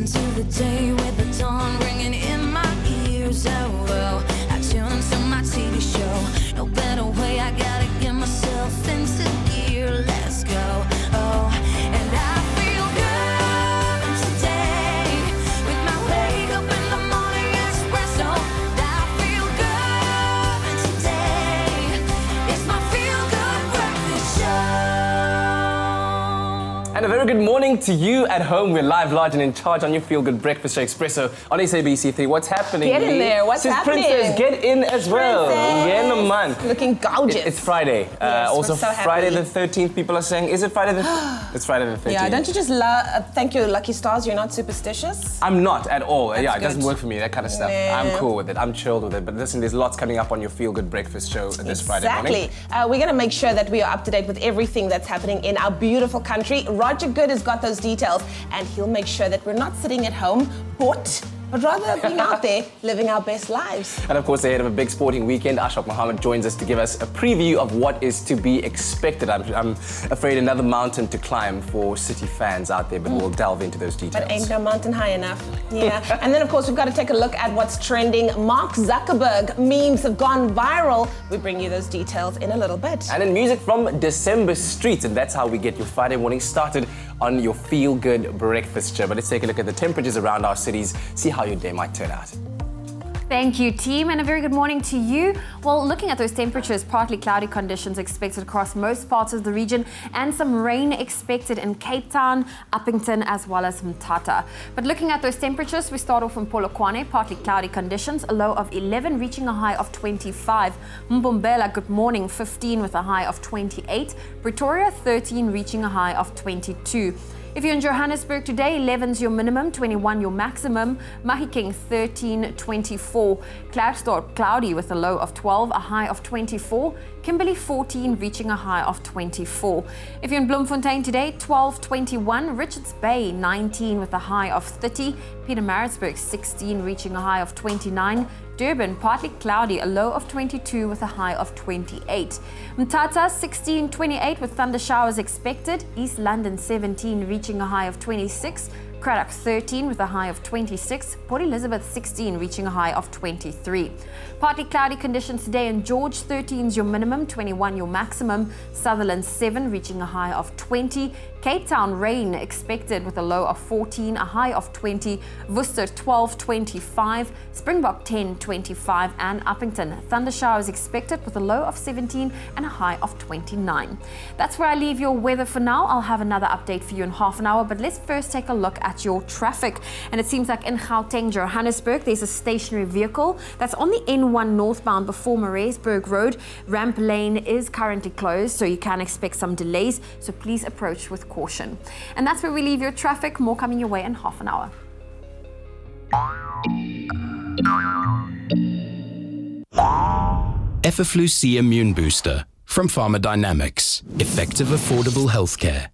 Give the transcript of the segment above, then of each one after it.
into the day with the dawn ringing in my ears. Oh, oh, I tune into my TV show. No better way, I gotta get myself into gear. Let's go. Oh, and I feel good today with my wake up in the morning espresso. I feel good today. It's my feel good breakfast show. And a very good morning to you at home. We're live, large and in charge on your Feel Good Breakfast Show Expresso on SABC3. What's happening? Get in there. What's happening? Princess, get in as well. Princess. Yeah, in a month. Looking gorgeous. It's Friday. Yes, also, we're so happy. Friday the 13th, people are saying. Is it Friday the 13th? It's Friday the 13th. Yeah, don't you just thank your lucky stars you're not superstitious? I'm not at all. That's yeah, it good. doesn't work for me, that kind of stuff. Nah. I'm cool with it. I'm chilled with it. But listen, there's lots coming up on your Feel Good Breakfast Show this Friday morning. Exactly. We're going to make sure that we are up to date with everything that's happening in our beautiful country. Roger Good has got those details, and he'll make sure that we're not sitting at home, but rather being out there living our best lives. And of course, ahead of a big sporting weekend, Ashok Mohammed joins us to give us a preview of what is to be expected. I'm afraid another mountain to climb for City fans out there, but we'll delve into those details. But ain't no mountain high enough. Yeah. And then, of course, we've got to take a look at what's trending. Mark Zuckerberg memes have gone viral. We bring you those details in a little bit. And then music from December Street, and that's how we get your Friday morning started on your Feel Good Breakfast Show. But let's take a look at the temperatures around our cities, see how your day might turn out. Thank you, team, and a very good morning to you. Well, looking at those temperatures, partly cloudy conditions expected across most parts of the region and some rain expected in Cape Town, Uppington, as well as Mthatha. But looking at those temperatures, we start off in Polokwane, partly cloudy conditions, a low of 11 reaching a high of 25. Mbombela, good morning, 15 with a high of 28. Pretoria, 13 reaching a high of 22. If you're in Johannesburg today, 11's your minimum, 21 your maximum. Mahikeng, 13, 24. Klerksdorp, cloudy with a low of 12, a high of 24. Kimberley, 14, reaching a high of 24. If you're in Bloemfontein today, 12, 21. Richards Bay, 19 with a high of 30. Pietermaritzburg, 16, reaching a high of 29. Durban, partly cloudy, a low of 22 with a high of 28. Mthatha, 16, 28 with thunder showers expected. East London, 17, reaching a high of 26. Cradock, 13 with a high of 26. Port Elizabeth, 16, reaching a high of 23. Partly cloudy conditions today in George, 13 is your minimum, 21 your maximum. Sutherland, 7, reaching a high of 20. Cape Town, rain expected with a low of 14, a high of 20. Worcester, 12, 25. Springbok, 10, 25. And Uppington, thunder showers expected with a low of 17 and a high of 29. That's where I leave your weather for now. I'll have another update for you in half an hour, but let's first take a look at your traffic. And it seems like in Gauteng, Johannesburg, there's a stationary vehicle that's on the N1 northbound before Marais-Burg Road. Ramp lane is currently closed, so you can expect some delays, so please approach with caution. And that's where we leave your traffic. More coming your way in half an hour. Effaflu C Immune Booster from Pharmadynamics. Effective, affordable healthcare.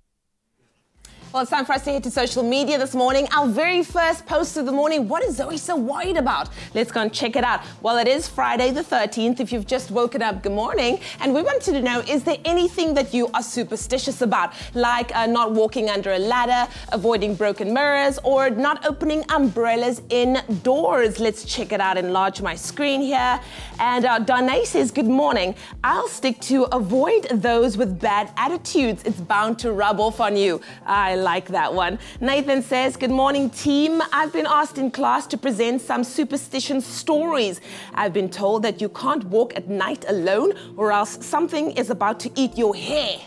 Well, it's time for us to head to social media this morning. Our very first post of the morning. What is Zoe so worried about? Let's go and check it out. Well, it is Friday the 13th. If you've just woken up, good morning. And we wanted to know, is there anything that you are superstitious about? Like not walking under a ladder, avoiding broken mirrors, or not opening umbrellas indoors? Let's check it out. Enlarge my screen here. And Danae says, good morning. I'll stick to avoid those with bad attitudes. It's bound to rub off on you. I like that one. Nathan says, good morning, team. I've been asked in class to present some superstition stories. I've been told that you can't walk at night alone or else something is about to eat your hair.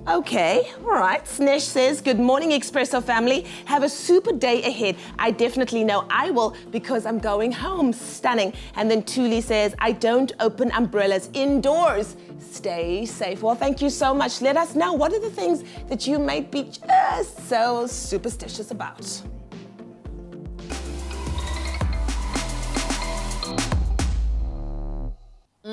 Okay, all right. Snesh says, good morning, Expresso family. Have a super day ahead. I definitely know I will because I'm going home. Stunning. And then Tuli says, I don't open umbrellas indoors. Stay safe. Well, thank you so much. Let us know, what are the things that you might be just so superstitious about?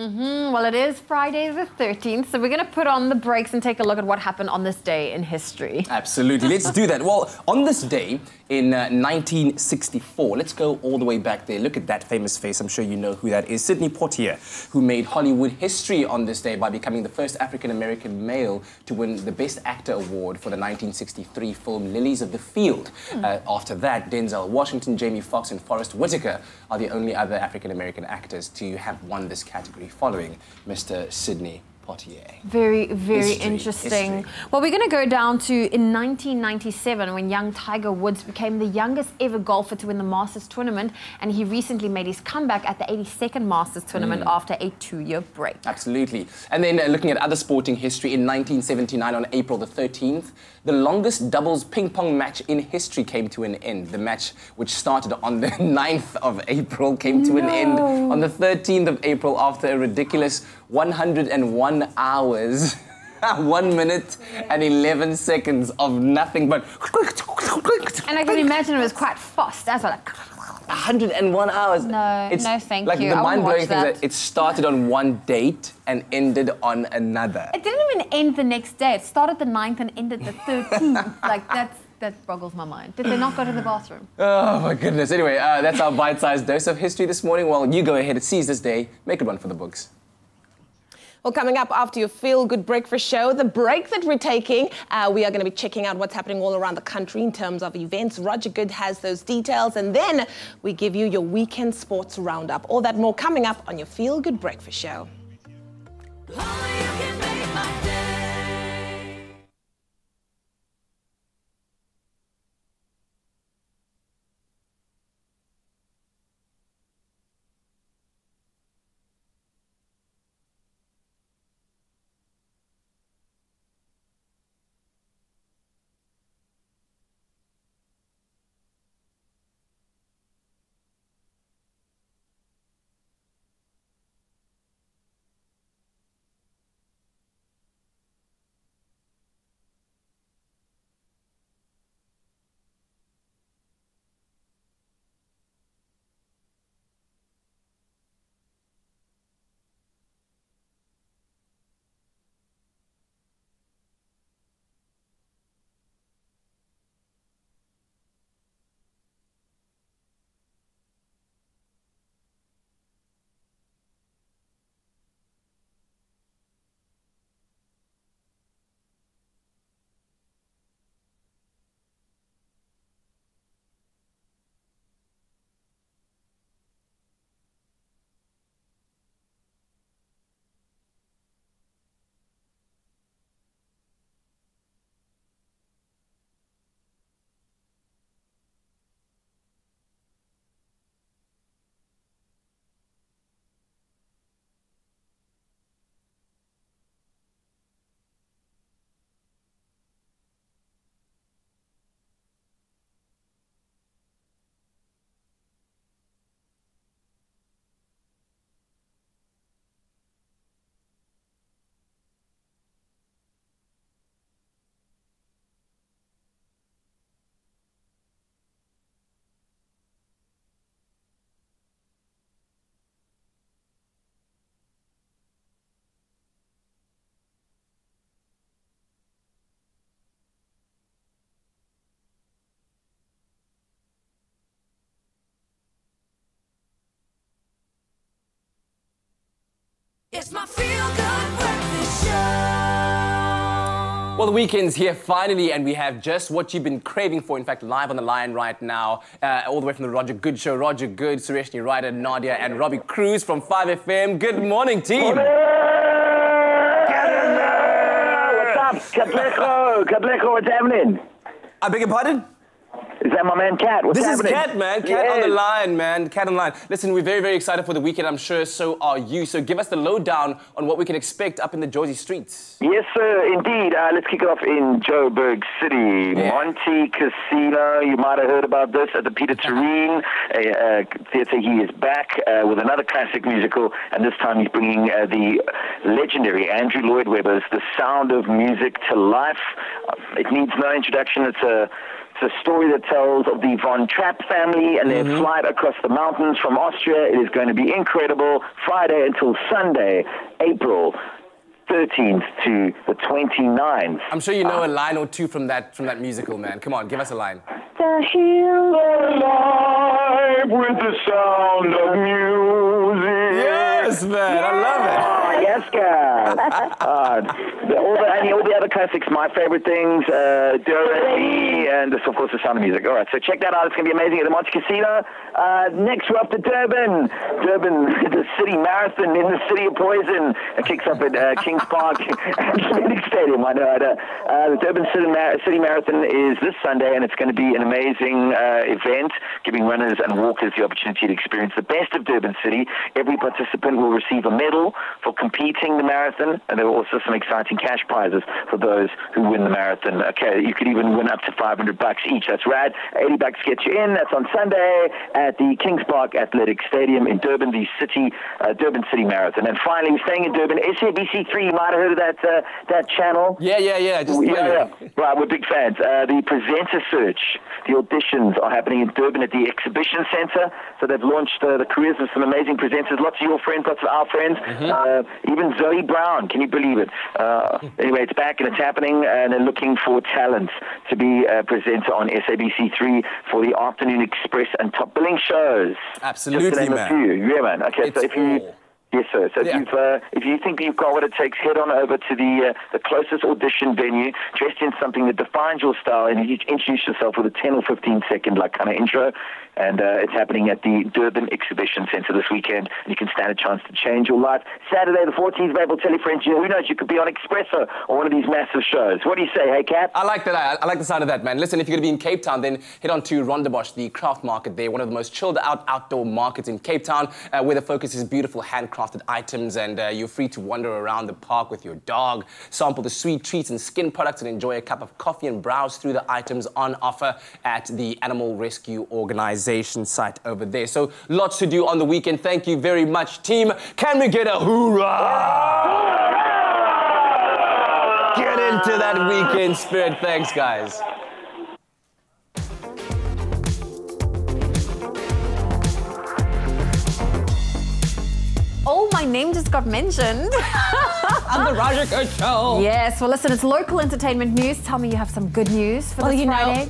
Well, it is Friday the 13th, so we're going to put on the brakes and take a look at what happened on this day in history. Absolutely. Let's do that. Well, on this day in 1964, let's go all the way back there. Look at that famous face. I'm sure you know who that is. Sidney Poitier, who made Hollywood history on this day by becoming the first African-American male to win the Best Actor Award for the 1963 film Lilies of the Field. After that, Denzel Washington, Jamie Foxx, and Forrest Whitaker are the only other African-American actors to have won this category, following Mr. Sidney Poitier. Very, very interesting. Well, we're going to go down to in 1997 when young Tiger Woods became the youngest ever golfer to win the Masters tournament, and he recently made his comeback at the 82nd Masters tournament after a 2-year break. Absolutely. And then looking at other sporting history, in 1979 on April the 13th, the longest doubles ping pong match in history came to an end. The match, which started on the 9th of April, came to an end on the 13th of April after a ridiculous 101 hours, 1 minute and 11 seconds of nothing but... And I can imagine it was quite fast as well. 101 hours. No, no, thank like, you. The I wouldn't mind-blowing watch thing is that. that it started on one date and ended on another. It didn't even end the next day. It started the 9th and ended the 13th. Like, that boggles my mind. Did they not go to the bathroom? Oh, my goodness. Anyway, that's our bite-sized dose of history this morning. Well, you go ahead and seize this day. Make it one for the books. Well, coming up after your feel-good breakfast show, the break that we're taking, we are going to be checking out what's happening all around the country in terms of events. Roger Good has those details, and then we give you your weekend sports roundup. All that more coming up on your feel-good breakfast show. Only you can make my day. It's my feel-good breakfast show. Well, the weekend's here finally, and we have just what you've been craving for. In fact, live on the line right now, all the way from the Roger Good Show. Roger Good, Sureshni Ryder, Nadia, and Robbie Cruz from 5FM. Good morning, team. What's up? Kablecho, what's happening? I beg your pardon? Is that my man Cat? What's This happening? is Cat, man. Cat on the line, man. Cat on the line. Listen, we're very, very excited for the weekend. I'm sure so are you. So give us the lowdown on what we can expect up in the Jersey streets. Yes, sir, indeed. Let's kick it off in Joburg City. Yeah. Monte Casino. You might have heard about this at the Peter Tureen Theatre. He is back with another classic musical, and this time he's bringing the legendary Andrew Lloyd Webber's The Sound of Music to life. It needs no introduction. It's a It's a story that tells of the Von Trapp family and their flight across the mountains from Austria. It is going to be incredible. Friday until Sunday, April 13th to the 29th. I'm sure you know a line or two from that musical, man. Come on, give us a line. The hills are alive with the sound of music. Yes, man, I love it. Oh, yes, God. All the other classics, my favorite things, Durban, and this, of course, the sound of music. All right, so check that out. It's going to be amazing at the Monte Casino. Next, we're up to Durban. Durban, the city marathon in the city of poison. It kicks up at Kings Park Athletic Stadium. I know. The Durban City Marathon is this Sunday, and it's going to be an amazing event, giving runners and walkers the opportunity to experience the best of Durban City. Every participant will receive a medal for competing the marathon, and there are also some exciting cash prizes for those who win the marathon. Okay, you could even win up to $500 each. That's rad. $80 gets you in. That's on Sunday at the Kings Park Athletic Stadium in Durban, the Durban City Marathon. And finally, we're staying in Durban, SABC3. You might have heard of that channel. Yeah. Yeah. Right, we're big fans. The presenter search, the auditions are happening in Durban at the Exhibition Centre. So they've launched the careers of some amazing presenters. Lots of your friends, lots of our friends. Even Zoe Brown. Can you believe it? Anyway, it's back and it's happening, and they're looking for talent to be a presenter on SABC3 for the Afternoon Express and Top Billing shows. Absolutely, just to name man. a few. Yeah, man. Okay, so if you... Yes, sir. So if you think you've got what it takes, head on over to the closest audition venue, dressed in something that defines your style, and you introduce yourself with a 10 or 15 second kind of intro. And it's happening at the Durban Exhibition Centre this weekend. You can stand a chance to change your life. Saturday the 14th, Mabel, tell your friends. Who knows, you could be on Expresso or one of these massive shows. What do you say, hey, Kat? I like that. I like the sound of that, man. Listen, if you're going to be in Cape Town, then head on to Rondebosch, the craft market there, one of the most chilled out outdoor markets in Cape Town, where the focus is beautiful handcrafted items, and you're free to wander around the park with your dog, sample the sweet treats and skin products, and enjoy a cup of coffee and browse through the items on offer at the Animal Rescue Organization site over there. So lots to do on the weekend. Thank you very much, team. Can we get a hoorah? Get into that weekend spirit. Thanks, guys. Oh, my name just got mentioned. On the Roger Good Show. Yes, well, listen, it's local entertainment news. Tell me you have some good news for this Friday.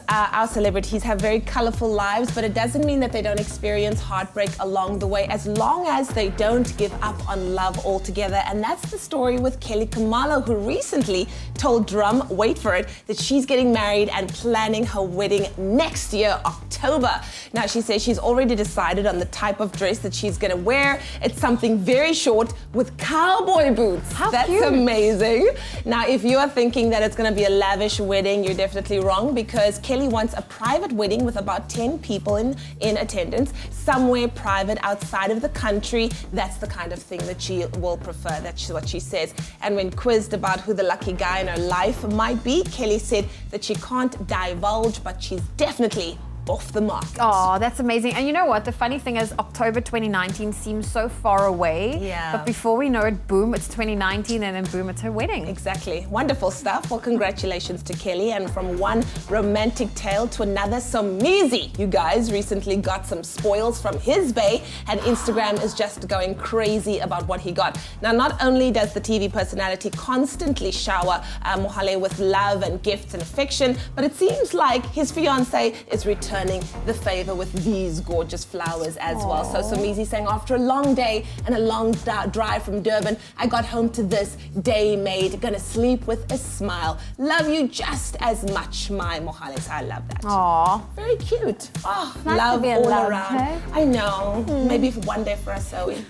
Our celebrities have very colorful lives, but it doesn't mean that they don't experience heartbreak along the way, as long as they don't give up on love altogether. And that's the story with Kelly Khumalo, who recently told Drum, wait for it, that she's getting married and planning her wedding next year, October. Now, she says she's already decided on the type of dress that she's gonna wear. It's something very short with cowboy boots. That's cute. Amazing. Now, if you are thinking that it's gonna be a lavish wedding, you're definitely wrong, because Kelly wants a private wedding with about 10 people in attendance, somewhere private outside of the country. That's the kind of thing that she will prefer. That's what she says. And when quizzed about who the lucky guy in her life might be, Kelly said that she can't divulge, but she's definitely off the market. Oh, that's amazing. And you know what? The funny thing is October 2019 seems so far away. Yeah. But before we know it, boom, it's 2019, and then boom, it's her wedding. Exactly. Wonderful stuff. Well, congratulations to Kelly. And from one romantic tale to another, Somizi, you guys, recently got some spoils from his bae, and Instagram is just going crazy about what he got. Now, not only does the TV personality constantly shower Mohale with love and gifts and affection, but it seems like his fiancée is returning the favor with these gorgeous flowers as well. So Somizi saying, after a long day and a long drive from Durban, I got home to this day made, gonna sleep with a smile. Love you just as much, my Mohales. I love that. Aww. Very cute. Oh, nice love to be in all love, around. hey? I know. Maybe for one day for us, Zoe.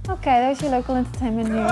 Okay, there's your local entertainment news.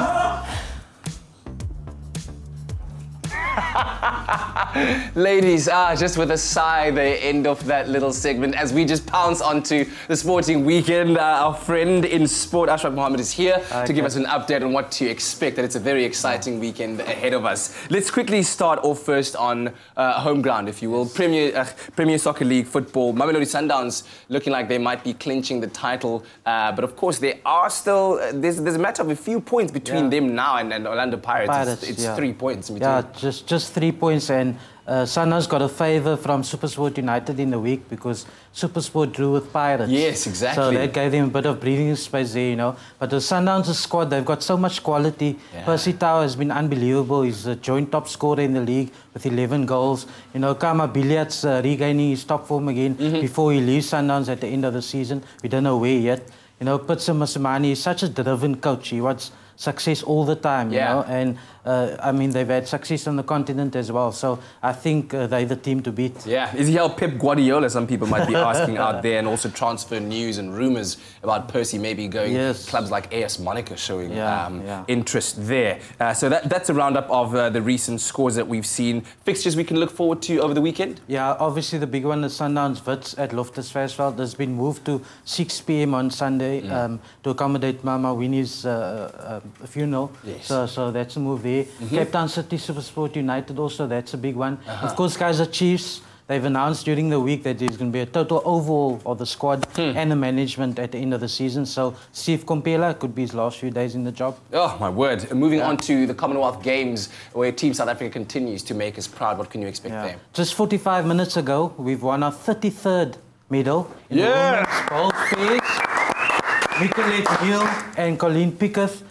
Ladies, just with a sigh, the end of that little segment as we just pounce onto the sporting weekend. Our friend in sport, Ashraf Mohammed, is here to give us an update on what to expect, and it's a very exciting weekend ahead of us. Let's quickly start off first on home ground, if you will. Premier Soccer League football. Mamelodi Sundowns looking like they might be clinching the title, but of course they are still, there's a matter of a few points between them now and Orlando Pirates. It's 3 points in between. Yeah, just just 3 points, and Sundowns got a favour from SuperSport United in the week because SuperSport drew with Pirates. Yes, exactly. So that gave them a bit of breathing space there, you know. But the Sundowns squad, they've got so much quality. Yeah. Percy Tau has been unbelievable. He's a joint top scorer in the league with 11 goals. You know, Kama Billiard's regaining his top form again before he leaves Sundowns at the end of the season. We don't know where yet. You know, Pitsa Masimani is such a driven coach. He wants success all the time, you know, and I mean, they've had success on the continent as well, so I think they're the team to beat. Yeah, is he our Pep Guardiola, some people might be asking out there, and also transfer news and rumours about Percy maybe going, clubs like AS Monaco showing interest there. So that's a roundup of the recent scores that we've seen. Fixtures we can look forward to over the weekend? Yeah, obviously the big one is Sundowns Wits at Loftus Versfeld. Has been moved to 6 p.m. on Sunday to accommodate Mama Winnie's funeral. Yes. So that's a move there. Cape Town City SuperSport United also, that's a big one. Of course, Kaizer Chiefs, they've announced during the week that there's going to be a total overhaul of the squad and the management at the end of the season. So Steve Kompela could be his last few days in the job. Oh, my word. Moving on to the Commonwealth Games, where Team South Africa continues to make us proud. What can you expect there? Just 45 minutes ago, we've won our 33rd medal in the women's bowls pairs. Nicolette Neal and Colleen Pickett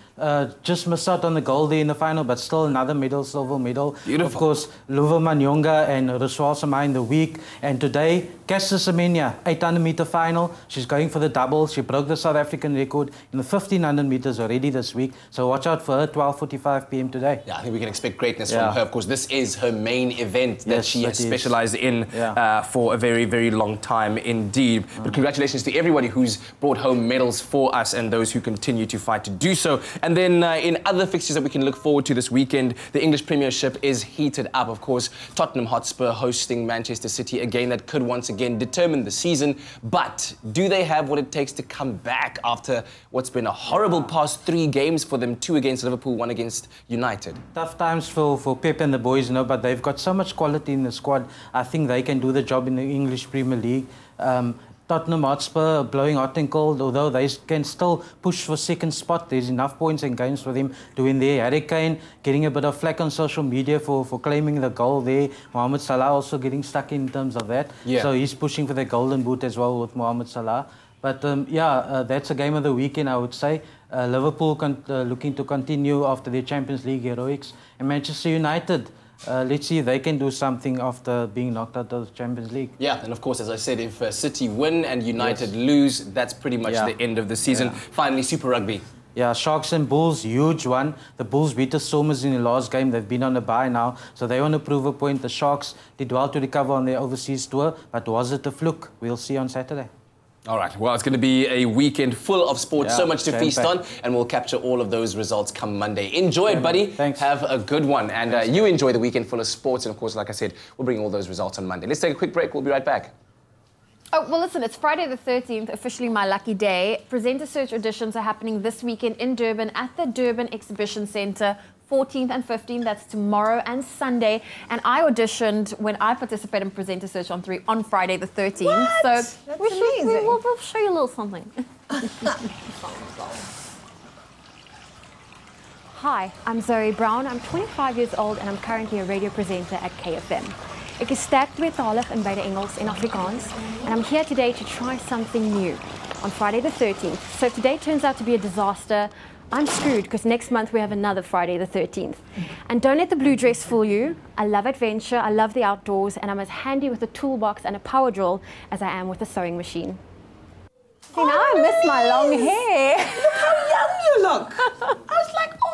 just missed out on the gold there in the final, but still another medal, silver medal. Beautiful. Of course, Luva Manyonga and Rasual Samai in the week. And today, Caster Semenya, 800-meter final. She's going for the double. She broke the South African record in the 1500 meters already this week. So watch out for her, 12:45 p.m. today. Yeah, I think we can expect greatness from her. Of course, this is her main event that she has specialized in for a very, very long time indeed. But congratulations to everybody who's brought home medals for us and those who continue to fight to do so. And then in other fixtures that we can look forward to this weekend, the English Premiership is heated up. Of course, Tottenham Hotspur hosting Manchester City, a game that could once again determine the season. But do they have what it takes to come back after what's been a horrible past 3 games for them? 2 against Liverpool, 1 against United. Tough times for Pep and the boys, you know, but they've got so much quality in the squad. I think they can do the job in the English Premier League. Tottenham Hotspur blowing hot and cold, although they can still push for second spot. There's enough points and games for them to win there. Harry Kane getting a bit of flack on social media for claiming the goal there. Mohamed Salah also getting stuck in terms of that. So he's pushing for the golden boot as well with Mohamed Salah. But that's a game of the weekend, I would say. Liverpool looking to continue after their Champions League heroics. And Manchester United, let's see if they can do something after being knocked out of the Champions League. Yeah, and of course, as I said, if City win and United lose, that's pretty much the end of the season. Finally, Super Rugby. Yeah, Sharks and Bulls, huge one. The Bulls beat the Stormers in the last game. They've been on a bye now, so they want to prove a point. The Sharks did well to recover on their overseas tour, but was it a fluke? We'll see on Saturday. All right, well, it's going to be a weekend full of sport, so much to feast on, and we'll capture all of those results come Monday. Enjoy it, buddy. Thanks. Have a good one, and you enjoy the weekend full of sports, and of course, like I said, we'll bring all those results on Monday. Let's take a quick break. We'll be right back. Oh, well, listen, it's Friday the 13th, officially my lucky day. Presenter search auditions are happening this weekend in Durban at the Durban Exhibition Centre. 14th and 15th, that's tomorrow and Sunday. And I auditioned when I participated in Presenter Search on Friday the 13th. What? So That's we'll show you a little something. Hi, I'm Zoe Brown. I'm 25 years old and I'm currently a radio presenter at KFM. Ek is sterk tweetalig in beide Engels en Afrikaans, and I'm here today to try something new on Friday the 13th. So if today turns out to be a disaster, I'm screwed because next month we have another Friday the 13th. And don't let the blue dress fool you. I love adventure, I love the outdoors, and I'm as handy with a toolbox and a power drill as I am with a sewing machine. See, now I miss my long hair. Look how young you look. I was like, oh.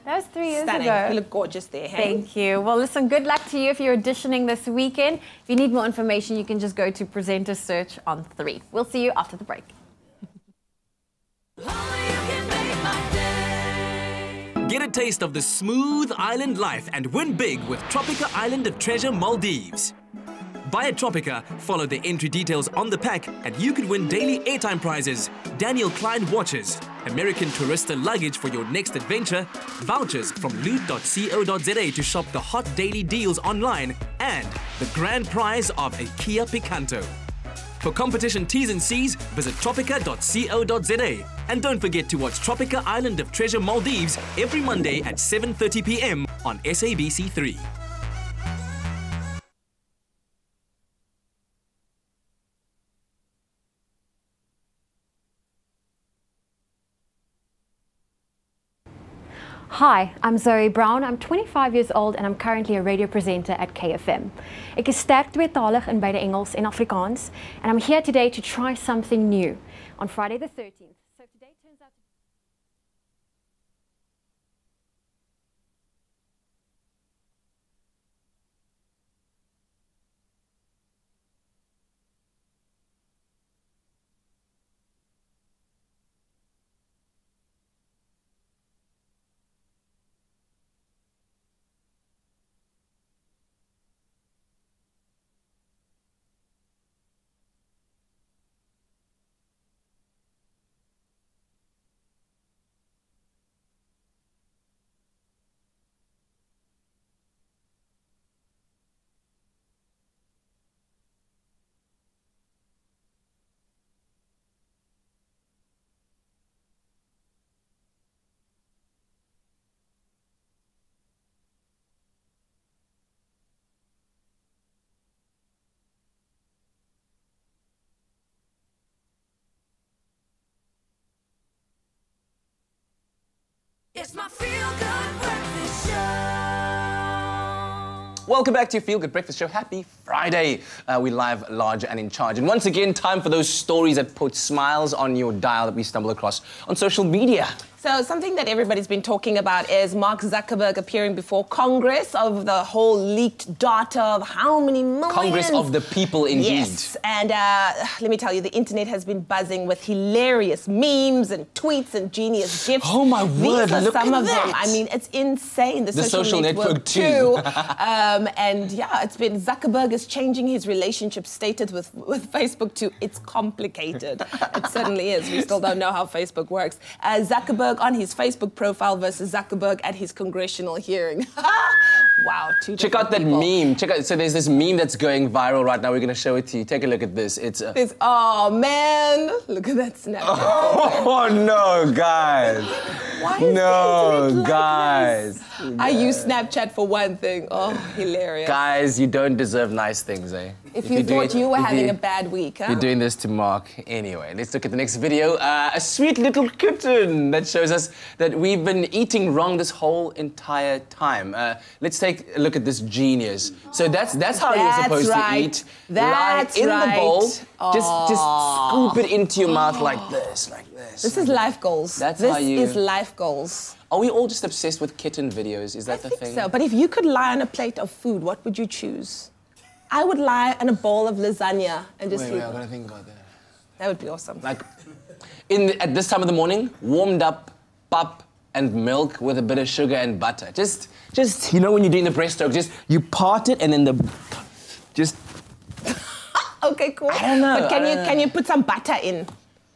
That was 3 years Stunning. ago. You look gorgeous there, hey? Thank you. Well, listen, good luck to you if you're auditioning this weekend. If you need more information, you can just go to Presenter Search on 3. We'll see you after the break. Get a taste of the smooth island life and win big with Tropica Island of Treasure Maldives. Buy a Tropica, follow the entry details on the pack, and you could win daily airtime prizes, Daniel Klein watches, American Tourista luggage for your next adventure, vouchers from loot.co.za to shop the hot daily deals online, and the grand prize of a Kia Picanto. For competition T's and C's, visit tropica.co.za. And don't forget to watch Tropica Island of Treasure Maldives every Monday at 7:30 p.m. on SABC3. Hi, I'm Zoe Brown. I'm 25 years old and I'm currently a radio presenter at KFM. Ek is sterk tweetalig in beide Engels en Afrikaans, and I'm here today to try something new on Friday the 13th. So today turns out to It's my feel-good breakfast show. Welcome back to your Feel Good Breakfast Show. Happy Friday. We live, large and in charge. And once again, time for those stories that put smiles on your dial that we stumble across on social media. So something that everybody's been talking about is Mark Zuckerberg appearing before Congress of the whole leaked data of how many millions. Congress of the people, indeed. Yes, and let me tell you, the internet has been buzzing with hilarious memes and tweets and genius gifs. Oh my word, These are look some at of them. that. I mean, it's insane. The social network too. And yeah, it's been, Zuckerberg is changing his relationship status with Facebook to it's complicated. It certainly is. We still don't know how Facebook works. Zuckerberg on his Facebook profile versus Zuckerberg at his congressional hearing. Wow, Check out that meme. Check out. So there's this meme that's going viral right now. We're going to show it to you. Take a look at this. It's oh man, look at that Snapchat. Oh no, guys. Why is no, the internet like guys. this? I use Snapchat for one thing. Oh, hilarious. Guys, you don't deserve nice things, eh? If you thought you were having a bad week, huh? You're doing this to Mark. Anyway, let's look at the next video. A sweet little kitten that shows us that we've been eating wrong this whole entire time. Let's take a look at this genius. So that's how you're supposed to eat. That's in right. the bowl. Just scoop it into your mouth like this, This is life goals. That's this how you... is life goals. Are we all just obsessed with kitten videos? Is that the thing? So, but if you could lie on a plate of food, what would you choose? I would lie on a bowl of lasagna and just sleep. Wait, I'm gonna think about that. That would be awesome. Like, at this time of the morning, warmed up pap and milk with a bit of sugar and butter. Just you know when you're doing the breaststroke, just you part it and then just. Okay, cool. I don't know. But can you put some butter in?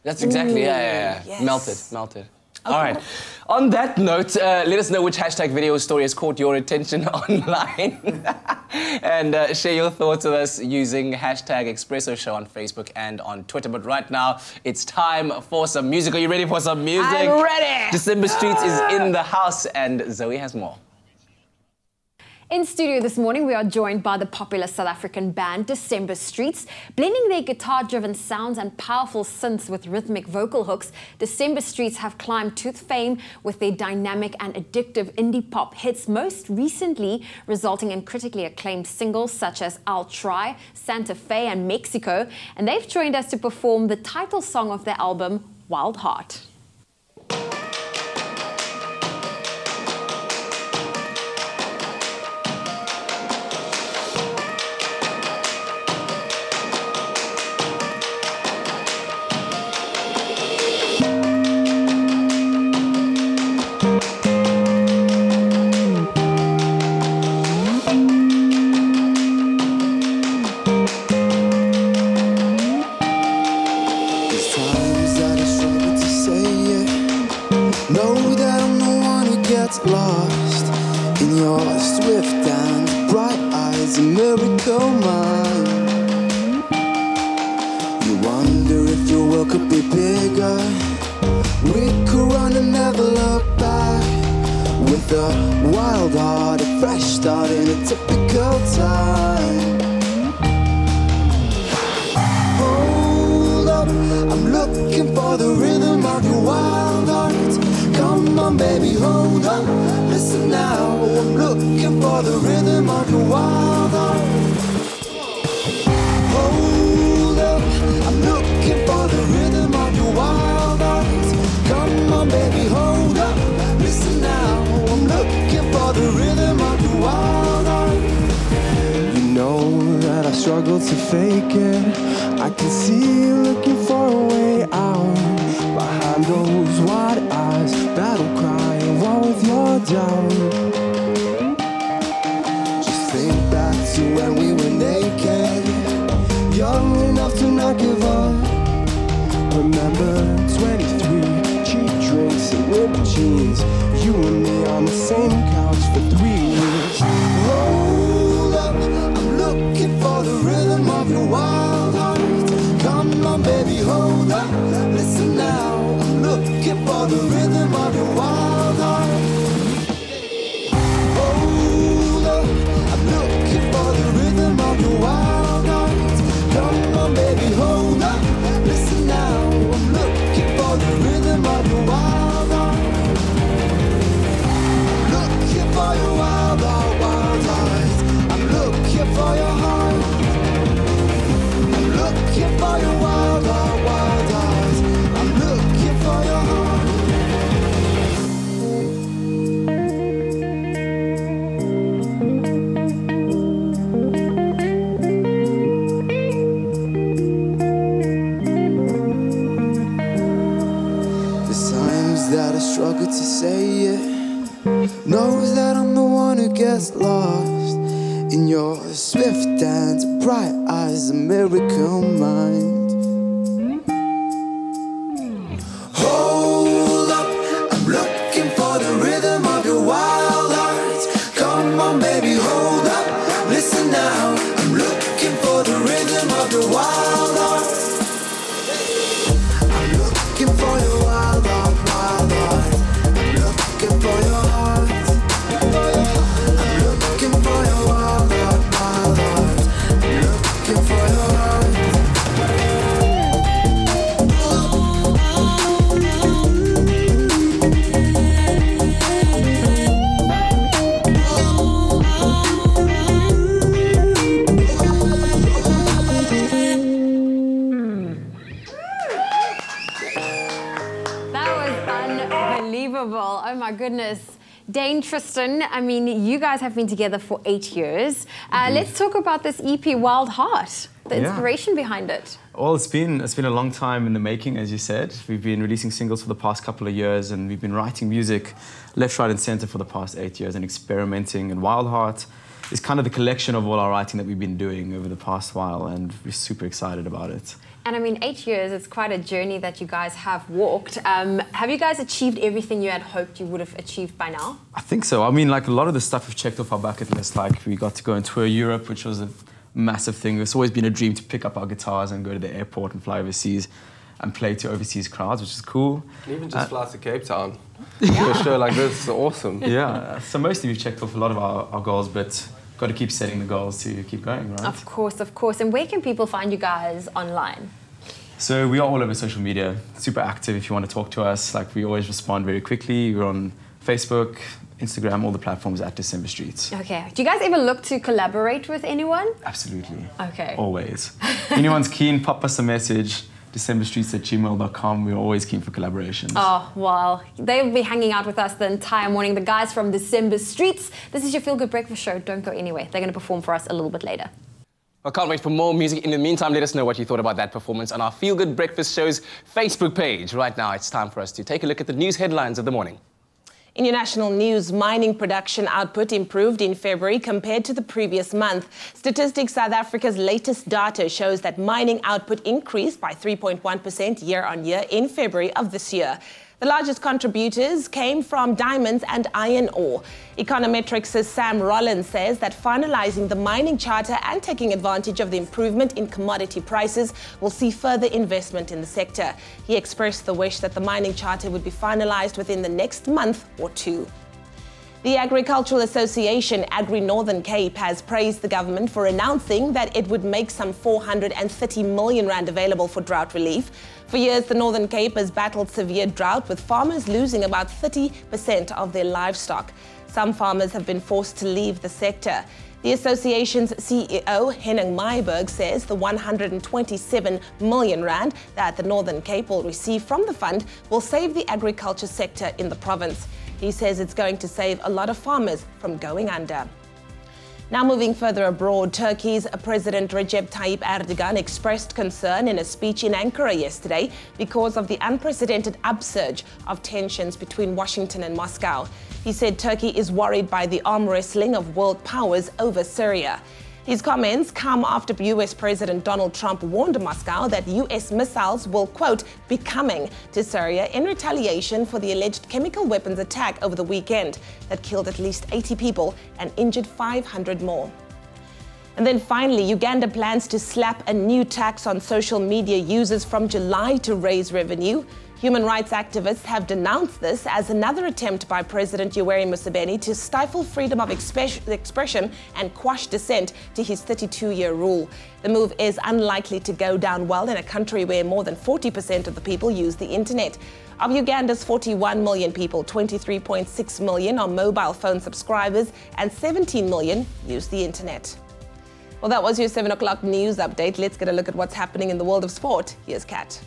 That's exactly yeah. Yes. Melted. Okay. All right. On that note, let us know which hashtag video or story has caught your attention online. And share your thoughts with us using hashtag Expresso Show on Facebook and on Twitter. But right now, it's time for some music. Are you ready for some music? I'm ready. December Streets is in the house and Zoe has more. In studio this morning, we are joined by the popular South African band December Streets. Blending their guitar-driven sounds and powerful synths with rhythmic vocal hooks, December Streets have climbed to fame with their dynamic and addictive indie pop hits, most recently resulting in critically acclaimed singles such as I'll Try, Santa Fe and Mexico. And they've joined us to perform the title song of their album, Wild Heart. Lost in your swift and bright eyes, a miracle mind. You wonder if your world could be bigger. We could run and never look back, with with a wild heart, a fresh start in a typical time. Hold up, I'm looking for the rhythm of your wild heart. Come on baby, hold up, listen now. I'm looking for the rhythm of your wild heart. Hold up, I'm looking for the rhythm of your wild heart. Come on baby, hold up, listen now. I'm looking for the rhythm of your wild heart. You know that I struggle to fake it. I can see you looking for a way out. Behind those wide eyes, battle crying, war with your doubt. Just think back to when we were naked, young enough to not give up. Remember 23, cheap drinks and ripped jeans, you and me on the same couch for 3 weeks. Hold up, I'm looking for the rhythm of your wild heart. Come on baby, hold up, listen now. I'm looking for the rhythm of your wild heart. Hold up, I'm looking for the rhythm of your wild heart. Come on baby, hold up, listen now. I'm looking for the rhythm of your wild heart. I'm looking for your wild heart, wild heart. I'm looking for your heart. I'm looking for your wild heart, wild heart. I'm looking for your heart. There's times that I struggle to say it. Knows that I'm the one who gets lost in your swift dance, bright eyes, a miracle mind. Hold up, I'm looking for the rhythm of your wild heart. Come on baby, hold up, listen now. I'm looking for the rhythm of your wild heart. I'm looking for your wild heart, wild heart. I'm looking for your heart. I'm looking for your wild heart, wild heart. I'm looking for your heart. That was unbelievable. Oh my goodness. Dane, Tristan, I mean, you guys have been together for 8 years. Let's talk about this EP, Wild Heart, the inspiration behind it. Well, it's been a long time in the making, as you said. We've been releasing singles for the past couple of years, and we've been writing music left, right, and center for the past 8 years and experimenting. And Wild Heart is kind of the collection of all our writing that we've been doing over the past while, and we're super excited about it. And I mean, 8 years, it's quite a journey that you guys have walked. Have you guys achieved everything you had hoped you would have achieved by now? I think so. I mean, like a lot of the stuff we've checked off our bucket list. Like we got to go and tour Europe, which was a massive thing. It's always been a dream to pick up our guitars and go to the airport and fly overseas and play to overseas crowds, which is cool. And even just fly to Cape Town for a show like this is awesome. Yeah, so mostly we've checked off a lot of our goals, but got to keep setting the goals to keep going, right? Of course, of course. And where can people find you guys online? So we are all over social media, super active if you want to talk to us. Like we always respond very quickly. We're on Facebook, Instagram, all the platforms at December Streets. Okay. Do you guys ever look to collaborate with anyone? Absolutely. Okay. Always. Anyone's keen, pop us a message. decemberstreets@gmail.com. We're always keen for collaborations. Oh, well, they'll be hanging out with us the entire morning. The guys from December Streets. This is your Feel Good Breakfast show. Don't go anywhere. They're going to perform for us a little bit later. I can't wait for more music. In the meantime, let us know what you thought about that performance on our Feel Good Breakfast show's Facebook page. Right now, it's time for us to take a look at the news headlines of the morning. In your national news, mining production output improved in February compared to the previous month. Statistics South Africa's latest data shows that mining output increased by 3.1% year-on-year in February of this year. The largest contributors came from diamonds and iron ore. Econometrics' Sam Rollins says that finalizing the mining charter and taking advantage of the improvement in commodity prices will see further investment in the sector. He expressed the wish that the mining charter would be finalized within the next month or two. The Agricultural Association, Agri Northern Cape, has praised the government for announcing that it would make some 430 million rand available for drought relief. For years, the Northern Cape has battled severe drought, with farmers losing about 30% of their livestock. Some farmers have been forced to leave the sector. The association's CEO, Henning Meiberg, says the 127 million rand that the Northern Cape will receive from the fund will save the agriculture sector in the province. He says it's going to save a lot of farmers from going under. Now moving further abroad, Turkey's President Recep Tayyip Erdogan expressed concern in a speech in Ankara yesterday because of the unprecedented upsurge of tensions between Washington and Moscow. He said Turkey is worried by the arm wrestling of world powers over Syria. His comments come after US President Donald Trump warned Moscow that US missiles will, quote, be coming to Syria in retaliation for the alleged chemical weapons attack over the weekend that killed at least 80 people and injured 500 more. And then finally, Uganda plans to slap a new tax on social media users from July to raise revenue. Human rights activists have denounced this as another attempt by President Yoweri Museveni to stifle freedom of expression and quash dissent to his 32-year rule. The move is unlikely to go down well in a country where more than 40% of the people use the internet. Of Uganda's 41 million people, 23.6 million are mobile phone subscribers and 17 million use the internet. Well, that was your 7 o'clock news update. Let's get a look at what's happening in the world of sport. Here's Kat.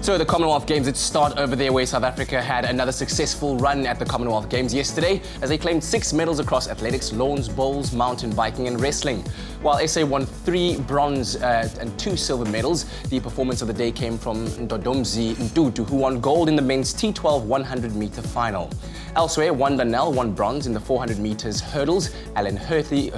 So the Commonwealth Games that start over there, where South Africa had another successful run at the Commonwealth Games yesterday as they claimed 6 medals across athletics, lawns, bowls, mountain biking and wrestling. While SA won 3 bronze and 2 silver medals, the performance of the day came from Ndodomzi Ntutu, who won gold in the men's T12 100-meter final. Elsewhere, Wanda Nel won bronze in the 400 meters hurdles. Alan Hurtley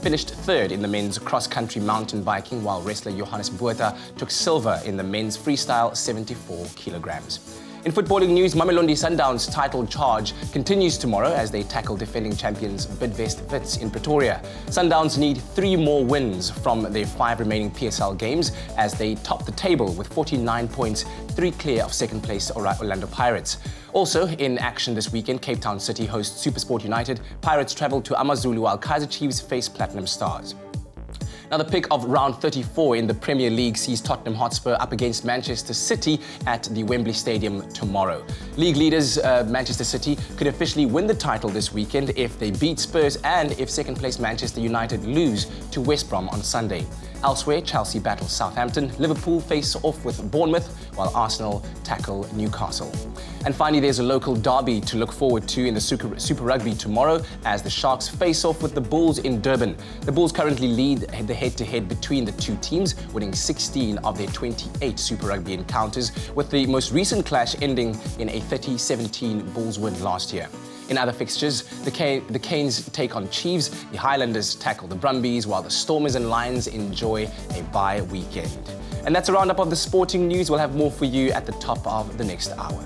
finished 3rd in the men's cross-country mountain biking, while wrestler Johannes Buerta took silver in the men's freestyle 74 kilograms. In footballing news, Mamelodi Sundowns' title charge continues tomorrow as they tackle defending champions Bidvest Wits in Pretoria. Sundowns need 3 more wins from their 5 remaining PSL games as they top the table with 49 points, 3 clear of second place Orlando Pirates. Also in action this weekend, Cape Town City hosts SuperSport United. Pirates travel to AmaZulu while Kaizer Chiefs face Platinum Stars. Now, the pick of round 34 in the Premier League sees Tottenham Hotspur up against Manchester City at the Wembley Stadium tomorrow. League leaders Manchester City could officially win the title this weekend if they beat Spurs and if second-place Manchester United lose to West Brom on Sunday. Elsewhere, Chelsea battle Southampton, Liverpool face off with Bournemouth, while Arsenal tackle Newcastle. And finally, there's a local derby to look forward to in the Super Rugby tomorrow as the Sharks face off with the Bulls in Durban. The Bulls currently lead the head-to-head between the two teams, winning 16 of their 28 Super Rugby encounters, with the most recent clash ending in a 30-17 Bulls win last year. In other fixtures, the Canes take on Chiefs, the Highlanders tackle the Brumbies, while the Stormers and Lions enjoy a bye weekend. And that's a roundup of the sporting news. We'll have more for you at the top of the next hour.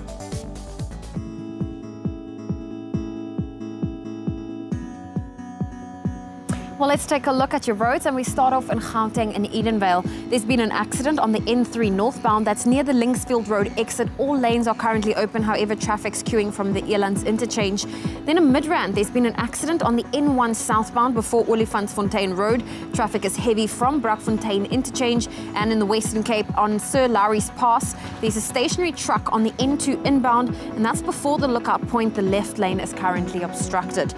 Well, let's take a look at your roads, and we start off in Gauteng and Edenvale. There's been an accident on the N3 northbound that's near the Linksfield Road exit. All lanes are currently open, however, traffic's queuing from the Elands interchange. Then in Midrand, there's been an accident on the N1 southbound before Olifantsfontein Road. Traffic is heavy from Brakfontein interchange, and in the Western Cape on Sir Lowry's Pass, there's a stationary truck on the N2 inbound, and that's before the lookout point. The left lane is currently obstructed.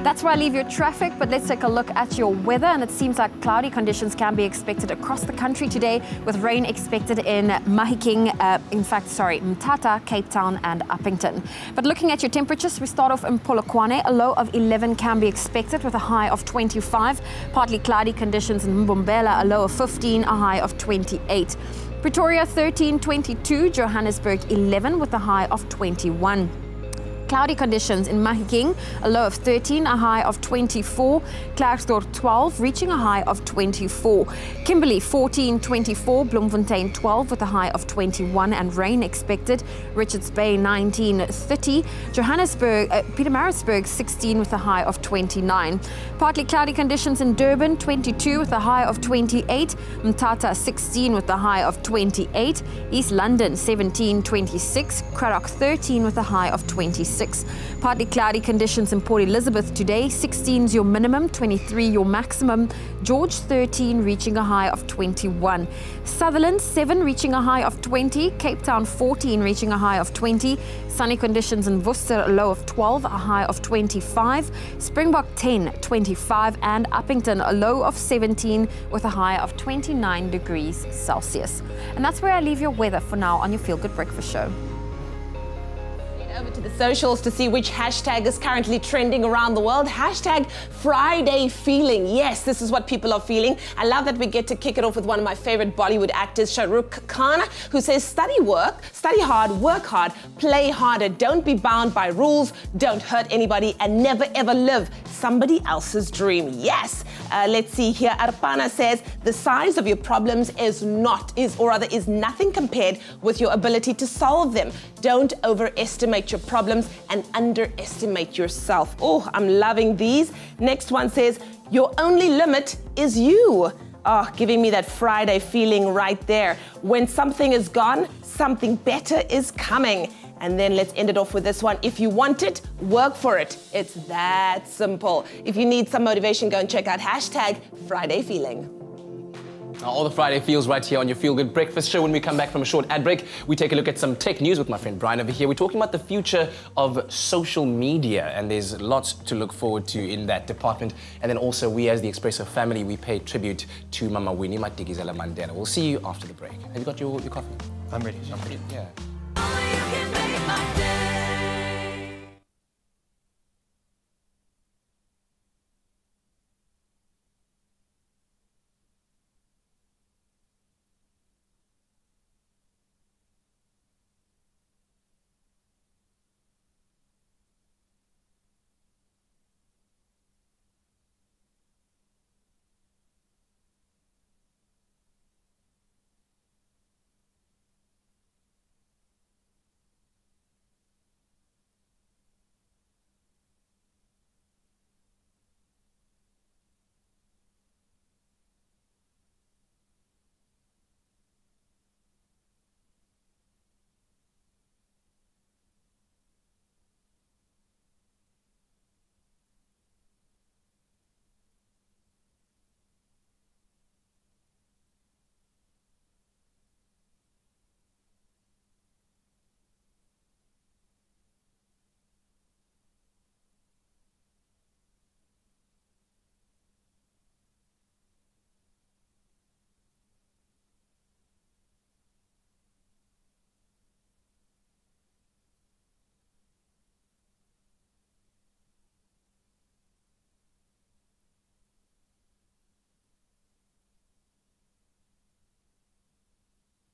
That's where I leave your traffic, but let's take a look at your weather, and it seems like cloudy conditions can be expected across the country today, with rain expected in Mahikeng, Mthatha, Cape Town and Uppington. But looking at your temperatures, we start off in Polokwane. A low of 11 can be expected with a high of 25. Partly cloudy conditions in Mbombela, a low of 15, a high of 28. Pretoria 13, 22, Johannesburg 11 with a high of 21. Cloudy conditions in Mahikeng, a low of 13, a high of 24. Klerksdorp 12, reaching a high of 24. Kimberley 14, 24. Bloemfontein 12 with a high of 21 and rain expected. Richards Bay 19, 30. Johannesburg, Pietermaritzburg 16 with a high of 29. Partly cloudy conditions in Durban 22 with a high of 28. Mthatha 16 with a high of 28. East London 17, 26. Cradock 13 with a high of 26. Partly cloudy conditions in Port Elizabeth today. 16 is your minimum, 23 your maximum. George 13 reaching a high of 21. Sutherland 7 reaching a high of 20. Cape Town 14 reaching a high of 20. Sunny conditions in Worcester, a low of 12, a high of 25. Springbok 10, 25. And Uppington, a low of 17 with a high of 29 degrees Celsius. And that's where I leave your weather for now on your Feel Good Breakfast Show. Over to the socials to see which hashtag is currently trending around the world. Hashtag Friday feeling. Yes, this is what people are feeling. I love that we get to kick it off with one of my favorite Bollywood actors, Shah Rukh Khan, who says study hard, work hard, play harder. Don't be bound by rules, don't hurt anybody, and never ever live somebody else's dream. Yes. Let's see here. Arpana says the size of your problems is nothing compared with your ability to solve them. Don't overestimate your problems and underestimate yourself. Oh, I'm loving these. Next one says, your only limit is you. Oh, giving me that Friday feeling right there. When something is gone, something better is coming. And then let's end it off with this one. If you want it, work for it. It's that simple. If you need some motivation, go and check out hashtag Friday Feeling. All the Friday feels right here on your Feel Good Breakfast Show. When we come back from a short ad break, we take a look at some tech news with my friend Brian over here. We're talking about the future of social media, and there's lots to look forward to in that department. And then also, we as the Expresso family, we pay tribute to Mama Winnie Madikizela Mandela. We'll see you after the break. Have you got your coffee? I'm ready. Yeah.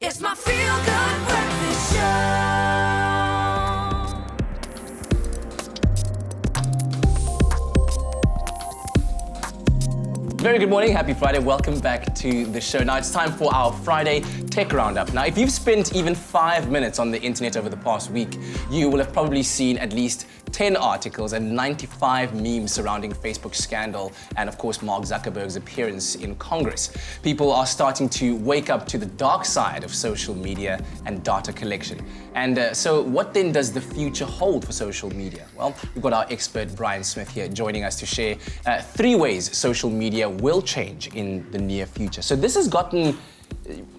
It's my Feel Good Breakfast Show. Very good morning, happy Friday. Welcome back to the show. Now it's time for our Friday Tech Roundup. Now, if you've spent even 5 minutes on the internet over the past week, you will have probably seen at least 10 articles and 95 memes surrounding Facebook's scandal and, of course, Mark Zuckerberg's appearance in Congress. People are starting to wake up to the dark side of social media and data collection. And so what then does the future hold for social media? Well, we've got our expert Brian Smith here joining us to share 3 ways social media will change in the near future. So this has gotten,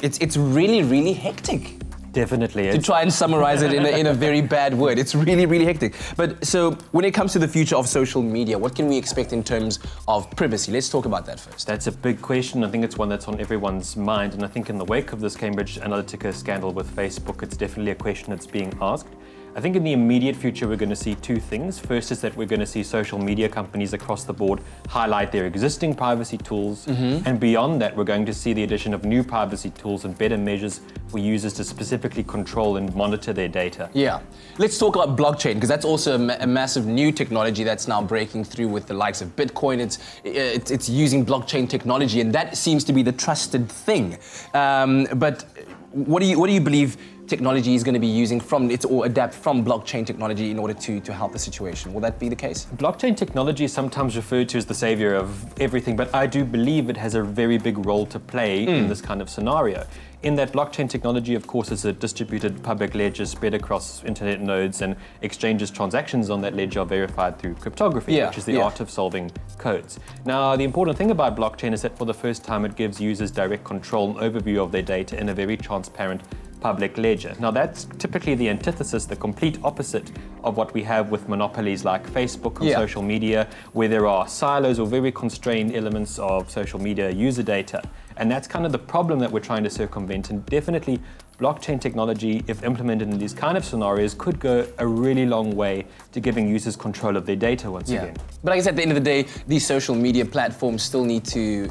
it's really, really hectic. Definitely. To try and summarize it in a very bad word. It's really, really hectic. But so when it comes to the future of social media, what can we expect in terms of privacy? Let's talk about that first. That's a big question. I think it's one that's on everyone's mind. And I think in the wake of this Cambridge Analytica scandal with Facebook, it's definitely a question that's being asked. I think in the immediate future, we're going to see two things. First is that we're going to see social media companies across the board highlight their existing privacy tools. And beyond that, we're going to see the addition of new privacy tools and better measures for users to specifically control and monitor their data. Yeah. Let's talk about blockchain, because that's also a massive new technology that's now breaking through with the likes of Bitcoin. It's using blockchain technology, and that seems to be the trusted thing. But what do you believe technology is going to be using or adapt from blockchain technology in order to help the situation? Will that be the case? Blockchain technology is sometimes referred to as the savior of everything, but I do believe it has a very big role to play in this kind of scenario. In that blockchain technology, of course, is a distributed public ledger spread across internet nodes, and exchanges transactions on that ledger are verified through cryptography, which is the art of solving codes. Now, the important thing about blockchain is that for the first time, it gives users direct control and overview of their data in a very transparent public ledger. Now, that's typically the antithesis, the complete opposite of what we have with monopolies like Facebook and social media, where there are silos or very constrained elements of social media user data. And that's kind of the problem that we're trying to circumvent. And definitely blockchain technology, if implemented in these kind of scenarios, could go a really long way to giving users control of their data once again. But I guess at the end of the day, these social media platforms still need to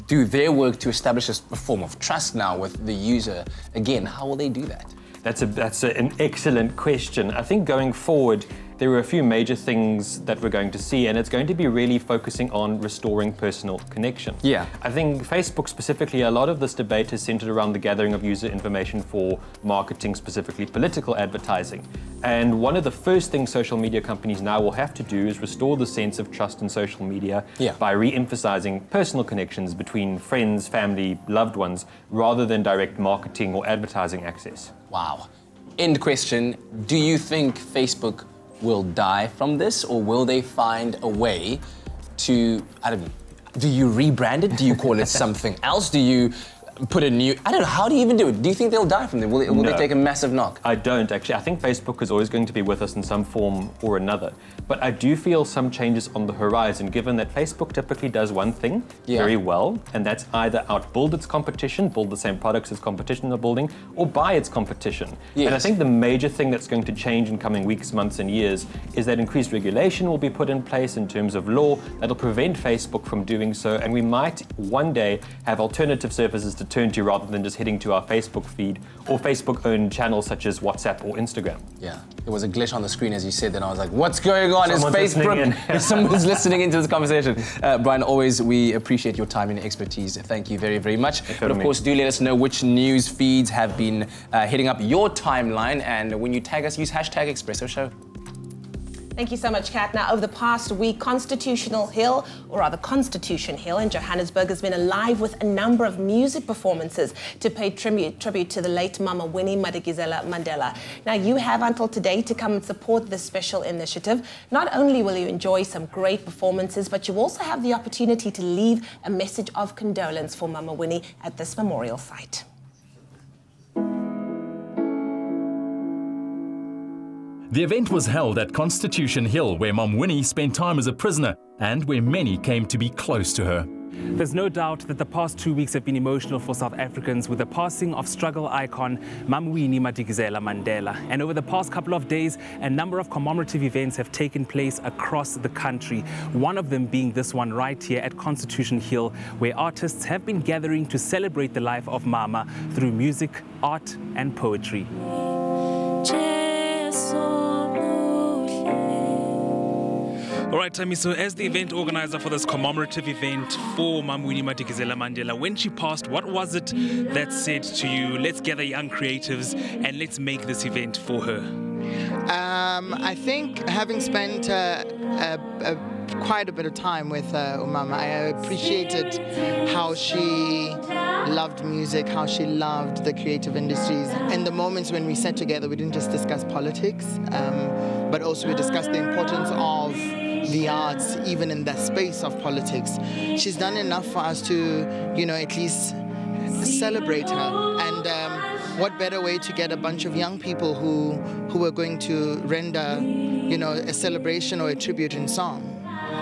do their work to establish a form of trust now with the user. Again, how will they do that? That's an excellent question. I think going forward, there are a few major things that we're going to see, and it's going to be really focusing on restoring personal connection. I think Facebook specifically, a lot of this debate is centered around the gathering of user information for marketing, specifically political advertising. And one of the first things social media companies now will have to do is restore the sense of trust in social media by re-emphasizing personal connections between friends, family, loved ones, rather than direct marketing or advertising access. Wow. End question. Do you think Facebook will die from this, or will they find a way to, I don't know, do you rebrand it? Do you call it something else? Do you put a new, I don't know, how do you even do it? Do you think they'll die from it? Will they take a massive knock? I don't, actually. I think Facebook is always going to be with us in some form or another. But I do feel some changes on the horizon, given that Facebook typically does one thing very well, and that's either outbuild its competition, build the same products as competition are building, or buy its competition. And I think the major thing that's going to change in coming weeks, months, and years is that increased regulation will be put in place in terms of law that'll prevent Facebook from doing so, and we might one day have alternative services to turn to rather than just heading to our Facebook feed or Facebook-owned channels such as WhatsApp or Instagram. Yeah, there was a glitch on the screen as you said, and I was like, what's going on? Someone's Is Facebook? Someone's listening into this conversation. Brian, always we appreciate your time and expertise. Thank you very, very much. But of course, do let us know which news feeds have been hitting up your timeline, and when you tag us, use hashtag Expresso Show. Thank you so much, Kat. Now, over the past week, Constitution Hill in Johannesburg has been alive with a number of music performances to pay tribute to the late Mama Winnie Madikizela Mandela. Now, you have until today to come and support this special initiative. Not only will you enjoy some great performances, but you also have the opportunity to leave a message of condolence for Mama Winnie at this memorial site. The event was held at Constitution Hill, where Mom Winnie spent time as a prisoner and where many came to be close to her. There's no doubt that the past 2 weeks have been emotional for South Africans with the passing of struggle icon Mama Winnie Madikizela Mandela. And over the past couple of days, a number of commemorative events have taken place across the country. One of them being this one right here at Constitution Hill, where artists have been gathering to celebrate the life of Mama through music, art and poetry. All right, Tammy, so as the event organizer for this commemorative event for Mama Winnie Madikizela Mandela, when she passed, what was it that said to you, let's gather young creatives and let's make this event for her? I think having spent quite a bit of time with Mama, I appreciated how she loved music, how she loved the creative industries. In the moments when we sat together, we didn't just discuss politics, but also we discussed the importance of the arts, even in that space of politics. She's done enough for us to, you know, at least celebrate her. And what better way to get a bunch of young people who are going to render, you know, a celebration or a tribute in song.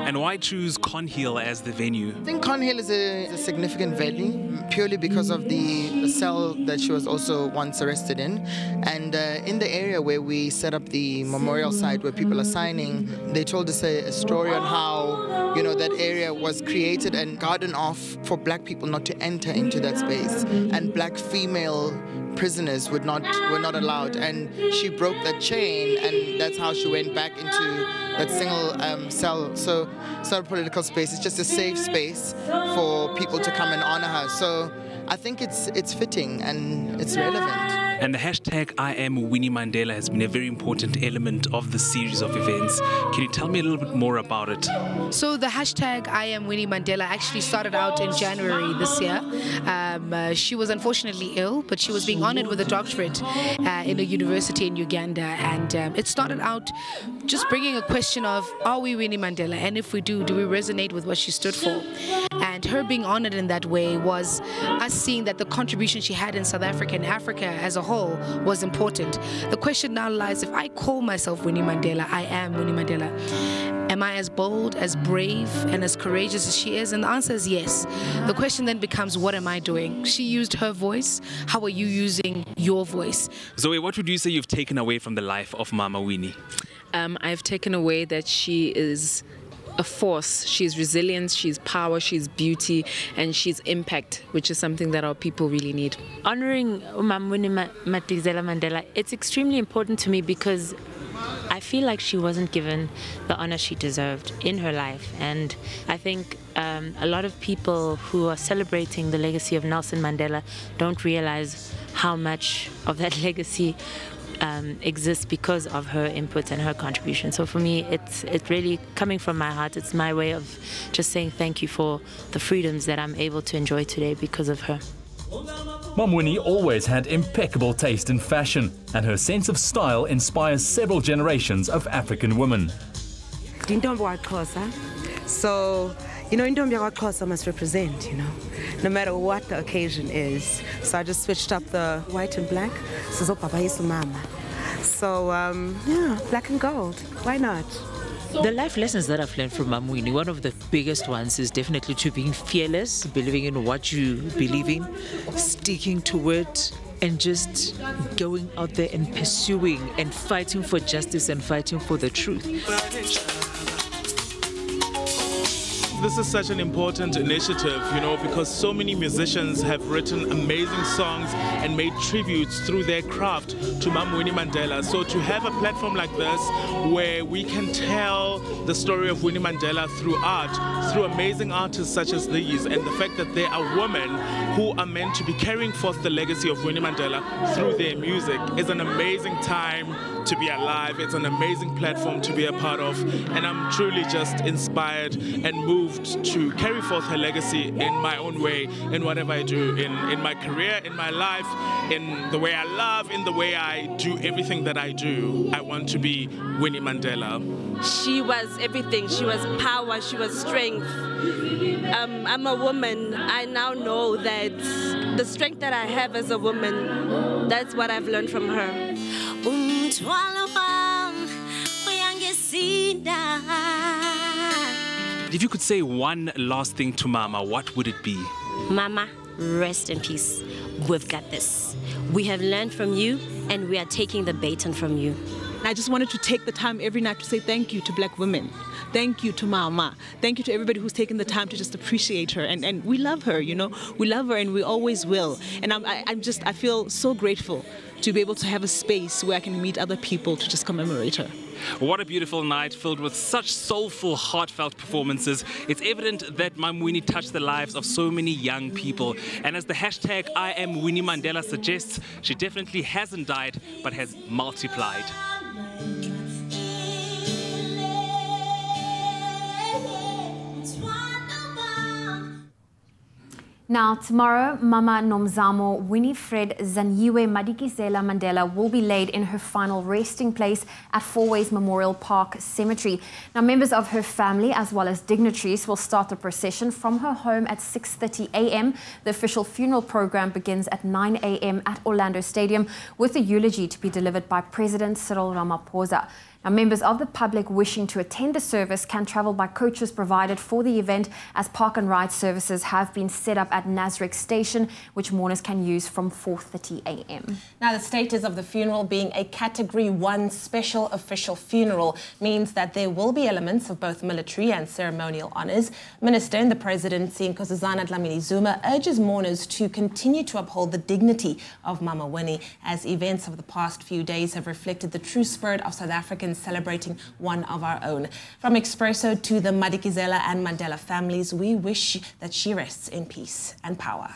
And why choose Conhill as the venue? I think Conhill is a significant venue purely because of the cell that she was also once arrested in. And in the area where we set up the memorial site where people are signing, they told us a story on how, you know, that area was created and garden off for black people not to enter into that space. And black female prisoners were not allowed, and she broke that chain, and that's how she went back into that single cell. So it's not a political space, it's just a safe space for people to come and honor her. So I think it's fitting and it's relevant. And the hashtag I am Winnie Mandela has been a very important element of the series of events. Can you tell me a little bit more about it? So the hashtag I am Winnie Mandela actually started out in January this year. She was unfortunately ill, but she was being honored with a doctorate in a university in Uganda. And it started out just bringing a question of, are we Winnie Mandela? And if we do we resonate with what she stood for? And her being honored in that way was us seeing that the contribution she had in South Africa and Africa as a whole was important. The question now lies, if I call myself Winnie Mandela, I am Winnie Mandela, am I as bold, as brave, and as courageous as she is? And the answer is yes. The question then becomes, what am I doing? She used her voice. How are you using your voice? Zoe, what would you say you've taken away from the life of Mama Winnie? I've taken away that she is a force. She's resilience, she's power, she's beauty, and she's impact, which is something that our people really need. Honoring Mama Winnie Madikizela Mandela, it's extremely important to me because I feel like she wasn't given the honor she deserved in her life. And I think a lot of people who are celebrating the legacy of Nelson Mandela don't realize how much of that legacy exists because of her input and her contribution. So for me, it's really coming from my heart. It's my way of just saying thank you for the freedoms that I'm able to enjoy today because of her. Mom Winnie always had impeccable taste in fashion, and her sense of style inspires several generations of African women. So, you know, Indombi Xhosa must represent, you know, no matter what the occasion is. So I just switched up the white and black. So yeah, black and gold. Why not? The life lessons that I've learned from Mama Winnie, one of the biggest ones is definitely to being fearless, believing in what you believe in, sticking to it, and just going out there and pursuing and fighting for justice and fighting for the truth. This is such an important initiative, you know, because so many musicians have written amazing songs and made tributes through their craft to Mama Winnie Mandela. So to have a platform like this where we can tell the story of Winnie Mandela through art, through amazing artists such as these, and the fact that there are women who are meant to be carrying forth the legacy of Winnie Mandela through their music is an amazing time to be alive. It's an amazing platform to be a part of, and I'm truly just inspired and moved to carry forth her legacy in my own way, in whatever I do, in my career, in my life, in the way I love, in the way I do everything that I do. I want to be Winnie Mandela. She was everything. She was power, she was strength. I'm a woman. I now know that the strength that I have as a woman, that's what I've learned from her. If you could say one last thing to Mama, what would it be? Mama, rest in peace. We've got this. We have learned from you, and we are taking the baton from you. I just wanted to take the time every night to say thank you to black women. Thank you to Mama. Thank you to everybody who's taken the time to just appreciate her. And we love her, you know. We love her and we always will. And I feel so grateful to be able to have a space where I can meet other people to just commemorate her. What a beautiful night filled with such soulful, heartfelt performances. It's evident that Mama Winnie touched the lives of so many young people. And as the hashtag I am Winnie Mandela suggests, she definitely hasn't died, but has multiplied. Now, tomorrow, Mama Nomzamo Winifred Zanyiwe Madikizela Mandela will be laid in her final resting place at Fourways Memorial Park Cemetery. Now, members of her family, as well as dignitaries, will start the procession from her home at 6:30 a.m. The official funeral program begins at 9 a.m. at Orlando Stadium, with the eulogy to be delivered by President Cyril Ramaphosa. Now, members of the public wishing to attend the service can travel by coaches provided for the event, as park and ride services have been set up at Nasrec Station, which mourners can use from 4:30 a.m. Now, the status of the funeral being a Category 1 special official funeral means that there will be elements of both military and ceremonial honours. Minister in the Presidency, Nkosazana Dlamini-Zuma, urges mourners to continue to uphold the dignity of Mama Winnie, as events of the past few days have reflected the true spirit of South Africans celebrating one of our own. From Expresso to the Madikizela and Mandela families, we wish that she rests in peace and power.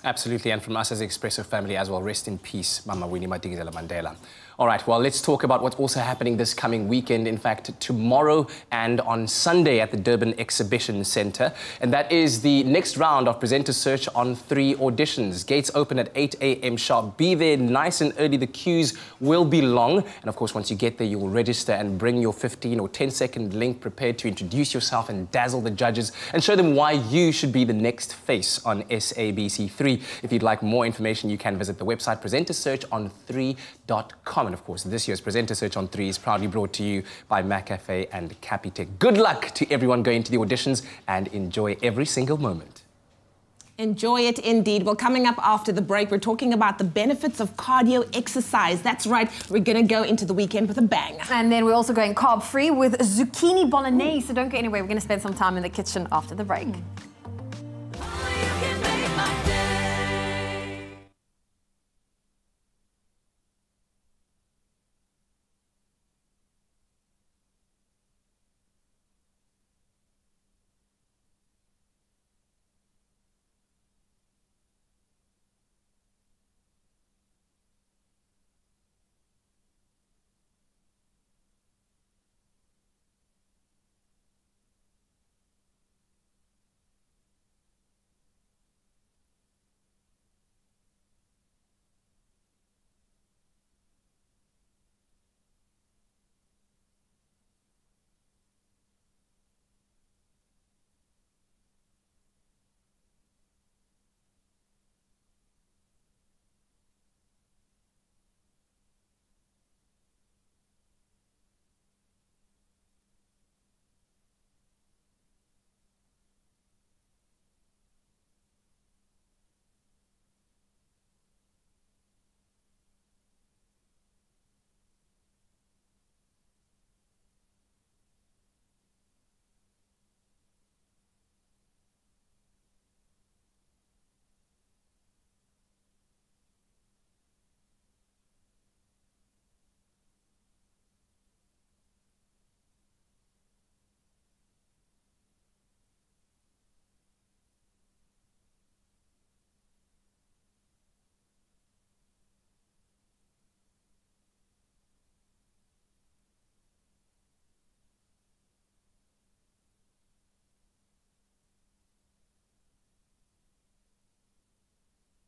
Absolutely, and from us as the Expresso family as well, rest in peace, Mama Winnie Madikizela Mandela. All right, well, let's talk about what's also happening this coming weekend. In fact, tomorrow and on Sunday at the Durban Exhibition Centre. And that is the next round of Presenter Search on 3 auditions. Gates open at 8 a.m. sharp. Be there nice and early. The queues will be long. And of course, once you get there, you will register and bring your 15 or 10-second link prepared to introduce yourself and dazzle the judges and show them why you should be the next face on SABC3. If you'd like more information, you can visit the website presentersearchon3.com. And of course, this year's Presenter Search on 3 is proudly brought to you by McAfee and Capitec. Good luck to everyone going to the auditions and enjoy every single moment. Enjoy it indeed. Well, coming up after the break, we're talking about the benefits of cardio exercise. That's right, we're going to go into the weekend with a bang. And then we're also going carb-free with zucchini bolognese. So don't go anywhere. We're going to spend some time in the kitchen after the break.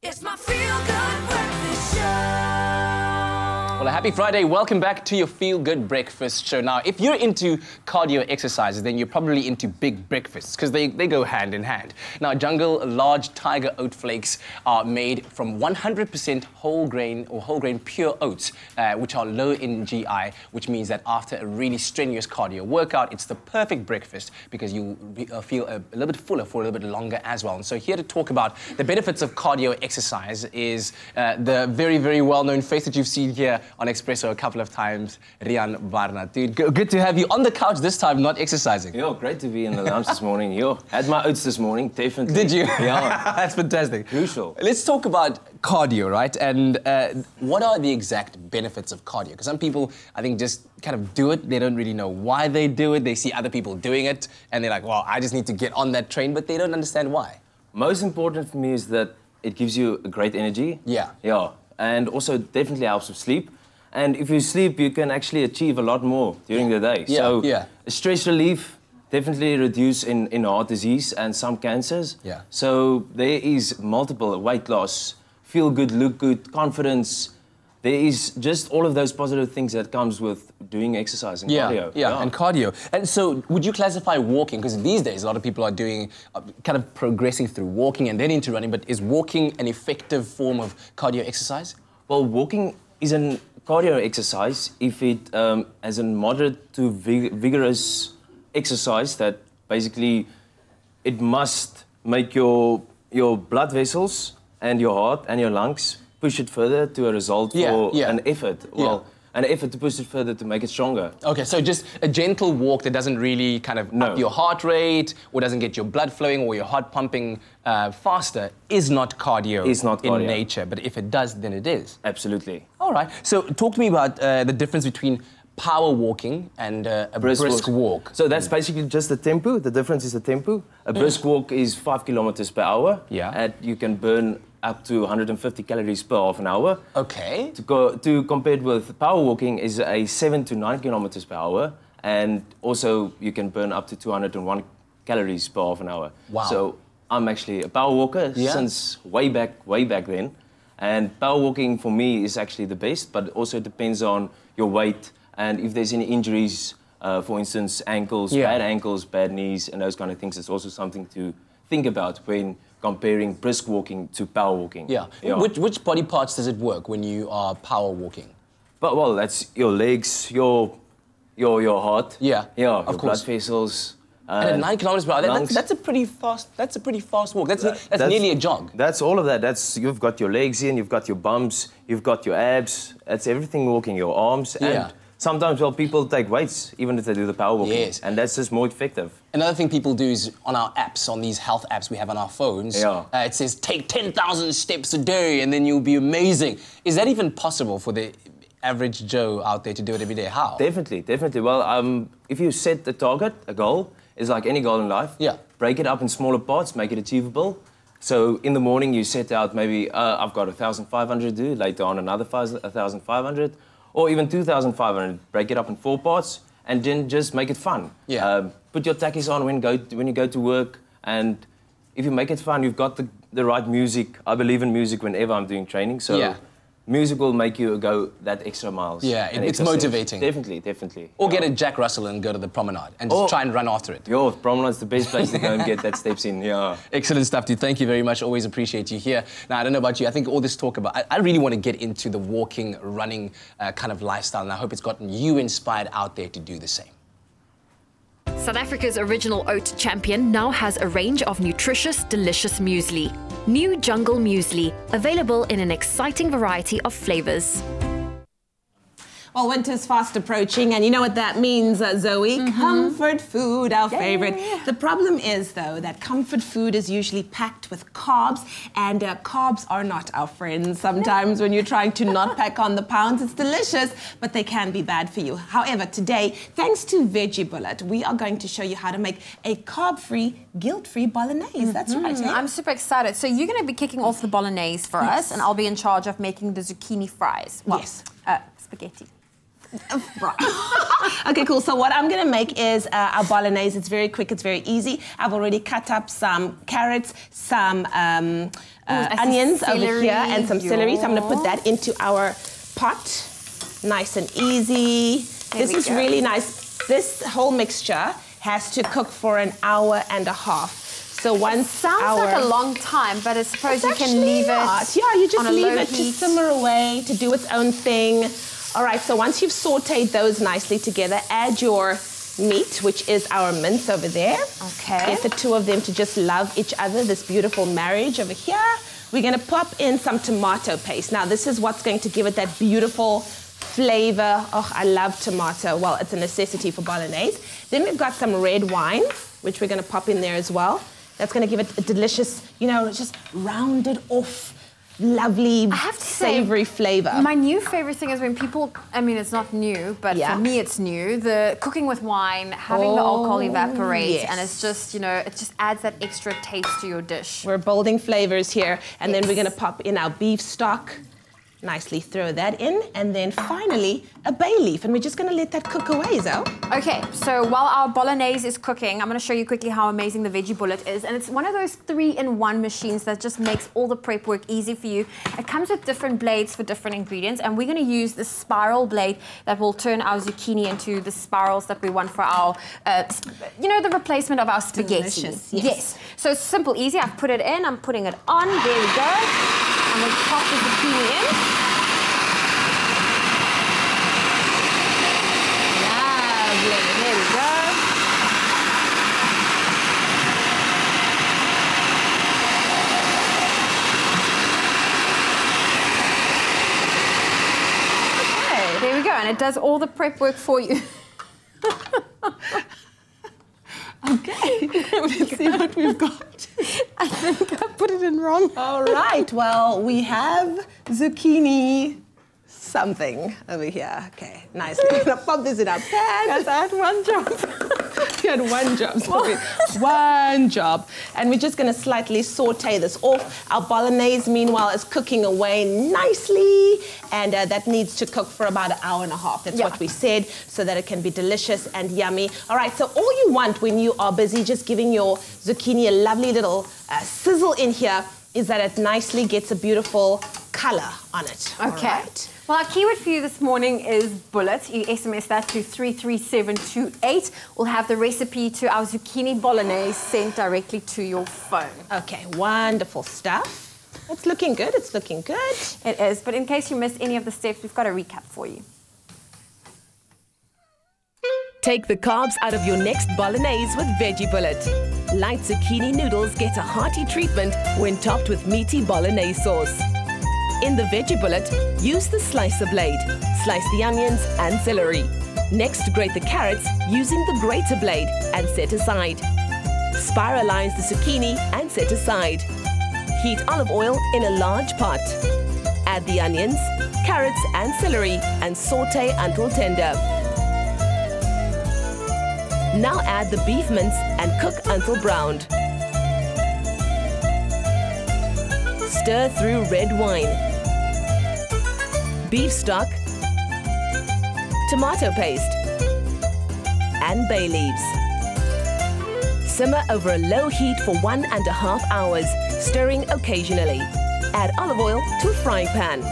It's my feel-good breakfast show. Well, a happy Friday. Welcome back to your Feel Good Breakfast show. Now, if you're into cardio exercises, then you're probably into big breakfasts because they go hand in hand. Now, Jungle Large Tiger Oat Flakes are made from 100% whole grain pure oats, which are low in GI, which means that after a really strenuous cardio workout, it's the perfect breakfast because you feel a little bit fuller for a little bit longer as well. And so here to talk about the benefits of cardio exercise is the very, very well-known face that you've seen here on Expresso a couple of times, Rian Varna. Dude, good to have you on the couch this time, not exercising. Yo, great to be in the lounge this morning. Yo, had my oats this morning, definitely. Did you? Yeah. That's fantastic. Crucial. Let's talk about cardio, right? And what are the exact benefits of cardio? Because some people, I think, just kind of do it. They don't really know why they do it. They see other people doing it, and they're like, well, I just need to get on that train, but they don't understand why. Most important for me is that it gives you a great energy. Yeah. Yeah, and also definitely helps with sleep. And if you sleep, you can actually achieve a lot more during the day. Yeah. So stress relief, definitely reduce in heart disease and some cancers. Yeah. So there is multiple weight loss, feel good, look good, confidence. There is just all of those positive things that comes with doing exercise and cardio. Yeah, and cardio. And so would you classify walking, because these days a lot of people are doing, kind of progressing through walking and then into running, but is walking an effective form of cardio exercise? Well, walking is a cardio exercise, if it as a moderate to vigorous exercise, that basically it must make your blood vessels and your heart and your lungs push it further to a result for an effort. Well, an effort to push it further to make it stronger. Okay, so just a gentle walk that doesn't really kind of up your heart rate or doesn't get your blood flowing or your heart pumping faster is not cardio, in nature. But if it does, then it is. Absolutely. All right. So talk to me about the difference between power walking and a brisk walk. So that's basically just the tempo. The difference is the tempo. A brisk walk is 5 kilometers per hour. Yeah. And you can burn up to 150 calories per half an hour. Okay. To compared with power walking is a 7 to 9 kilometers per hour, and also you can burn up to 201 calories per half an hour. Wow. So I'm actually a power walker since way back then, and power walking for me is actually the best, but also it depends on your weight and if there's any injuries, for instance, ankles, bad ankles, bad knees, and those kind of things. It's also something to think about when comparing brisk walking to power walking. Yeah. Which body parts does it work when you are power walking? But well, that's your legs, your heart. Yeah. Yeah. Of your course. blood vessels. And at 9 kilometers per hour, that's a pretty fast. That's a pretty fast walk. That's nearly a jog. That's all of that. You've got your legs in, you've got your bums, you've got your abs. That's everything walking. Your arms. And sometimes, people take weights even if they do the power walking. Yes. And that's just more effective. Another thing people do is on our apps, on these health apps we have on our phones, it says take 10,000 steps a day and then you'll be amazing. Is that even possible for the average Joe out there to do it every day? How? Definitely. Well, if you set a target, a goal, it's like any goal in life. Yeah. Break it up in smaller parts, make it achievable. So in the morning you set out maybe, I've got 1,500 to do, later on another 1,500, or even 2,500. Break it up in 4 parts and then just make it fun. Yeah. Put your tackies on when you go to work, and if you make it fun, you've got the right music. I believe in music whenever I'm doing training, so music will make you go that extra miles. Yeah, it's motivating. Definitely. Or get a Jack Russell and go to the promenade and just try and run after it. Yo, promenade's the best place to go and get that steps in, Excellent stuff, dude. Thank you very much. Always appreciate you here. Now, I don't know about you. I think all this talk about... I really want to get into the walking, running kind of lifestyle, and I hope it's gotten you inspired out there to do the same. South Africa's original oat champion now has a range of nutritious, delicious muesli. New Jungle Muesli, available in an exciting variety of flavors. Well, winter's fast approaching, and you know what that means, Zoe? Comfort food, our favorite. The problem is, though, that comfort food is usually packed with carbs, and carbs are not our friends. Sometimes when you're trying to not pack on the pounds, it's delicious, but they can be bad for you. However, today, thanks to Veggie Bullet, we are going to show you how to make a carb-free, guilt-free bolognese. That's right. I'm super excited. So you're going to be kicking off the bolognese for us, and I'll be in charge of making the zucchini fries. Well, spaghetti. Okay, cool. So what I'm going to make is our bolognese. It's very quick. It's very easy. I've already cut up some carrots, some onions over here, and some celery. So I'm going to put that into our pot. Nice and easy. This is really nice. This whole mixture has to cook for an hour and a half. So once sounds like a long time, but I suppose you can leave it. Yeah, you just on a leave low it to heat. simmer away, to do its own thing. All right, so once you've sauteed those nicely together, add your meat, which is our mince over there. Okay. Get the two of them to just love each other, this beautiful marriage over here. We're gonna pop in some tomato paste. Now, this is what's going to give it that beautiful flavor. Oh, I love tomato. Well, it's a necessity for bolognese. Then we've got some red wine, which we're gonna pop in there as well. That's gonna give it a delicious, just rounded off, lovely, savory flavor. My new favorite thing is when people, it's not new, but for me it's new, the cooking with wine, having the alcohol evaporate, and it's just, it just adds that extra taste to your dish. We're building flavors here, and then we're gonna pop in our beef stock. Nicely throw that in, and then finally a bay leaf, and we're just gonna let that cook away, Zo. Okay, so while our bolognese is cooking, I'm gonna show you quickly how amazing the Veggie Bullet is, and it's one of those 3-in-1 machines that just makes all the prep work easy for you. It comes with different blades for different ingredients, and we're gonna use the spiral blade that will turn our zucchini into the spirals that we want for our, the replacement of our spaghetti. Delicious, yes. So it's simple, easy. I've put it in, I'm putting it on. There we go. I'm gonna pop the zucchini in. Lovely. There we go. There we go, and it does all the prep work for you. Okay, let's see what we've got. I think I put it in wrong. All right, well, we have zucchini something over here. Okay, nicely. I'm gonna pop this in our pan. Because I had one job. You had one job, sorry. One job. And we're just gonna slightly saute this off. Our bolognese, meanwhile, is cooking away nicely. And that needs to cook for about 1.5 hours. That's what we said, so that it can be delicious and yummy. All right, so all you want when you are busy just giving your zucchini a lovely little sizzle in here is that it nicely gets a beautiful color on it. Okay. All right. Well, our keyword for you this morning is bullet. You SMS that to 33728. We'll have the recipe to our zucchini bolognese sent directly to your phone. Okay, wonderful stuff. It's looking good, it's looking good. It is, but in case you missed any of the steps, we've got a recap for you. Take the carbs out of your next bolognese with Veggie Bullet. Light zucchini noodles get a hearty treatment when topped with meaty bolognese sauce. In the Veggie Bullet, use the slicer blade. Slice the onions and celery. Next, grate the carrots using the grater blade and set aside. Spiralize the zucchini and set aside. Heat olive oil in a large pot. Add the onions, carrots and celery and saute until tender. Now add the beef mince and cook until browned. Stir through red wine, beef stock, tomato paste, and bay leaves. Simmer over a low heat for 1.5 hours, stirring occasionally. Add olive oil to a frying pan.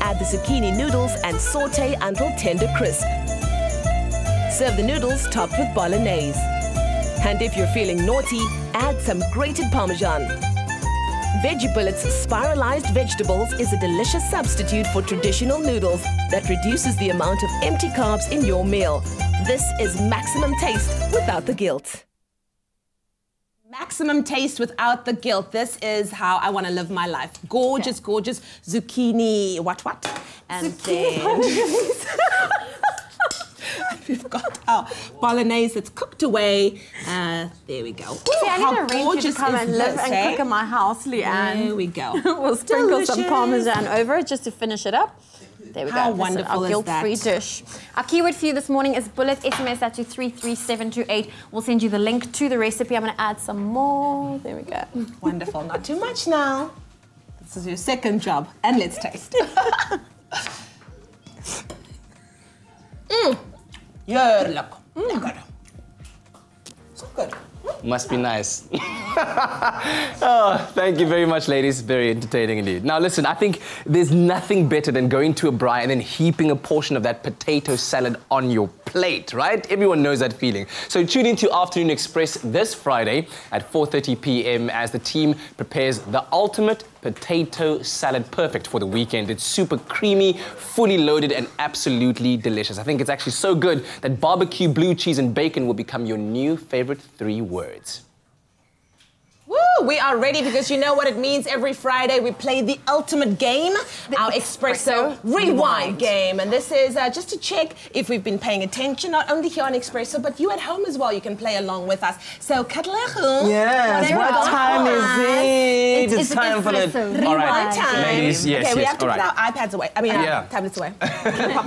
Add the zucchini noodles and saute until tender crisp. Serve the noodles topped with bolognese. And if you're feeling naughty, add some grated Parmesan. Veggie Bullet's spiralized vegetables is a delicious substitute for traditional noodles that reduces the amount of empty carbs in your meal. This is maximum taste without the guilt. Maximum taste without the guilt. This is how I want to live my life. Gorgeous, gorgeous zucchini. What? And zucchini then we've got our bolognese that's cooked away. There we go. See, I need a rent you to come and live and cook in my house, Leanne. There we go. We'll sprinkle some Parmesan over it just to finish it up. There we go. How wonderful is that? Our guilt-free dish. Our keyword for you this morning is bullet. SMS that to 33728. We'll send you the link to the recipe. I'm going to add some more. There we go. Wonderful. Not too much now. This is your second job. And let's taste. Heerlijk. Lekker. So good. Must be nice. Oh, thank you very much, ladies. Very entertaining indeed. Now, listen, I think there's nothing better than going to a braai and then heaping a portion of that potato salad on your plate, right? Everyone knows that feeling. So tune into Afternoon Express this Friday at 4:30 p.m. as the team prepares the ultimate potato salad, perfect for the weekend. It's super creamy, fully loaded, and absolutely delicious. I think it's actually so good that barbecue, blue cheese, and bacon will become your new favorite 3 words. Woo! We are ready because you know what it means. Every Friday we play the ultimate game, our Expresso Rewind game. And this is just to check if we've been paying attention, not only here on Expresso, but you at home as well. You can play along with us. So, Katlego. Yes, what time is it? It's time for the Rewind time. Ladies, yes, okay, we yes, have to put our iPads away. I mean, tablets away.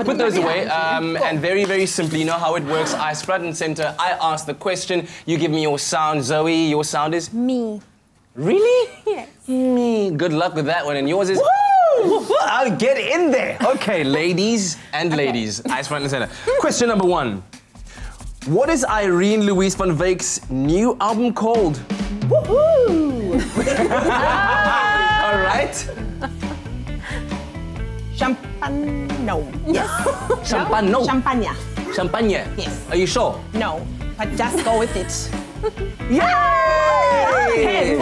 Put those away. And very, very simply, you know how it works. I front and center. I ask the question. You give me your sound. Zoe, your sound is? Me. Really? Yes. Me. Good luck with that one. And yours is? Woo! I'll get in there. Okay, ladies and ladies. Eyes front and center. Question number 1. What is Irene Louise van Wyck's new album called? Woohoo! All right. Champagne. No. Yes. Champagne. No. Champagne. Champagne. Yes. Are you sure? No, but just go with it. Yay!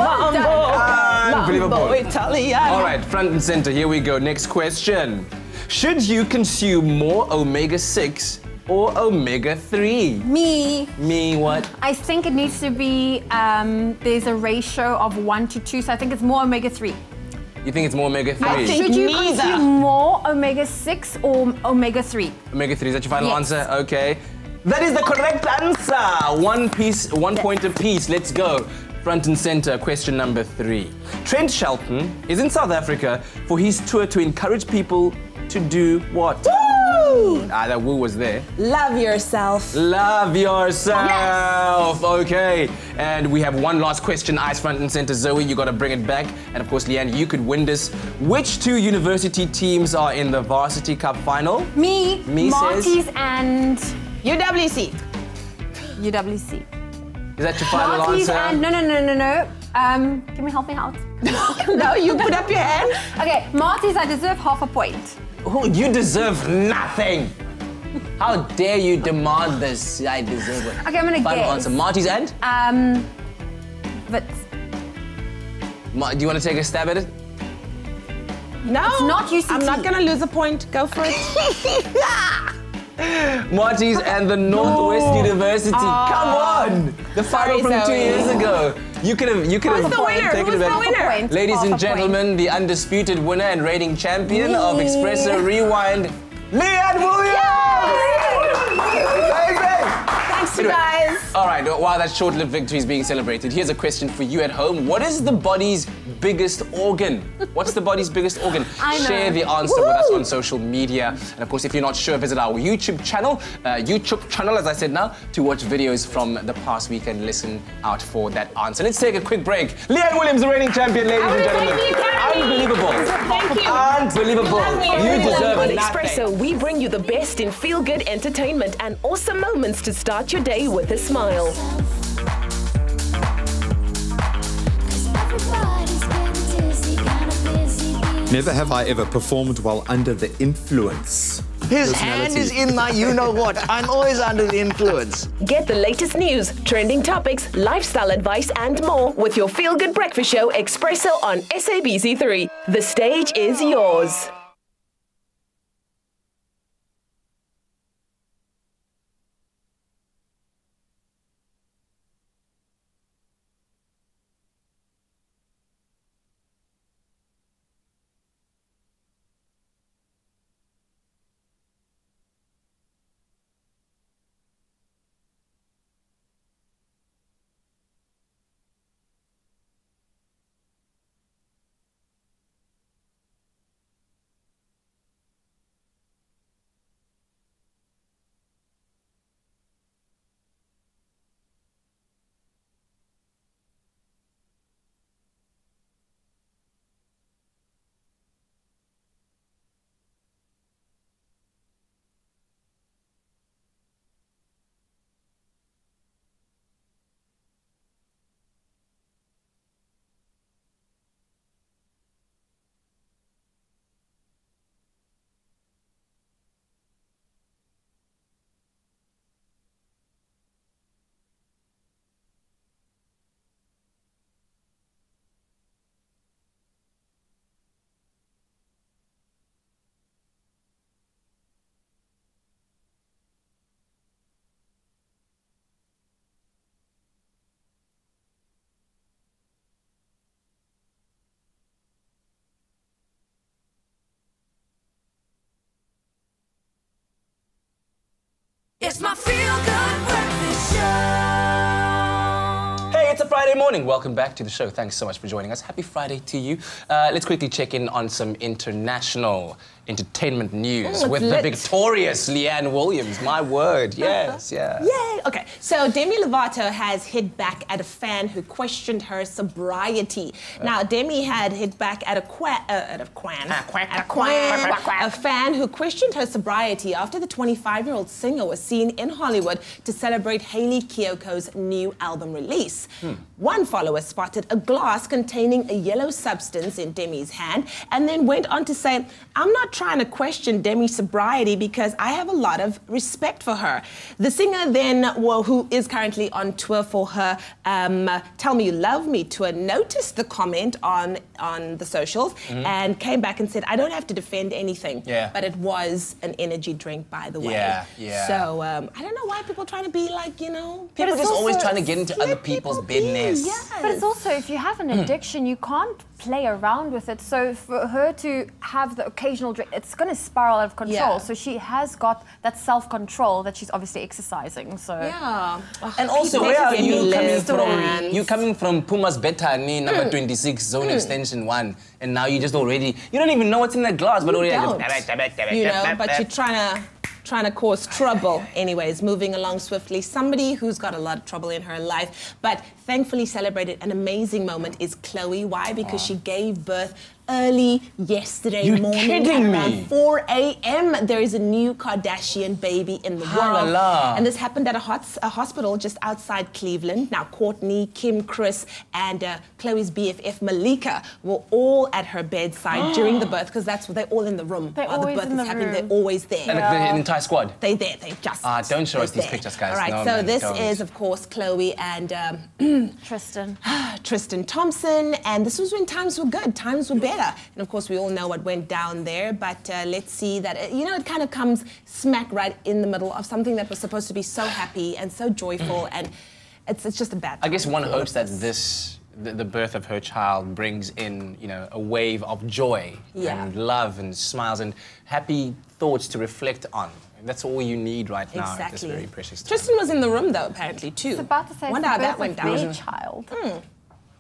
Unbelievable. Italiano. All right, front and center. Here we go. Next question. Should you consume more omega-6 or omega-3? Me. Me what? I think it needs to be, there's a ratio of 1 to 2, so I think it's more omega-3. You think it's more omega-3? I think Should you consume more omega-6 or omega-3? Omega-3, is that your final Yes. answer? Okay. That is the correct answer. 1 point apiece. Let's go. Front and center, question number 3. Trent Shelton is in South Africa for his tour to encourage people to do what? Woo! Ah, that woo was there. Love yourself. Love yourself. Yes. Okay. And we have one last question, eyes front and center. Zoe, you got to bring it back. And of course, Leanne, you could win this. Which 2 university teams are in the Varsity Cup final? Me, Marty's says and UWC. UWC. Is that your final Marty's answer? and no. Can we help me out? No, you put up your hand. Okay, Marty's, I deserve half a point. Oh, you deserve nothing. How dare you demand this? I deserve it. Okay, I'm gonna Final guess. answer. Marty's and? Wits. Do you want to take a stab at it? No. It's not UCT. I'm not gonna lose a point. Go for it. Marty's and the Northwest University. Come on! The final from 2 years ago. You could have Who's the winner? taken Who's it the back. winner? Ladies and gentlemen, the undisputed winner and reigning champion of Expresso Rewind, Leanne Williams! Thanks, you guys. All right, while that short-lived victory is being celebrated, here's a question for you at home. What is the body's biggest organ? What's the body's biggest organ? I know. Share the answer with us on social media. And of course, if you're not sure, visit our YouTube channel, as I said now, to watch videos from the past week and listen out for that answer. Let's take a quick break. Leanne Williams, the reigning champion, ladies and gentlemen. Unbelievable. Thank you. Unbelievable. You deserve On nothing. Expresso, we bring you the best in feel-good entertainment and awesome moments to start your day with a smile. Never have I ever performed while under the influence. His hand is in my you-know-what. I'm always under the influence. Get the latest news, trending topics, lifestyle advice and more with your feel-good breakfast show, Expresso on SABC3. The stage is yours. It's my feel-good breakfast show. Hey, it's a Friday morning. Welcome back to the show. Thanks so much for joining us. Happy Friday to you. Let's quickly check in on some international entertainment news with the victorious Leanne Williams. My word, yes, yeah. Yay! Okay, so Demi Lovato has hit back at a fan who questioned her sobriety. Now, Demi had hit back at a fan who questioned her sobriety after the 25-year-old singer was seen in Hollywood to celebrate Hayley Kiyoko's new album release. One follower spotted a glass containing a yellow substance in Demi's hand and then went on to say, "I'm not trying to question Demi's sobriety because I have a lot of respect for her. The singer then, well, who is currently on tour for her Tell Me You Love Me tour, noticed the comment on the socials and came back and said, I don't have to defend anything, but it was an energy drink, by the way. So I don't know why people are trying to be like, you know... People are just always trying to get into other people's business. Yes. But it's also, if you have an addiction, you can't play around with it. So for her to have the occasional drink, it's going to spiral out of control. So she has got that self-control that she's obviously exercising. So and also, where are you coming from? You coming from Puma's Beta, number 26, Zone Extension 1, and now you just already, you don't even know what's in that glass, but already you know, but you're trying to cause trouble. Anyways, moving along swiftly, somebody who's got a lot of trouble in her life, but thankfully celebrated an amazing moment is Chloe. Why? Because she gave birth early yesterday morning at around 4 a.m. There is a new Kardashian baby in the world. And this happened at a hospital just outside Cleveland. Now, Courtney, Kim, Chris, and Chloe's BFF Malika were all at her bedside during the birth, because that's what they're all in the room. While the birth is happening, they're always there. And the entire squad? They're there. They just... don't show us these pictures, guys. All right, no, so man, this is, of course, Chloe and... Tristan Thompson, and this was when times were good, times were better. And of course, we all know what went down there, but let's see that, you know, it kind of comes smack right in the middle of something that was supposed to be so happy and so joyful, and it's just a bad time. I guess one hopes that the birth of her child brings in, you know, a wave of joy and love and smiles and happy thoughts to reflect on. That's all you need right now at this very precious time. Tristan was in the room, though, apparently, too. I was about to say, wonder how that went down. Child.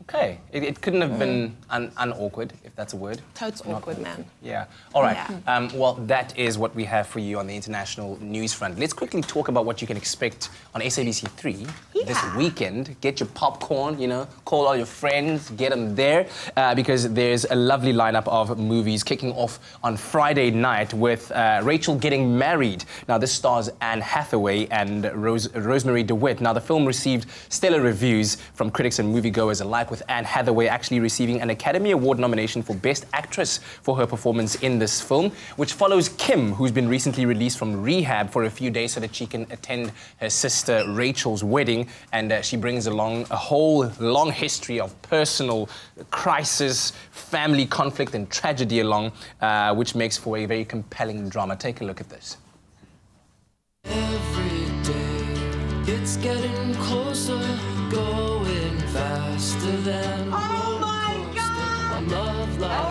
Okay, it couldn't have been unawkward, if that's a word. Totes awkward, man. Yeah. All right. Well, that is what we have for you on the international news front. Let's quickly talk about what you can expect on SABC3 this weekend. Get your popcorn, you know, call all your friends, get them there, because there's a lovely lineup of movies kicking off on Friday night with Rachel Getting Married. Now, this stars Anne Hathaway and Rosemary DeWitt. Now, the film received stellar reviews from critics and moviegoers alike, with Anne Hathaway actually receiving an Academy Award nomination for Best Actress for her performance in this film, which follows Kim, who's been recently released from rehab for a few days so that she can attend her sister Rachel's wedding, and she brings along a whole long history of personal crisis, family conflict and tragedy along, which makes for a very compelling drama. Take a look at this. Every day, it's getting closer, going faster than oh my God! A love like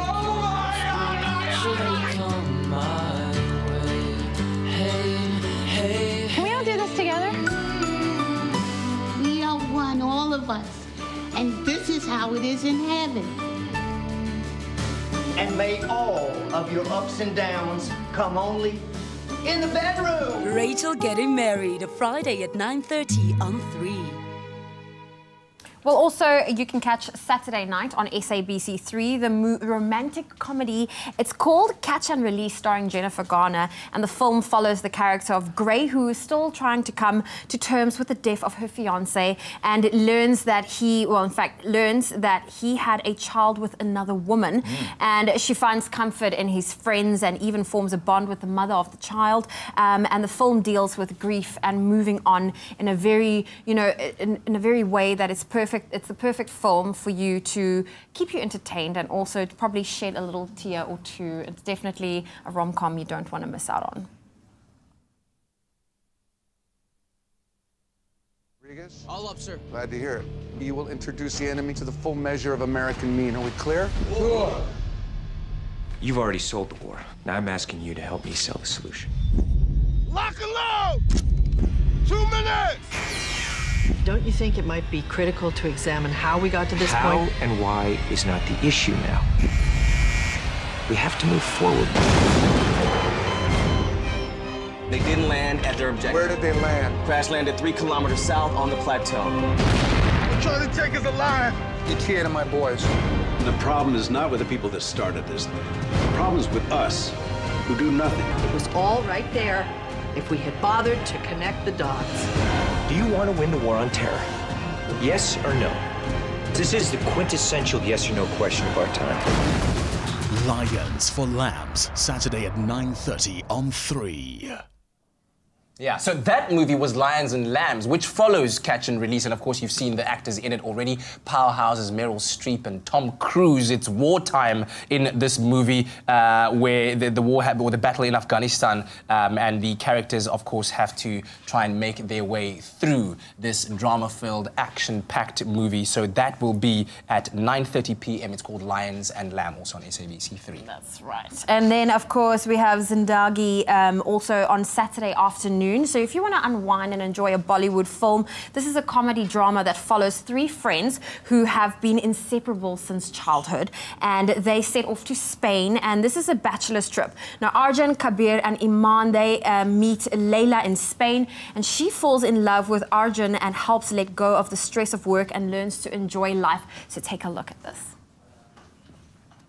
yours come my way. Hey, can we all do this together? We are one, all of us, and this is how it is in heaven. And may all of your ups and downs come only in the bedroom. Rachel Getting Married, a Friday at 9:30 on 3. Well, also, you can catch Saturday night on SABC3, the romantic comedy. It's called Catch and Release, starring Jennifer Garner, and the film follows the character of Gray, who is still trying to come to terms with the death of her fiancé, and learns that learns that he had a child with another woman, and she finds comfort in his friends and even forms a bond with the mother of the child, and the film deals with grief and moving on in a very, you know, in a very way that is perfect. It's the perfect film for you to keep you entertained and also to probably shed a little tear or two. It's definitely a rom-com you don't want to miss out on. Rodriguez? All up, sir. Glad to hear it. You will introduce the enemy to the full measure of American mean. Are we clear? Sure. You've already sold the war. Now I'm asking you to help me sell the solution. Lock and load! 2 minutes! Don't you think it might be critical to examine how we got to this point? How and why is not the issue now. We have to move forward. They didn't land at their objective. Where did they land? Crash landed 3 kilometers south on the plateau. They're trying to take us alive. Get Tia to my boys. The problem is not with the people that started this. The problem is with us, who do nothing. It was all right there if we had bothered to connect the dots. Do you want to win the war on terror? Yes or no? This is the quintessential yes or no question of our time. Lions for Lambs, Saturday at 9:30 on 3. Yeah, so that movie was Lions and Lambs, which follows Catch and Release. And of course, you've seen the actors in it already. Powerhouses Meryl Streep and Tom Cruise. It's wartime in this movie where the war, or the battle in Afghanistan. And the characters, of course, have to try and make their way through this drama-filled, action-packed movie. So that will be at 9:30 p.m. It's called Lions and Lamb, also on SABC3. That's right. And then, of course, we have Zindagi also on Saturday afternoon. So if you want to unwind and enjoy a Bollywood film, this is a comedy drama that follows 3 friends who have been inseparable since childhood, and they set off to Spain, and this is a bachelor's trip. Now, Arjun, Kabir and Iman, they meet Layla in Spain, and she falls in love with Arjun and helps let go of the stress of work and learns to enjoy life. So take a look at this.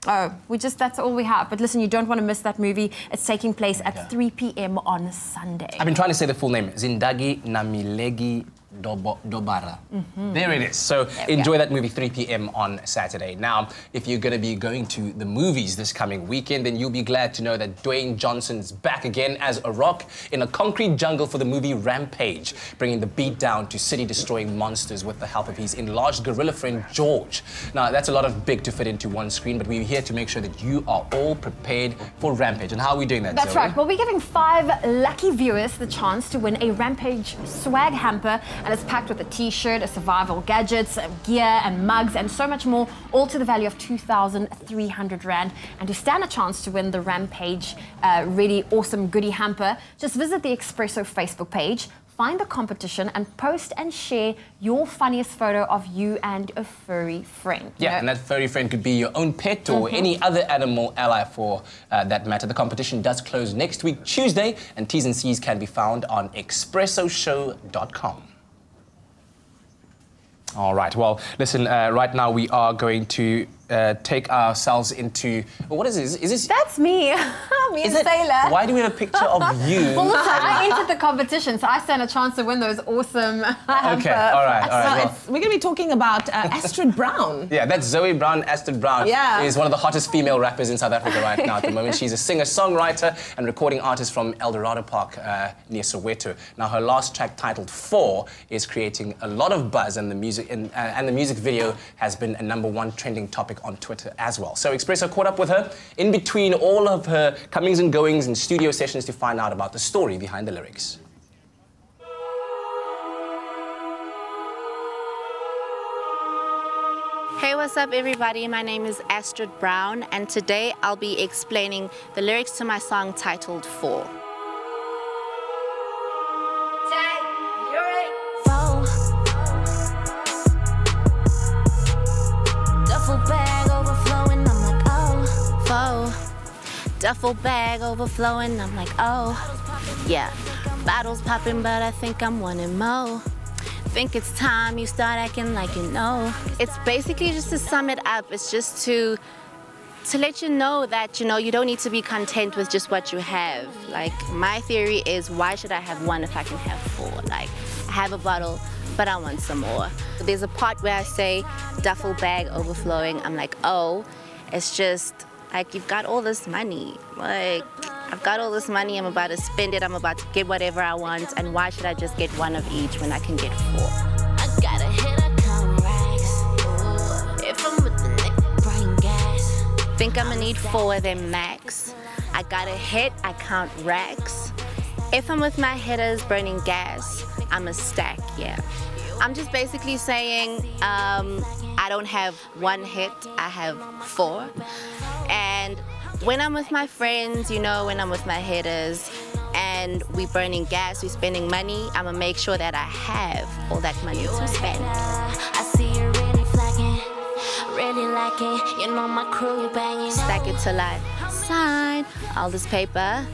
Oh, that's all we have. But listen, you don't want to miss that movie. It's taking place at 3 p.m. on Sunday. I've been trying to say the full name. Zindagi Namilegi Dobara. There it is. So enjoy that movie, 3 p.m. on Saturday. Now, if you're going to be going to the movies this coming weekend, then you'll be glad to know that Dwayne Johnson's back again as a rock in a concrete jungle for the movie Rampage, bringing the beat down to city-destroying monsters with the help of his enlarged gorilla friend, George. Now, that's a lot of big to fit into one screen, but we're here to make sure that you are all prepared for Rampage. And how are we doing that, That's Zoe? right. Well, we're giving 5 lucky viewers the chance to win a Rampage swag hamper, and it's packed with a t-shirt, a survival gadgets, gear and mugs and so much more, all to the value of 2,300 Rand. And to stand a chance to win the Rampage really awesome goodie hamper, just visit the Expresso Facebook page, find the competition and post and share your funniest photo of you and a furry friend. Yeah, and that furry friend could be your own pet or any other animal ally for that matter. The competition does close next week, Tuesday, and T's and C's can be found on expressoshow.com. All right, well, listen, right now we are going to take ourselves into... Well, what is this? Is this... That's me. Me and Sailor. Why do we have a picture of you? Well, listen, I entered the competition, so I stand a chance to win those awesome... Okay, all right. Well, we're going to be talking about Astrid Brown. Yeah, that's Zoe Brown. Astrid Brown is one of the hottest female rappers in South Africa right now at the moment. She's a singer-songwriter and recording artist from Eldorado Park near Soweto. Now, her last track, titled 4, is creating a lot of buzz, and the music video has been a #1 trending topic on Twitter as well. So Expresso caught up with her in between all of her comings and goings and studio sessions to find out about the story behind the lyrics. Hey, what's up everybody? My name is Astrid Brown, and today I'll be explaining the lyrics to my song titled 4. Duffel bag overflowing, I'm like, oh, yeah. Bottles popping, but I think I'm wanting more. Think it's time you start acting like you know. It's basically just to sum it up, it's just to let you know that, you know, you don't need to be content with just what you have. Like, my theory is, why should I have 1 if I can have 4? Like, I have a bottle, but I want some more. There's a part where I say, duffel bag overflowing, I'm like, oh, it's just, like, you've got all this money. Like, I've got all this money, I'm about to spend it, I'm about to get whatever I want, and why should I just get 1 of each when I can get 4? I gotta hit a count racks. If I'm with the nigga, bring gas. Think I'm gonna need 4 of them max. I gotta hit, I count racks. If I'm with my hitters burning gas, I'm a stack, yeah. I'm just basically saying, I don't have 1 hit, I have 4. And when I'm with my friends, you know, when I'm with my hitters, and we burning gas, we spending money, I'ma make sure that I have all that money to spend. I see you really flagging, really like it, you know my crew banging. Stack it till I sign all this paper.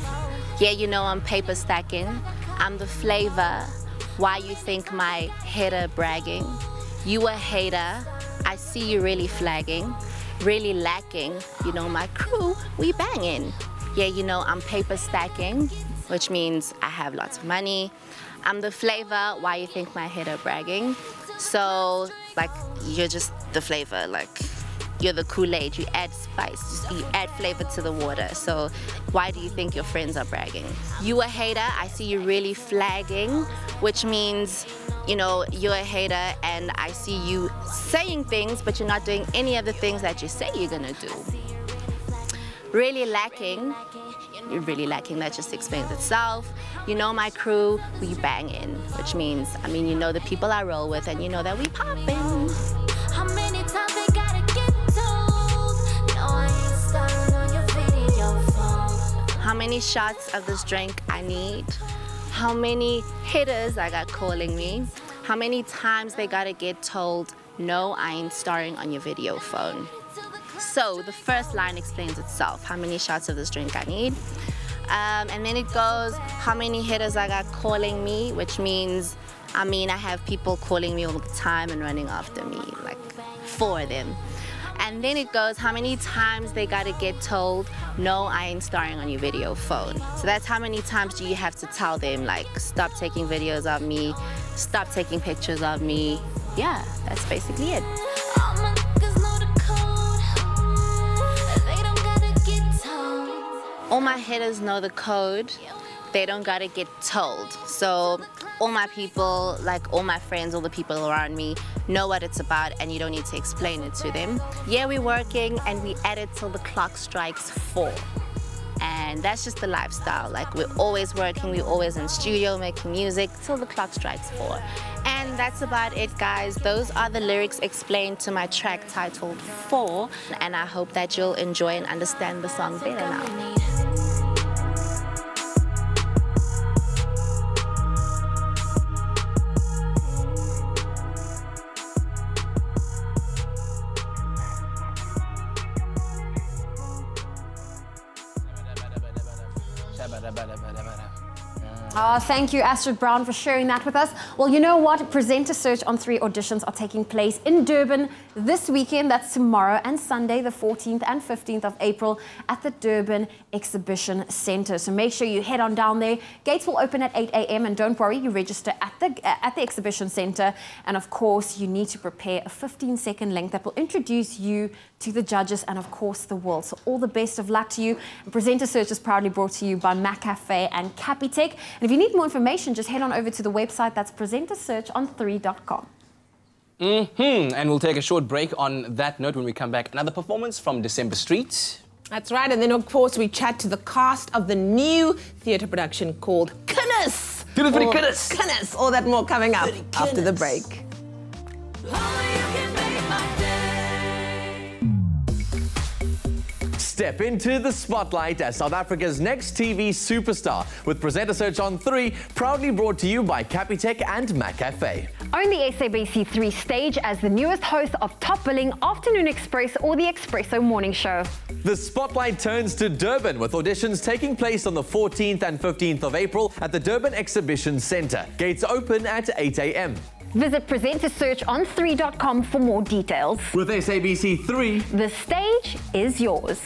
Yeah, you know I'm paper stacking. I'm the flavor. Why you think my hitter bragging? You a hater, I see you really flagging, really lacking. You know my crew, we banging. Yeah, you know I'm paper stacking, which means I have lots of money. I'm the flavor, why you think my hitter bragging? So, like, you're just the flavor, like, you're the Kool-Aid. You add spice, you add flavor to the water. So why do you think your friends are bragging? You a hater, I see you really flagging, which means, you know, you're a hater and I see you saying things, but you're not doing any of the things that you say you're gonna do. Really lacking. You're really lacking, that just explains itself. You know my crew, we banging, which means, I mean, you know the people I roll with and you know that we popping. How many times they gotta get told? No, I ain't starring on your video phone. How many shots of this drink I need? How many hitters I got calling me? How many times they gotta get told, no, I ain't starring on your video phone. So the first line explains itself, how many shots of this drink I need. And then it goes, how many hitters I got calling me, which means, I mean, I have people calling me all the time and running after me, like 4 of them. And then it goes, how many times they gotta get told, no, I ain't starring on your video phone. So that's how many times do you have to tell them, like, stop taking videos of me, stop taking pictures of me. Yeah, that's basically it. All my hitters know the code. They don't gotta get told. So all my people, like all my friends, all the people around me know what it's about and you don't need to explain it to them. Yeah, we're working and we at it till the clock strikes 4. And that's just the lifestyle. Like we're always working, we're always in studio making music till the clock strikes 4. And that's about it, guys. Those are the lyrics explained to my track titled 4. And I hope that you'll enjoy and understand the song better now. Oh, thank you, Astrid Brown, for sharing that with us. Well, you know what? Presenter Search on 3 auditions are taking place in Durban this weekend. That's tomorrow and Sunday, the 14th and 15th of April at the Durban Exhibition Centre. So make sure you head on down there. Gates will open at 8 a.m. and don't worry, you register at the Exhibition Centre. And of course, you need to prepare a 15-second link that will introduce you to the judges and of course the world. So all the best of luck to you. Presenter Search is proudly brought to you by McCafe and Capitec. And if you need more information, just head on over to the website. That's presentersearchon3.com. And we'll take a short break on that note. When we come back, another performance from December Street. That's right. And then, of course, we chat to the cast of the new theatre production called Kindness. Kindness. All that more coming up after the break. Step into the spotlight as South Africa's next TV superstar with Presenter Search on 3, proudly brought to you by Capitec and McCafe. Own the SABC 3 stage as the newest host of top billing Afternoon Express or the Expresso Morning Show. The spotlight turns to Durban with auditions taking place on the 14th and 15th of April at the Durban Exhibition Centre. Gates open at 8 a.m. Visit presentersearchon3.com for more details. With SABC 3, the stage is yours.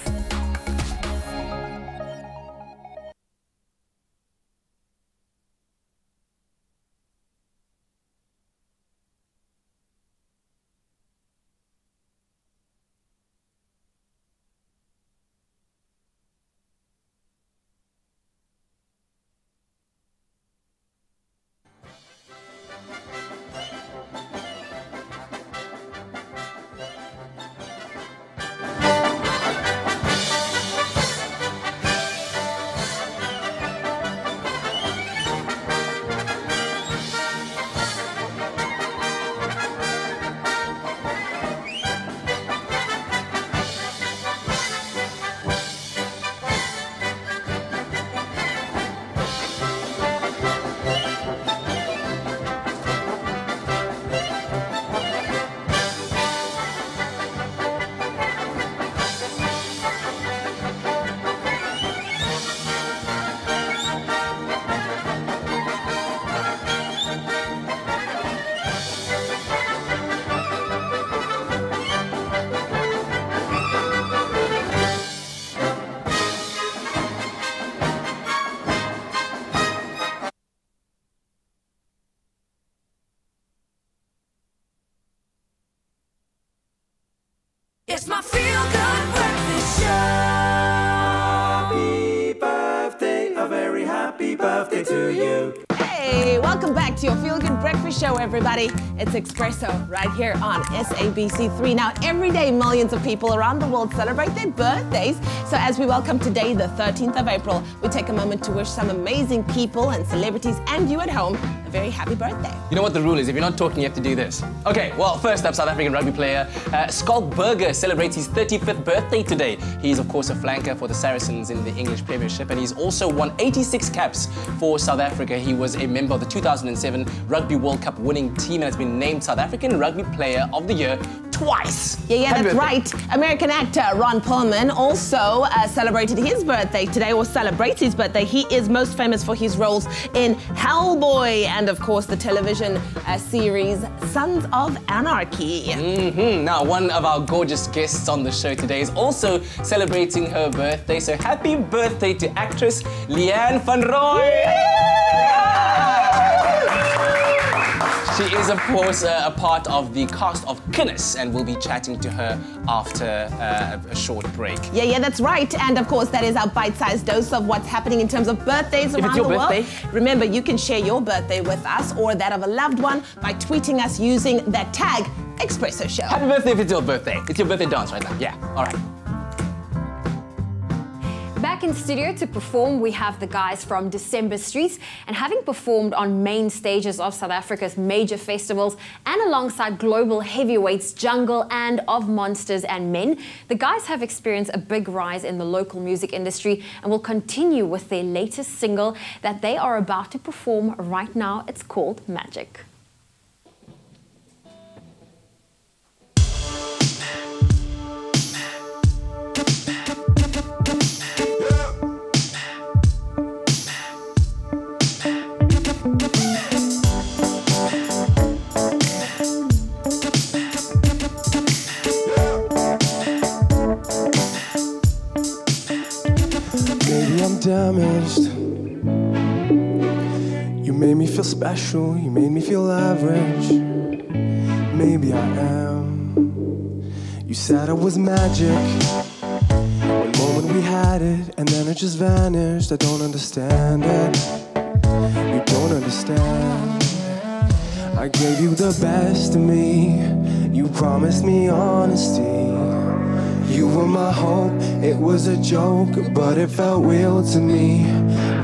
It's my feel-good breakfast show. Happy birthday, a very happy birthday to you. Hey, welcome back to your Feel Good Breakfast Show, everybody. It's Expresso right here on SABC3. Now, every day, millions of people around the world celebrate their birthdays. So as we welcome today, the 13th of April, we take a moment to wish some amazing people and celebrities and you at home a very happy birthday. You know what the rule is? If you're not talking, you have to do this. Okay, well, first up, South African rugby player Schalk Burger celebrates his 35th birthday today. He's, of course, a flanker for the Saracens in the English Premiership, and he's also won 86 caps for South Africa. He was a member of the 2007 Rugby World Cup winning team and has been named South African Rugby Player of the Year twice. Yeah, that's right. American actor Ron Perlman also celebrated his birthday today, or celebrates his birthday. He is most famous for his roles in Hellboy and, of course, the television series Sons of Anarchy. Now, one of our gorgeous guests on the show today is also celebrating her birthday. So happy birthday to actress Leanne van Rooyen. She is, of course, a part of the cast of Kinders, and we'll be chatting to her after a short break. Yeah, that's right. And, of course, that is our bite-sized dose of what's happening in terms of birthdays around the world. Remember, you can share your birthday with us or that of a loved one by tweeting us using that tag, Expresso Show. Happy birthday if it's your birthday. It's your birthday dance right now. Yeah, all right. Back in studio to perform, we have the guys from December Streets, and having performed on main stages of South Africa's major festivals and alongside global heavyweights Jungle and Of Monsters and Men, the guys have experienced a big rise in the local music industry and will continue with their latest single that they are about to perform right now. It's called Magic. Damaged. You made me feel special, you made me feel average. Maybe I am. You said I was magic. One moment we had it, and then it just vanished. I don't understand it. You don't understand. I gave you the best of me. You promised me honesty. You were my hope, it was a joke, but it felt real to me.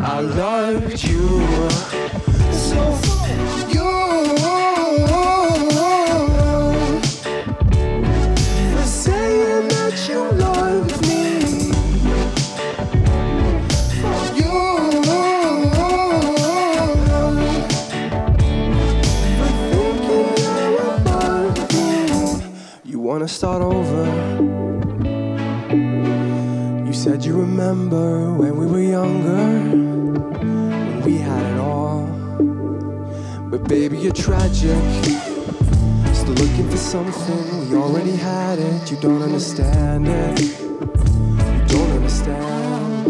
I loved you so you for saying that you loved me. You for thinking you're above me. You wanna start over? You said you remember when we were younger, when we had it all. But baby, you're tragic. Still looking for something, we already had it. You don't understand it. You don't understand.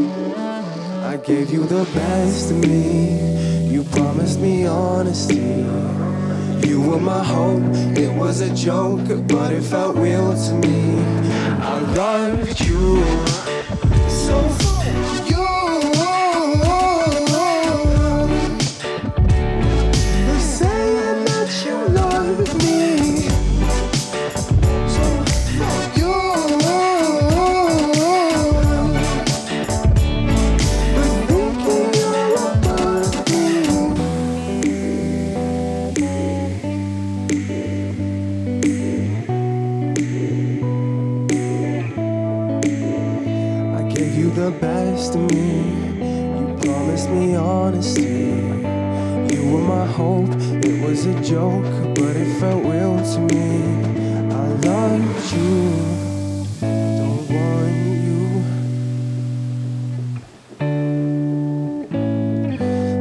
I gave you the best of me. You promised me honesty. You were my hope, it was a joke, but it felt real to me. I loved you. So you for saying that you love me. So you for thinking you're above me. The best of me, you promised me honesty. You were my hope, it was a joke, but it felt real to me. I loved you, don't want you.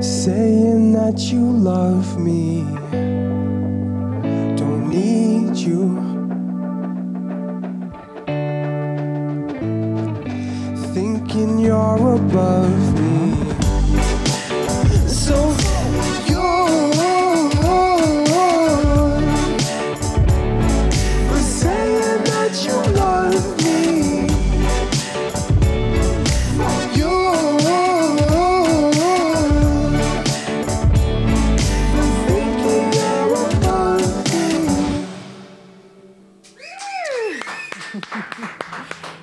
Saying that you love me, don't need you. Thinking you're above me. So you for saying that you love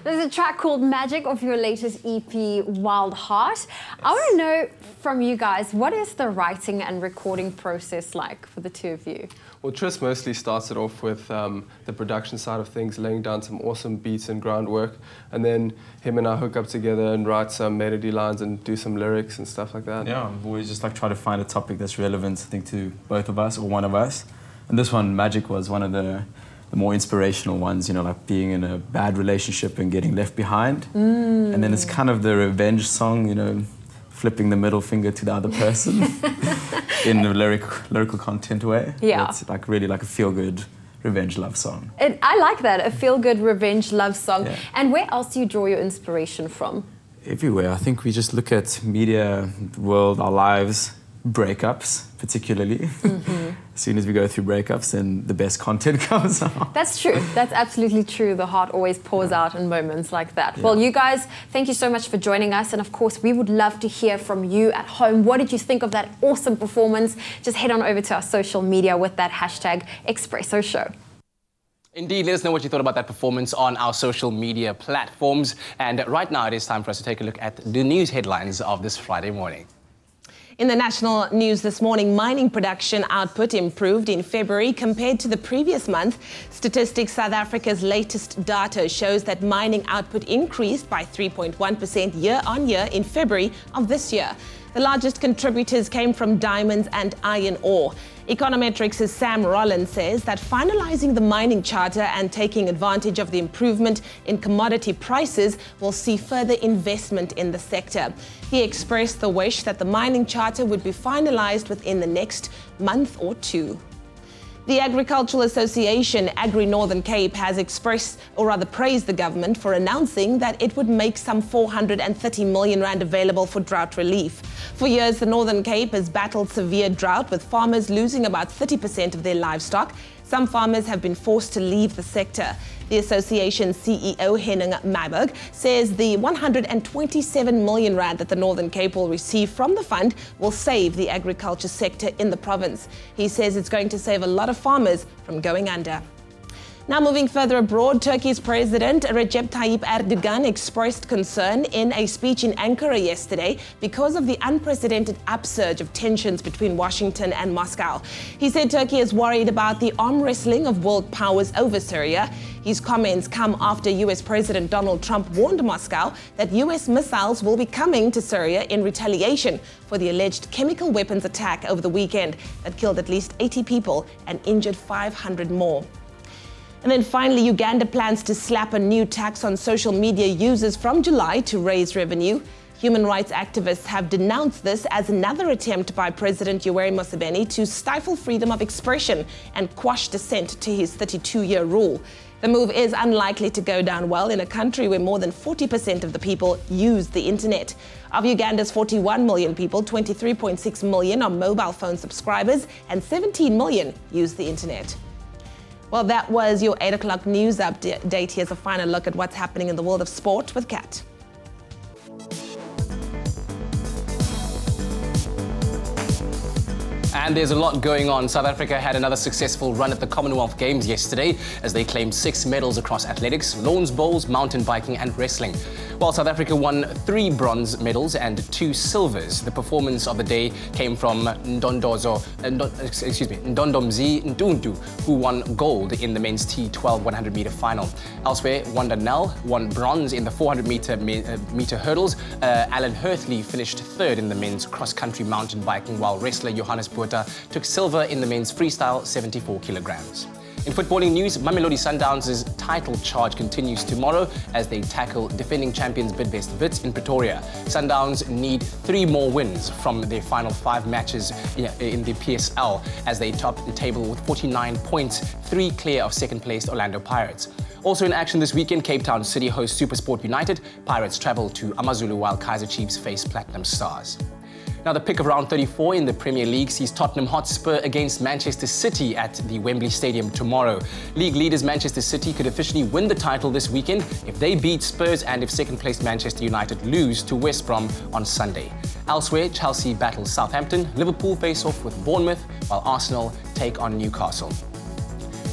There's a track called Magic of your latest EP, Wild Heart. I want to know from you guys, what is the writing and recording process like for the two of you? Well, Tris mostly started off with the production side of things, laying down some awesome beats and groundwork, and then him and I hook up together and write some melody lines and do some lyrics and stuff like that. Yeah, we always just like try to find a topic that's relevant, I think, to both of us or one of us. And this one, Magic, was one of the more inspirational ones, you know, like being in a bad relationship and getting left behind. And then it's kind of the revenge song, you know, flipping the middle finger to the other person in a lyrical content way. Yeah. It's like really like a feel-good revenge love song. I like that, a feel-good revenge love song. Yeah. And where else do you draw your inspiration from? Everywhere. I think we just look at media, the world, our lives, breakups particularly. As soon as we go through breakups, then the best content comes out. That's true. That's absolutely true. The heart always pours out in moments like that. Yeah. Well, you guys, thank you so much for joining us. And of course, we would love to hear from you at home. What did you think of that awesome performance? Just head on over to our social media with that hashtag Expresso Show. Indeed, let us know what you thought about that performance on our social media platforms. And right now, it is time for us to take a look at the news headlines of this Friday morning. In the national news this morning, mining production output improved in February compared to the previous month. Statistics South Africa's latest data shows that mining output increased by 3.1% year-on-year in February of this year. The largest contributors came from diamonds and iron ore. Econometrics' Sam Rollins says that finalizing the mining charter and taking advantage of the improvement in commodity prices will see further investment in the sector. He expressed the wish that the mining charter would be finalized within the next month or two. The Agricultural Association, Agri Northern Cape, has expressed, or rather praised the government for announcing that it would make some 430 million rand available for drought relief. For years, the Northern Cape has battled severe drought, with farmers losing about 30% of their livestock. Some farmers have been forced to leave the sector. The association's CEO, Henning Meiberg, says the 127 million rand that the Northern Cape will receive from the fund will save the agriculture sector in the province. He says it's going to save a lot of farmers from going under. Now moving further abroad, Turkey's President Recep Tayyip Erdogan expressed concern in a speech in Ankara yesterday because of the unprecedented upsurge of tensions between Washington and Moscow. He said Turkey is worried about the arm wrestling of world powers over Syria. His comments come after US President Donald Trump warned Moscow that US missiles will be coming to Syria in retaliation for the alleged chemical weapons attack over the weekend that killed at least 80 people and injured 500 more. And then finally, Uganda plans to slap a new tax on social media users from July to raise revenue. Human rights activists have denounced this as another attempt by President Yoweri Museveni to stifle freedom of expression and quash dissent to his 32-year rule. The move is unlikely to go down well in a country where more than 40% of the people use the internet. Of Uganda's 41 million people, 23.6 million are mobile phone subscribers and 17 million use the internet. Well, that was your 8 o'clock news update. Here's a final look at what's happening in the world of sport with Kat. And there's a lot going on. South Africa had another successful run at the Commonwealth Games yesterday as they claimed 6 medals across athletics, lawns bowls, mountain biking and wrestling. While South Africa won 3 bronze medals and 2 silvers, the performance of the day came from Ndondomzi Ndundu, who won gold in the men's T12 100-meter final. Elsewhere, Wanda Nel won bronze in the 400-meter hurdles. Alan Hurtley finished 3rd in the men's cross-country mountain biking, while wrestler Johannes Botha took silver in the men's freestyle 74 kilograms. In footballing news, Mamelodi Sundowns' title charge continues tomorrow as they tackle defending champions Bidvest Wits in Pretoria. Sundowns need 3 more wins from their final 5 matches in the PSL as they top the table with 49 points, 3 clear of second-placed Orlando Pirates. Also in action this weekend, Cape Town City hosts SuperSport United. Pirates travel to AmaZulu while Kaizer Chiefs face Platinum Stars. Now, the pick of round 34 in the Premier League sees Tottenham Hotspur against Manchester City at the Wembley Stadium tomorrow. League leaders Manchester City could officially win the title this weekend if they beat Spurs and if second-placed Manchester United lose to West Brom on Sunday. Elsewhere, Chelsea battles Southampton, Liverpool face off with Bournemouth, while Arsenal take on Newcastle.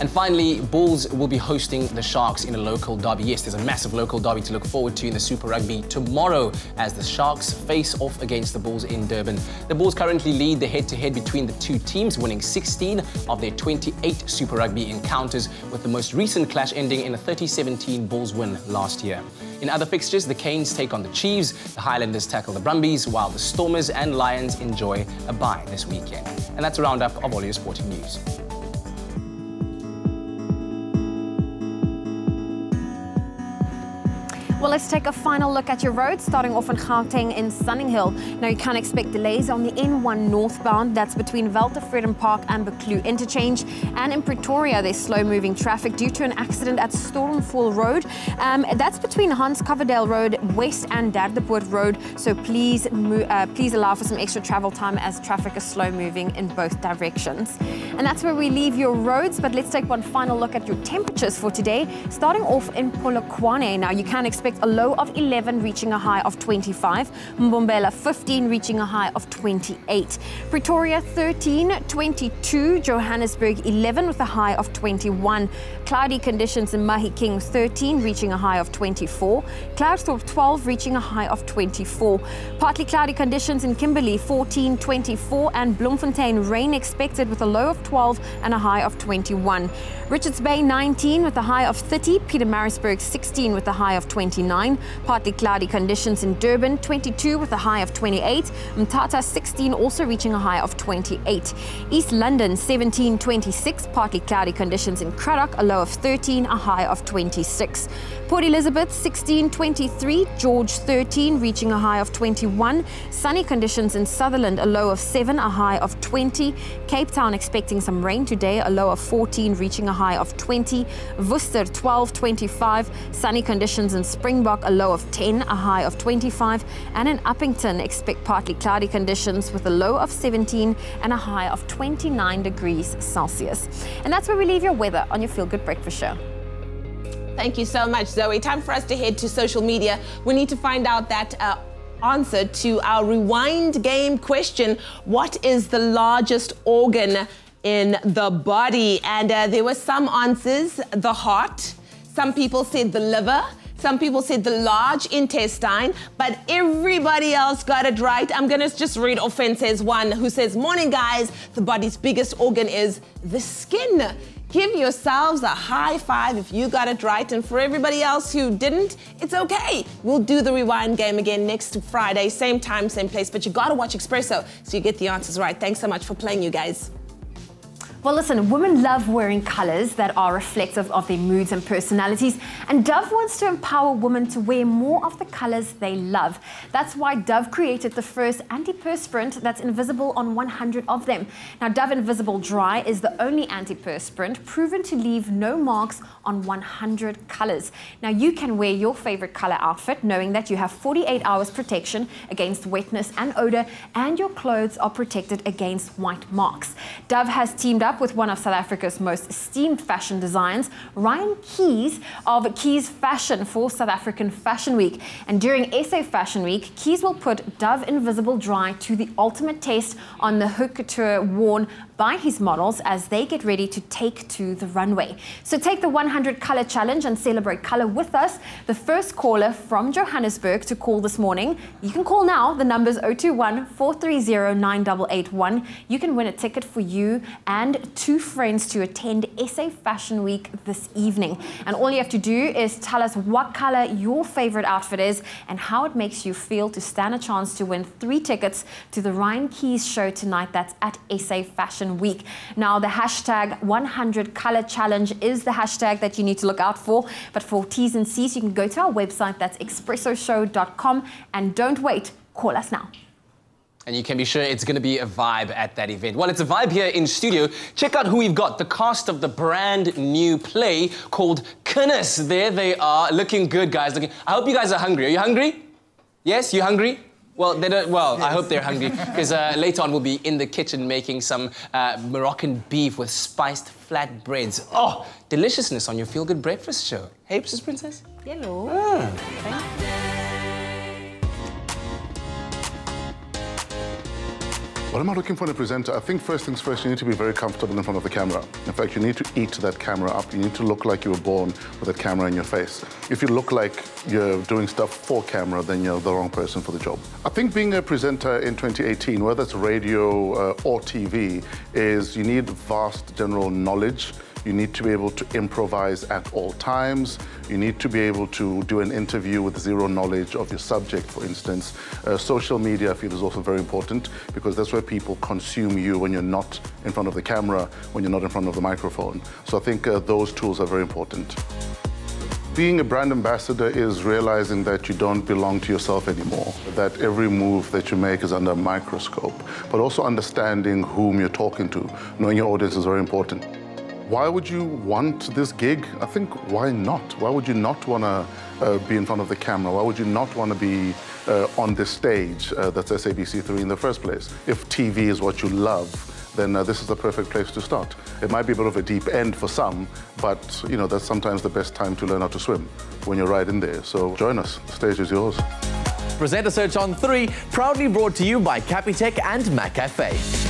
And finally, Bulls will be hosting the Sharks in a local derby. Yes, there's a massive local derby to look forward to in the Super Rugby tomorrow as the Sharks face off against the Bulls in Durban. The Bulls currently lead the head-to-head between the two teams, winning 16 of their 28 Super Rugby encounters, with the most recent clash ending in a 30-17 Bulls win last year. In other fixtures, the Canes take on the Chiefs, the Highlanders tackle the Brumbies, while the Stormers and Lions enjoy a bye this weekend. And that's a roundup of all your sporting news. Well, let's take a final look at your roads, starting off in Gauteng in Sunninghill. Now, you can expect delays on the N1 northbound. That's between Veltervreden Park and Buccleuch Interchange. And in Pretoria, there's slow-moving traffic due to an accident at Stormfall Road. That's between Hans Coverdale Road West and Derdepoort Road. So please allow for some extra travel time as traffic is slow-moving in both directions. And that's where we leave your roads. But let's take one final look at your temperatures for today, starting off in Polokwane. Now, you can expect a low of 11 reaching a high of 25, Mbombela 15 reaching a high of 28, Pretoria 13, 22, Johannesburg 11 with a high of 21, cloudy conditions in Mahikeng 13 reaching a high of 24, Cloudsthorpe 12 reaching a high of 24, partly cloudy conditions in Kimberley 14, 24, and Bloemfontein rain expected with a low of 12 and a high of 21, Richards Bay 19 with a high of 30, Pietermaritzburg 16 with a high of 29, partly cloudy conditions in Durban 22 with a high of 28, Mthatha 16 also reaching a high of 28, East London 17, 26, partly cloudy conditions in Cradock, a low of 13, a high of 26, Port Elizabeth 16, 23, George 13 reaching a high of 21, sunny conditions in Sutherland, a low of 7, a high of 20, Cape Town expecting some rain today, a low of 14 reaching a high of 20, Worcester 12, 25, sunny conditions in Springbok, a low of 10, a high of 25, and in Uppington expect partly cloudy conditions with a low of 17 and a high of 29 degrees Celsius. And that's where we leave your weather on your Feel Good Breakfast Show. Thank you so much, Zoe. Time for us to head to social media. We need to find out that answer to our rewind game question. What is the largest organ in the body? And there were some answers. The heart. Some people said the liver. Some people said the large intestine, but everybody else got it right. I'm gonna just read off. And says one who says, morning guys, the body's biggest organ is the skin. Give yourselves a high five if you got it right. And for everybody else who didn't, it's okay. We'll do the rewind game again next Friday, same time, same place, but you gotta watch Expresso so you get the answers right. Thanks so much for playing, you guys. Well, listen, women love wearing colors that are reflective of their moods and personalities, and Dove wants to empower women to wear more of the colors they love. That's why Dove created the first antiperspirant that's invisible on 100 of them. Now, Dove Invisible Dry is the only antiperspirant proven to leave no marks on 100 colors. Now, you can wear your favorite color outfit knowing that you have 48 hours protection against wetness and odor, and your clothes are protected against white marks. Dove has teamed up with one of South Africa's most esteemed fashion designs, Ryan Keys of Keys Fashion for South African Fashion Week. And during SA Fashion Week, Keys will put Dove Invisible Dry to the ultimate test on the haute couture worn by his models as they get ready to take to the runway. So take the 100 color challenge and celebrate color with us. The first caller from Johannesburg to call this morning, you can call now. The number's 021-430-9881. You can win a ticket for you and 2 friends to attend SA Fashion Week this evening. And all you have to do is tell us what color your favorite outfit is and how it makes you feel to stand a chance to win 3 tickets to the Ryan Keys show tonight. That's at SA Fashion Week. Now, the hashtag 100 color challenge is the hashtag that you need to look out for. But for T's and C's, you can go to our website. That's expressoshow.com. And don't wait. Call us now. And you can be sure it's going to be a vibe at that event. Well, it's a vibe here in studio. Check out who we've got. The cast of the brand new play called Kinders. There they are, looking good, guys. I hope you guys are hungry. Are you hungry? Yes, you hungry? Well, they don't, well, I hope they're hungry, because later on we'll be in the kitchen making some Moroccan beef with spiced flatbreads. Oh, deliciousness on your Feel Good Breakfast Show. Hey, Mrs. Princess. Hello. What am I looking for in a presenter? I think first things first, you need to be very comfortable in front of the camera. In fact, you need to eat that camera up. You need to look like you were born with that camera in your face. If you look like you're doing stuff for camera, then you're the wrong person for the job. I think being a presenter in 2018, whether it's radio or TV, is you need vast general knowledge. You need to be able to improvise at all times. You need to be able to do an interview with zero knowledge of your subject, for instance. Social media, I feel, is also very important because that's where people consume you when you're not in front of the camera, when you're not in front of the microphone. So I think those tools are very important. Being a brand ambassador is realizing that you don't belong to yourself anymore, that every move that you make is under a microscope, but also understanding whom you're talking to. Knowing your audience is very important. Why would you want this gig? I think, why not? Why would you not want to be in front of the camera? Why would you not want to be on this stage that's SABC3 in the first place? If TV is what you love, then this is the perfect place to start. It might be a bit of a deep end for some, but you know, that's sometimes the best time to learn how to swim, when you're right in there. So join us, the stage is yours. Presenter Search on 3, proudly brought to you by Capitec and McCafe.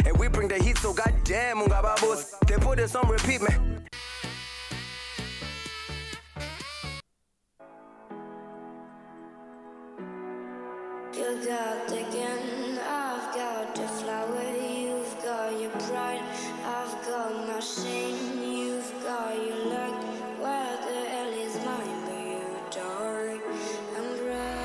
And we bring the heat, so goddamn, boss. They put this on repeat, man. You got the gun, I've got the flower. You've got your pride, I've got my shame. You've got your luck, where the hell is mine? But you're dark and bright.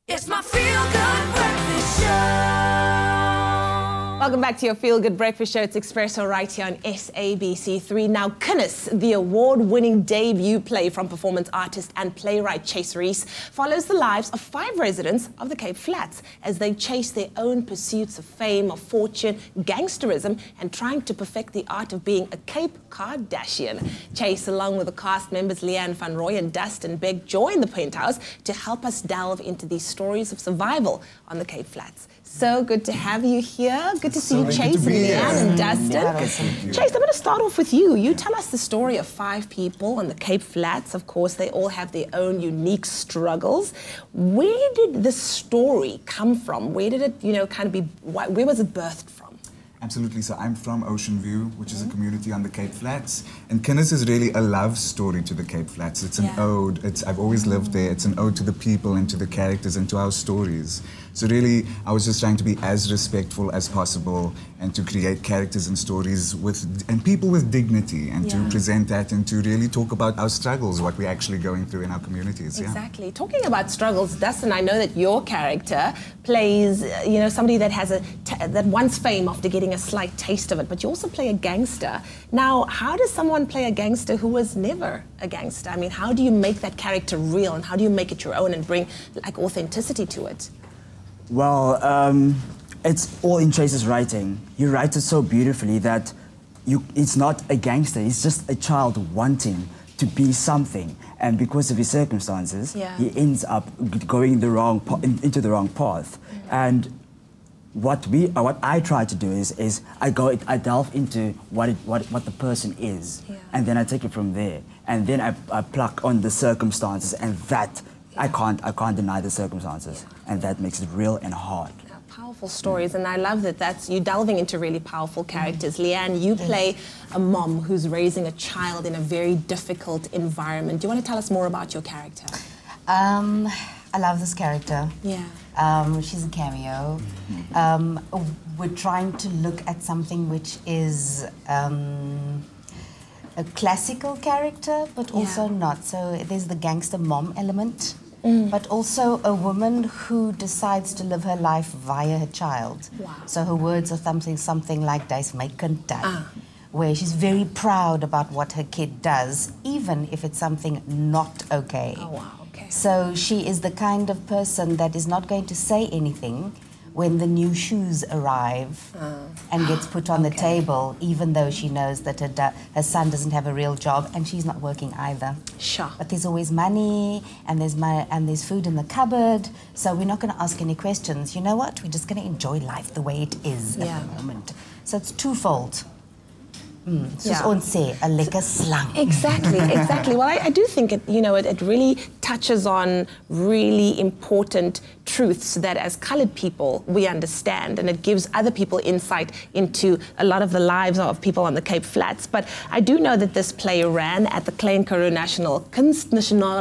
It's my feel-good breakfast show. Welcome back to your Feel Good Breakfast Show. It's Expresso right here on SABC3. Now, Kindness, the award-winning debut play from performance artist and playwright Chase Reese, follows the lives of 5 residents of the Cape Flats as they chase their own pursuits of fame, of fortune, gangsterism, and trying to perfect the art of being a Cape Kardashian. Chase, along with the cast members Leanne Van Roy and Dustin Beck, join the Penthouse to help us delve into these stories of survival on the Cape Flats. So good to have you here. Good to see you, Chase, and Leanne and Dustin. Chase, I'm going to start off with you. You tell us the story of 5 people on the Cape Flats. Of course, they all have their own unique struggles. Where did this story come from? Where did it, kind of be, where was it birthed from? Absolutely. So I'm from Ocean View, which is a community on the Cape Flats. And Kindness is really a love story to the Cape Flats. It's an ode. I've always lived there. It's an ode to the people and to the characters and to our stories. So really, I was just trying to be as respectful as possible and to create characters and stories and people with dignity and to present that and to really talk about our struggles, what we're actually going through in our communities. Exactly. Talking about struggles, Dustin, I know that your character plays, somebody that has that wants fame after getting a slight taste of it, but you also play a gangster. Now, how does someone play a gangster who was never a gangster? I mean, how do you make that character real and how do you make it your own and bring authenticity to it? Well, it's all in Chase's writing. He writes it so beautifully that it's not a gangster, it's just a child wanting to be something. And because of his circumstances, he ends up going into the wrong path. And what I try to do is I delve into what the person is, and then I take it from there. And then I pluck on the circumstances, and that I can't deny the circumstances, and that makes it real and hard. Powerful stories, and I love that you delving into really powerful characters. Leanne, you play a mom who's raising a child in a very difficult environment. Do you want to tell us more about your character? I love this character. Yeah. She's a cameo. We're trying to look at something which is a classical character, but also not. So there's the gangster mom element. But also a woman who decides to live her life via her child. Wow. So her words are something like "Dis my kind dad," where she's very proud about what her kid does, even if it's something not okay. Oh, wow, okay. So she is the kind of person that is not going to say anything when the new shoes arrive and gets put on the table, even though she knows that her son doesn't have a real job and she's not working either. Sure. But there's always money and there's food in the cupboard, so we're not going to ask any questions. You know what? We're just going to enjoy life the way it is at the moment. So it's twofold. Soos ons sê, 'n lekker slang. Exactly, exactly. Well, I do think it really touches on really important truths that as coloured people we understand, and it gives other people insight into a lot of the lives of people on the Cape Flats. But I do know that this play ran at the Klein Karoo Nasionale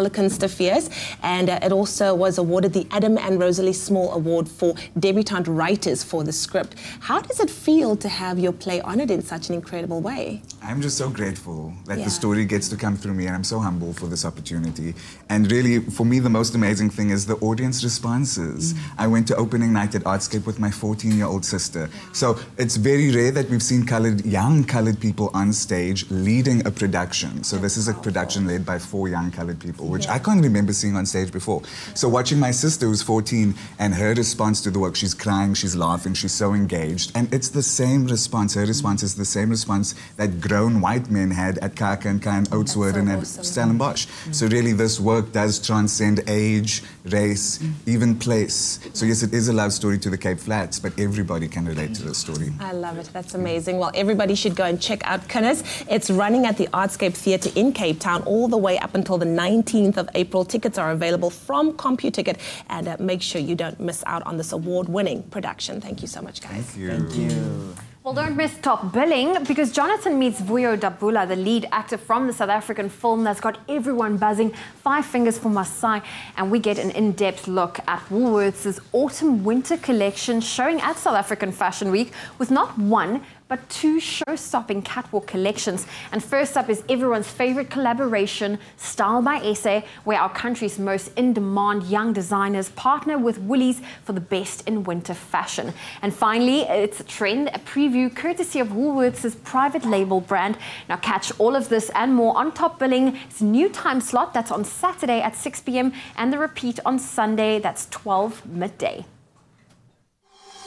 Kunstefees, and it also was awarded the Adam and Rosalie Small Award for Debutante Writers for the script. How does it feel to have your play honoured in such an incredible way? I'm just so grateful that the story gets to come through me, and I'm so humble for this opportunity. And really, for me, the most amazing thing is the audience responses. I went to opening night at Artscape with my 14-year-old sister. So it's very rare that we've seen young coloured people on stage leading a production. So this is a production led by 4 young coloured people, which I can't remember seeing on stage before. So watching my sister who's 14 and her response to the work, she's crying, she's laughing, she's so engaged. And it's the same response. Her response is the same response that grown white men had at Kaka and Kai and Oatswood and at Stellenbosch. So really this work does transcend age, race, even place. So yes, it is a love story to the Cape Flats, but everybody can relate to this story. I love it. That's amazing. Well, everybody should go and check out Kinders. It's running at the Artscape Theatre in Cape Town all the way up until the 19th of April. Tickets are available from CompuTicket, and make sure you don't miss out on this award-winning production. Thank you so much, guys. Thank you. Thank you. Well, don't miss Top Billing, because Jonathan meets Vuyo Dabula, the lead actor from the South African film that's got everyone buzzing, Five Fingers for Masai, and we get an in-depth look at Woolworths' autumn-winter collection showing at South African Fashion Week with not one, but 2 show-stopping catwalk collections. And first up is everyone's favorite collaboration, Style by Essay, where our country's most in-demand young designers partner with Woolies for the best in winter fashion. And finally, it's a trend, a preview courtesy of Woolworths' private label brand. Now catch all of this and more on Top Billing. It's a new time slot that's on Saturday at 6 p.m. and the repeat on Sunday, that's 12 midday.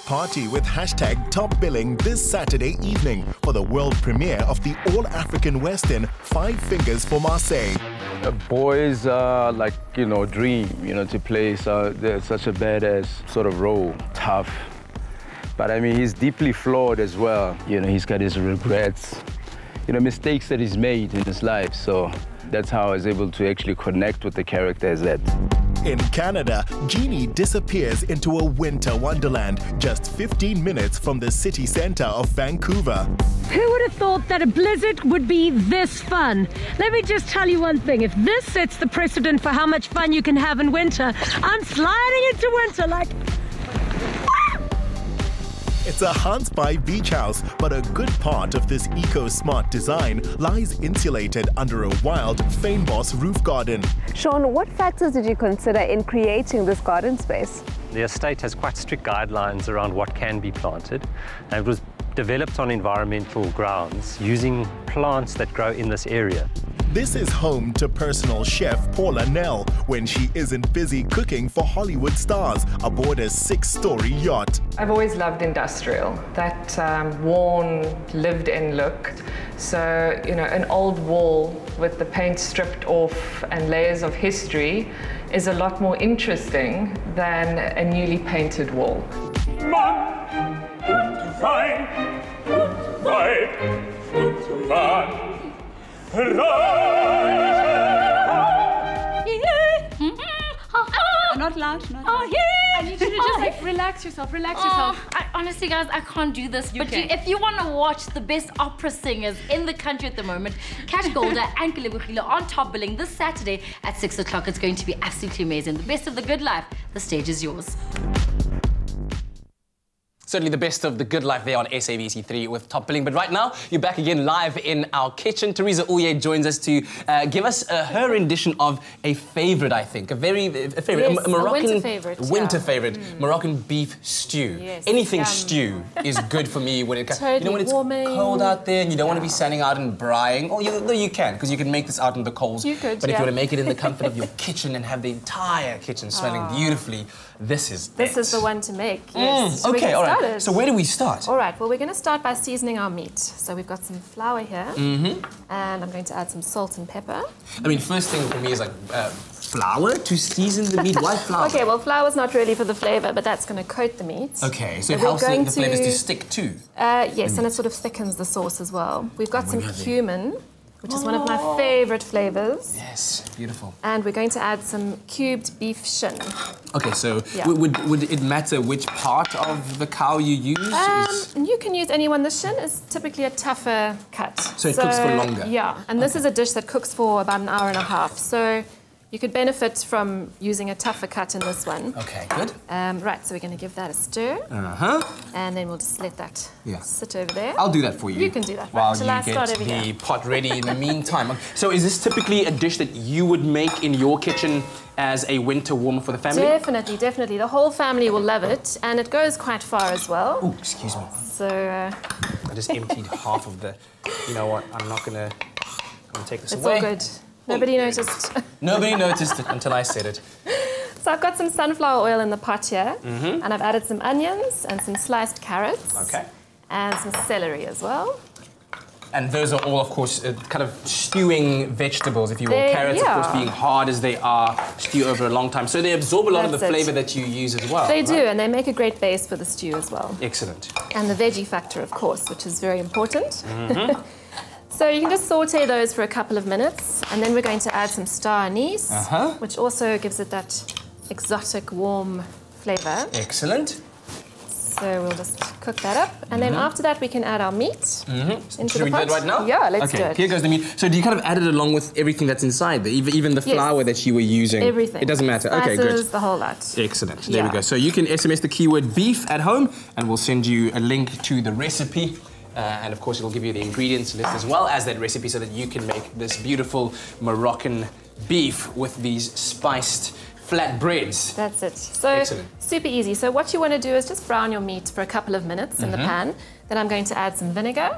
Party with #TopBilling this Saturday evening for the world premiere of the all-African Western Five Fingers for Marseille. A boy's dream, to play such a badass sort of role, tough. But I mean, he's deeply flawed as well. He's got his regrets, mistakes that he's made in his life. So that's how I was able to actually connect with the character as that. In Canada, Jeannie disappears into a winter wonderland just 15 minutes from the city centre of Vancouver. Who would have thought that a blizzard would be this fun? Let me just tell you one thing. If this sets the precedent for how much fun you can have in winter, I'm sliding into winter like... It's a Hans By beach house, but a good part of this eco-smart design lies insulated under a wild Fynbos roof garden. Sean, what factors did you consider in creating this garden space? The estate has quite strict guidelines around what can be planted, and it was developed on environmental grounds using plants that grow in this area. This is home to personal chef Paula Nell when she isn't busy cooking for Hollywood stars aboard a 6-story yacht. I've always loved industrial, that worn, lived-in look. So, an old wall with the paint stripped off and layers of history is a lot more interesting than a newly painted wall. Not loud, not Oh, loud. yeah! I need you to just like relax yourself, relax yourself. Honestly, guys, I can't do this. But if you want to watch the best opera singers in the country at the moment, catch Golda and Kalebukile on Top Billing this Saturday at 6 o'clock. It's going to be absolutely amazing. The best of the good life. The stage is yours. Certainly the best of the good life there on SABC3 with Top Billing. But right now, you're back again live in our kitchen. Teresa Uye joins us to give us her rendition of a favorite, I think. A favorite. Yes, a Moroccan... winter favorite. Winter favorite. Moroccan beef stew. Yes, Anything yum. stew is good for me when it comes... Totally you know, when it's warming. cold out there and you don't want to be standing out and drying. Or you can, because you can make this out in the coals. You could, But if yeah. you want to make it in the comfort of your kitchen and have the entire kitchen smelling beautifully, this is This is the one to make, yes. Shall we Okay, get all right. started? So where do we start? All right, well, we're going to start by seasoning our meat. So we've got some flour here, and I'm going to add some salt and pepper. I mean, first thing for me is like flour to season the meat. Why flour? Okay, well, flour's not really for the flavor, but that's going to coat the meat. Okay, so it we're helps going the flavors to stick too. Yes, and it sort of thickens the sauce as well. We've got some cumin, which is one of my favorite flavors. Yes, beautiful. And we're going to add some cubed beef shin. Okay, so Yeah. would it matter which part of the cow you use? You can use any one. The shin is typically a tougher cut. So it cooks for longer? Yeah, and this is a dish that cooks for about an hour and a half. So you could benefit from using a tougher cut in this one. Okay, good. Right, so we're going to give that a stir. And then we'll just let that sit over there. I'll do that for you. You can do that. While Right, till you I start get over the here. pot ready in the meantime. So is this typically a dish that you would make in your kitchen as a winter warmer for the family? Definitely, definitely. The whole family will love it, and it goes quite far as well. Oh, excuse me. So I just emptied half of the... You know what? I'm gonna take this it's away. all good. Nobody noticed. Nobody noticed it until I said it. So I've got some sunflower oil in the pot here, Mhm. and I've added some onions and some sliced carrots. Okay. And some celery as well. And those are all, of course, kind of stewing vegetables, if you will. They- Carrots, of course, yeah. being hard as they are, stew over a long time. So they absorb a lot of the That's it. flavour that you use as well. They right? do, and they make a great base for the stew as well. Excellent. And the veggie factor, of course, which is very important. Mhm. So you can just saute those for a couple of minutes, and then we're going to add some star anise, which also gives it that exotic, warm flavour. Excellent. So we'll just cook that up, and then after that we can add our meat into Should the we pot. do it right now? Yeah, let's okay, do it. here goes the meat. So do you kind of add it along with everything that's inside there? Even the Yes. flour that you were using? Everything. It doesn't matter. Okay, Spices, good. the whole lot. Excellent. There we Yeah. go. So you can SMS the keyword beef at home, and we'll send you a link to the recipe. And of course, it'll give you the ingredients list as well as that recipe so that you can make this beautiful Moroccan beef with these spiced flatbreads. That's it. So Excellent. super easy. So what you want to do is just brown your meat for a couple of minutes in the pan. Then I'm going to add some vinegar.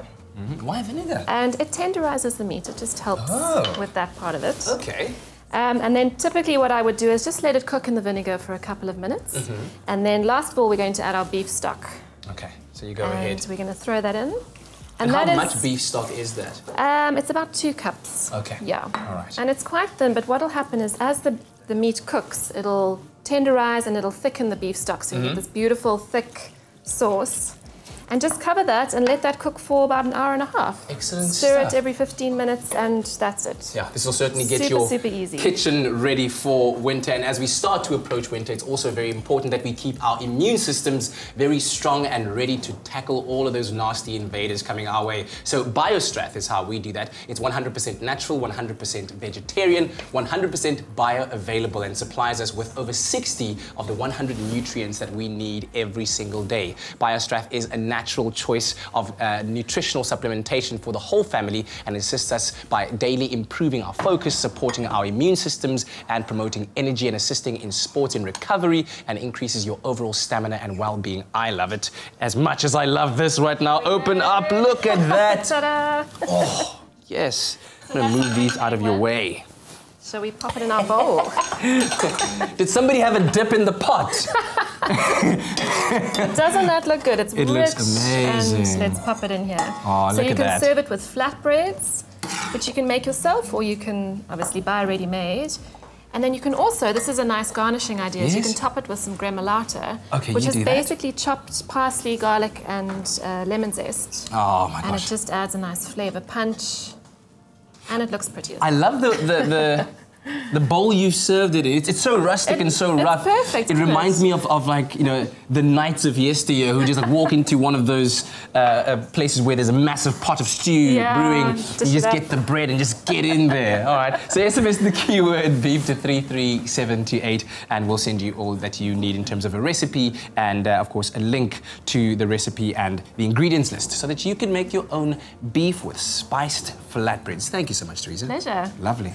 Why vinegar? And it tenderizes the meat. It just helps with that part of it. Okay. And then typically what I would do is just let it cook in the vinegar for a couple of minutes. And then last of all, we're going to add our beef stock. Okay, so you go and ahead. we're going to throw that in. And that how is, much beef stock is that? It's about 2 cups. Okay. Yeah. All right. And it's quite thin, but what'll happen is as the meat cooks, it'll tenderize and it'll thicken the beef stock. So you get this beautiful, thick sauce. And just cover that and let that cook for about an hour and a half. Excellent Stir stuff. it every 15 minutes and that's it. Yeah, this will certainly get Super, your super easy. kitchen ready for winter. And as we start to approach winter, it's also very important that we keep our immune systems very strong and ready to tackle all of those nasty invaders coming our way. So BioStrath is how we do that. It's 100% natural, 100% vegetarian, 100% bioavailable, and supplies us with over 60 of the 100 nutrients that we need every single day. BioStrath is a natural choice of nutritional supplementation for the whole family and assists us by daily improving our focus, supporting our immune systems, and promoting energy and assisting in sports and recovery, and increases your overall stamina and well-being. I love it as much as I love this right now. Open up, look at that. Ta-da! Oh, yes. I'm gonna move these out of your way. Shall we pop it in our bowl? Did somebody have a dip in the pot? Doesn't that look good? It's It rich. looks amazing. And let's pop it in here. Oh, so look you at can that. serve it with flatbreads, which you can make yourself, or you can obviously buy ready-made. And then you can also, this is a nice garnishing idea, is you Yes. can top it with some gremolata, Okay, which you is do that. basically chopped parsley, garlic, and lemon zest. Oh my And gosh. it just adds a nice flavor punch. And it looks pretty as I well. love The bowl you served it in, it's so rustic and so rough. Perfect. It reminds me of like, you know, the knights of yesteryear who just like walk into one of those places where there's a massive pot of stew brewing. You just get the bread and just get in there. All right. So SMS the keyword beef to 33728 and we'll send you all that you need in terms of a recipe and, of course, a link to the recipe and the ingredients list so that you can make your own beef with spiced flatbreads. Thank you so much, Teresa. Pleasure. Lovely.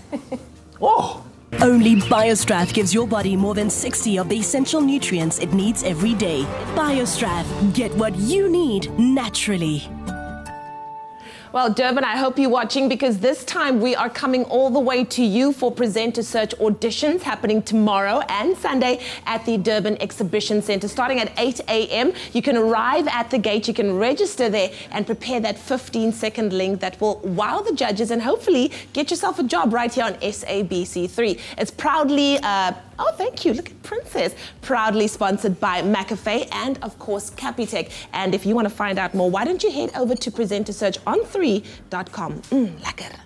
Oh! Only BioStrav gives your body more than 60 of the essential nutrients it needs every day. BioStrav, get what you need naturally. Well, Durban, I hope you're watching because this time we are coming all the way to you for Presenter Search auditions happening tomorrow and Sunday at the Durban Exhibition Centre starting at 8 a.m. You can arrive at the gate, you can register there and prepare that 15-second link that will wow the judges and hopefully get yourself a job right here on SABC3. It's proudly, oh, thank you, look at Princess, proudly sponsored by McAfee and, of course, Capitec. And if you want to find out more, why don't you head over to Presenter Search on 3.com. Lekker.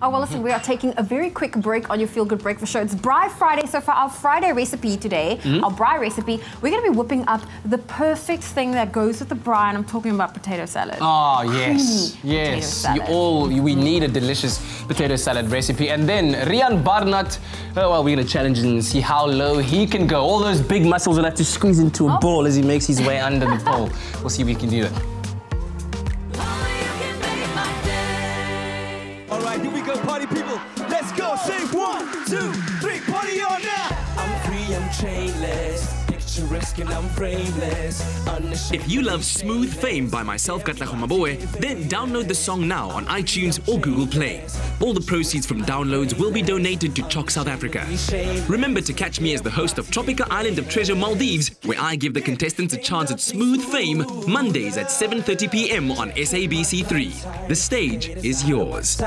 Oh, well, listen, we are taking a very quick break on your Feel Good Breakfast Show. It's Braai Friday, so for our Friday recipe today, our braai recipe, we're going to be whipping up the perfect thing that goes with the braai, and I'm talking about potato salad. Oh, yes, Creamy yes. potato salad. We need a delicious potato salad recipe. And then Rian Barnett, oh, well, we're going to challenge him and see how low he can go. All those big muscles will have to squeeze into a ball as he makes his way under the pole. We'll see if we can do that. Party people, let's go. Say 1, 2, 3, party on now. I'm free, I'm chainless, picturesque and I'm frameless. If you love Smooth Fame by myself, Katla Maboe, then download the song now on iTunes or Google Play. All the proceeds from downloads will be donated to Chalk South Africa. Remember to catch me as the host of Tropica Island of Treasure Maldives, where I give the contestants a chance at Smooth Fame, Mondays at 7:30 p.m. on SABC3. The stage is yours.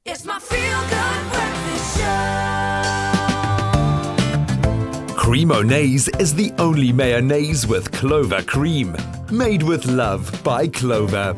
It's my Feel Good Breakfast Show. Creamonaise is the only mayonnaise with Clover cream. Made with love by Clover.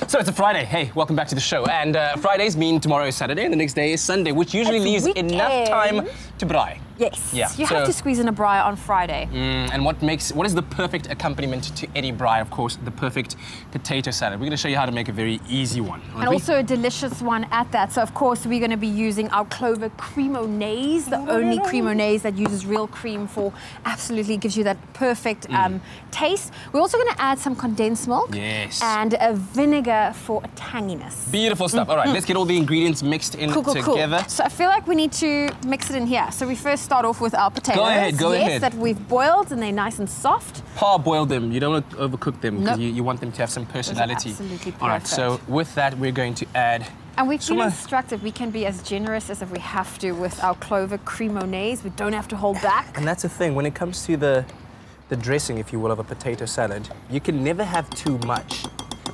So it's a Friday. Hey, welcome back to the show. And Fridays mean tomorrow is Saturday and the next day is Sunday, which usually leaves enough time to braai. Yes. Yeah. You have to squeeze in a braai on Friday. And what is the perfect accompaniment to any braai? Of course, the perfect potato salad. We're going to show you how to make a very easy one. And also a delicious one at that. So, of course, we're going to be using our Clover Creamonaise, the only Creamonaise that uses real cream for absolutely gives you that perfect taste. We're also going to add some condensed milk and a vinegar for a tanginess. Beautiful stuff. All right, let's get all the ingredients mixed in together. Cool. So I feel like we need to mix it in here. So we first start off with our potatoes. Go ahead. That we've boiled and they're nice and soft. Parboil them. You don't want to overcook them because you want them to have some personality. Absolutely perfect. All right, so with that, we're going to add... And we can instruct we can be as generous as if we have to with our Clover Creamonaise. We don't have to hold back. And that's the thing. When it comes to the dressing, if you will, of a potato salad, you can never have too much.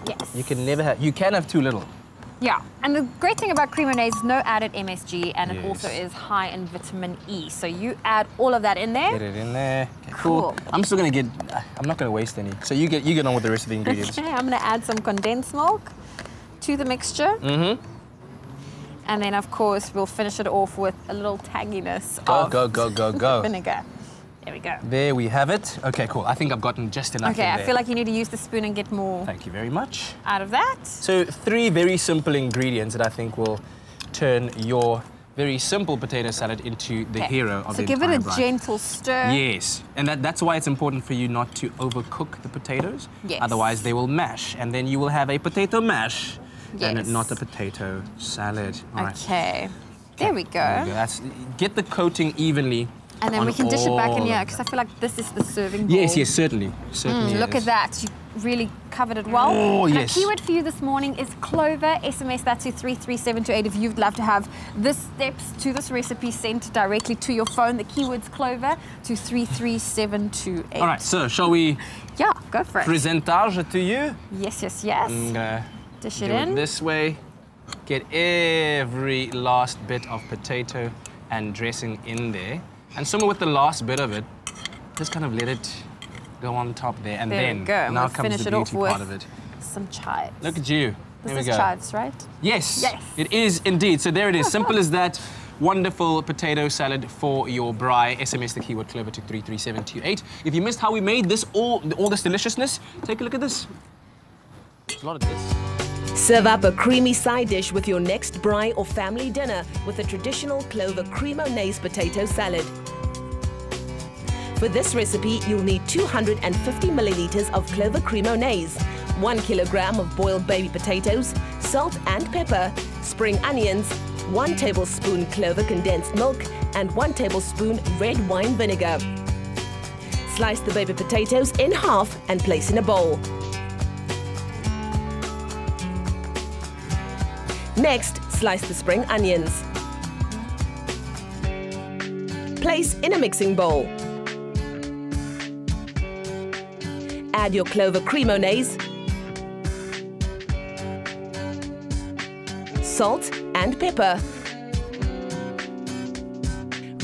Yes. You can have too little. Yeah, and the great thing about creamonase is no added MSG, and it Yes. also is high in vitamin E. So you add all of that in there. Get it in there. Okay, Cool. I'm still gonna get. I'm not gonna waste any. So you get on with the rest of the ingredients. Okay, I'm gonna add some condensed milk to the mixture. Mm-hmm. And then, of course, we'll finish it off with a little tanginess Go, of go. vinegar. There we go. There we have it. Okay, cool. I think I've gotten just enough Okay, in I there. feel like you need to use the spoon and get more Thank you very much. out of that. So 3 very simple ingredients that I think will turn your very simple potato salad into the Okay. hero of So the give it entire a bride. gentle stir. Yes, and that's why it's important for you not to overcook the potatoes. Yes. Otherwise they will mash, and then you will have a potato mash and Yes. not a potato salad. All right. Okay. There we go. There we go. Get the coating evenly. And then on we can dish it back in all here of because I feel like this is the serving bowl. Yes, yes, certainly. Certainly Look is. at that. You really covered it well. Oh, And yes. A keyword for you this morning is clover. SMS that to 33728 if you'd love to have the steps to this recipe sent directly to your phone. The keyword's clover to 33728. All right, so shall we Yeah, go for it. presentage to you? Yes, yes, yes. I'm gonna Dish do it in. it this way. Get every last bit of potato and dressing in there. And somewhere with the last bit of it, just kind of let it go on top there. And There then we go. And now we'll comes finish the it off beauty part with of it. some chives. Look at you. This There we is go. chives, right? Yes. Yes. It is indeed. So there it is. Simple as that. Wonderful potato salad for your braai. SMS the keyword clover to 33728. If you missed how we made this all this deliciousness, take a look at this. There's a lot of this. Serve up a creamy side dish with your next braai or family dinner with a traditional clover creamonase potato salad. For this recipe, you'll need 250 milliliters of clover creamonase, 1 kilogram of boiled baby potatoes, salt and pepper, spring onions, 1 tablespoon clover condensed milk, and 1 tablespoon red wine vinegar. Slice the baby potatoes in half and place in a bowl. Next, slice the spring onions. Place in a mixing bowl. Add your clover creamonase, salt and pepper,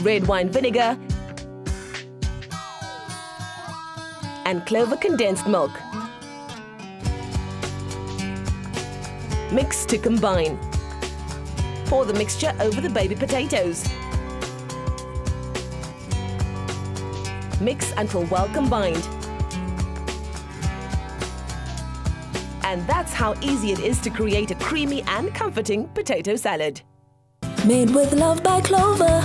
red wine vinegar, and clover condensed milk. Mix to combine. Pour the mixture over the baby potatoes. Mix until well combined. And that's how easy it is to create a creamy and comforting potato salad. Made with love by Clover.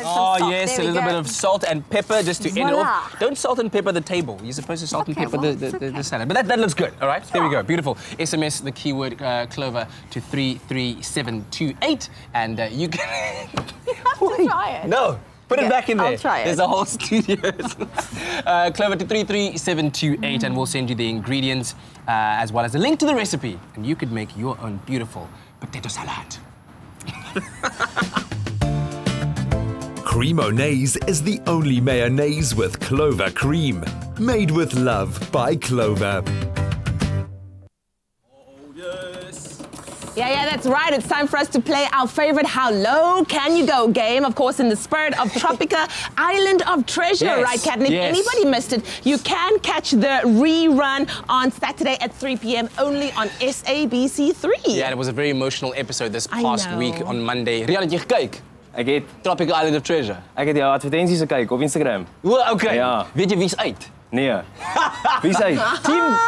Oh yes, a little bit of salt and pepper just to end Voila. off. Don't salt and pepper the table. You're supposed to salt and pepper the salad. But that looks good, all right? There we go, beautiful. SMS the keyword clover to 33728 and you can... Try it. No. Put it back in there. I'll try it. There's a whole studio. Clover to 33728 and we'll send you the ingredients as well as a link to the recipe. And you could make your own beautiful potato salad. Creamonase is the only mayonnaise with Clover cream. Made with love by Clover. Yeah, that's right. It's time for us to play our favorite How Low Can You Go game. Of course, in the spirit of Tropica Island of Treasure, Yes, right, Kat? And if yes. anybody missed it, you can catch the rerun on Saturday at 3 p.m. only on SABC3. Yeah, it was a very emotional episode this I past know. week on Monday. Rian, het jy gekyk? Ek het Tropical Island of Treasure. Ek het jou advertensies gekyk op Instagram. Well, okay. Ja. Weet jy wie's uit? Nee. Wie's uit?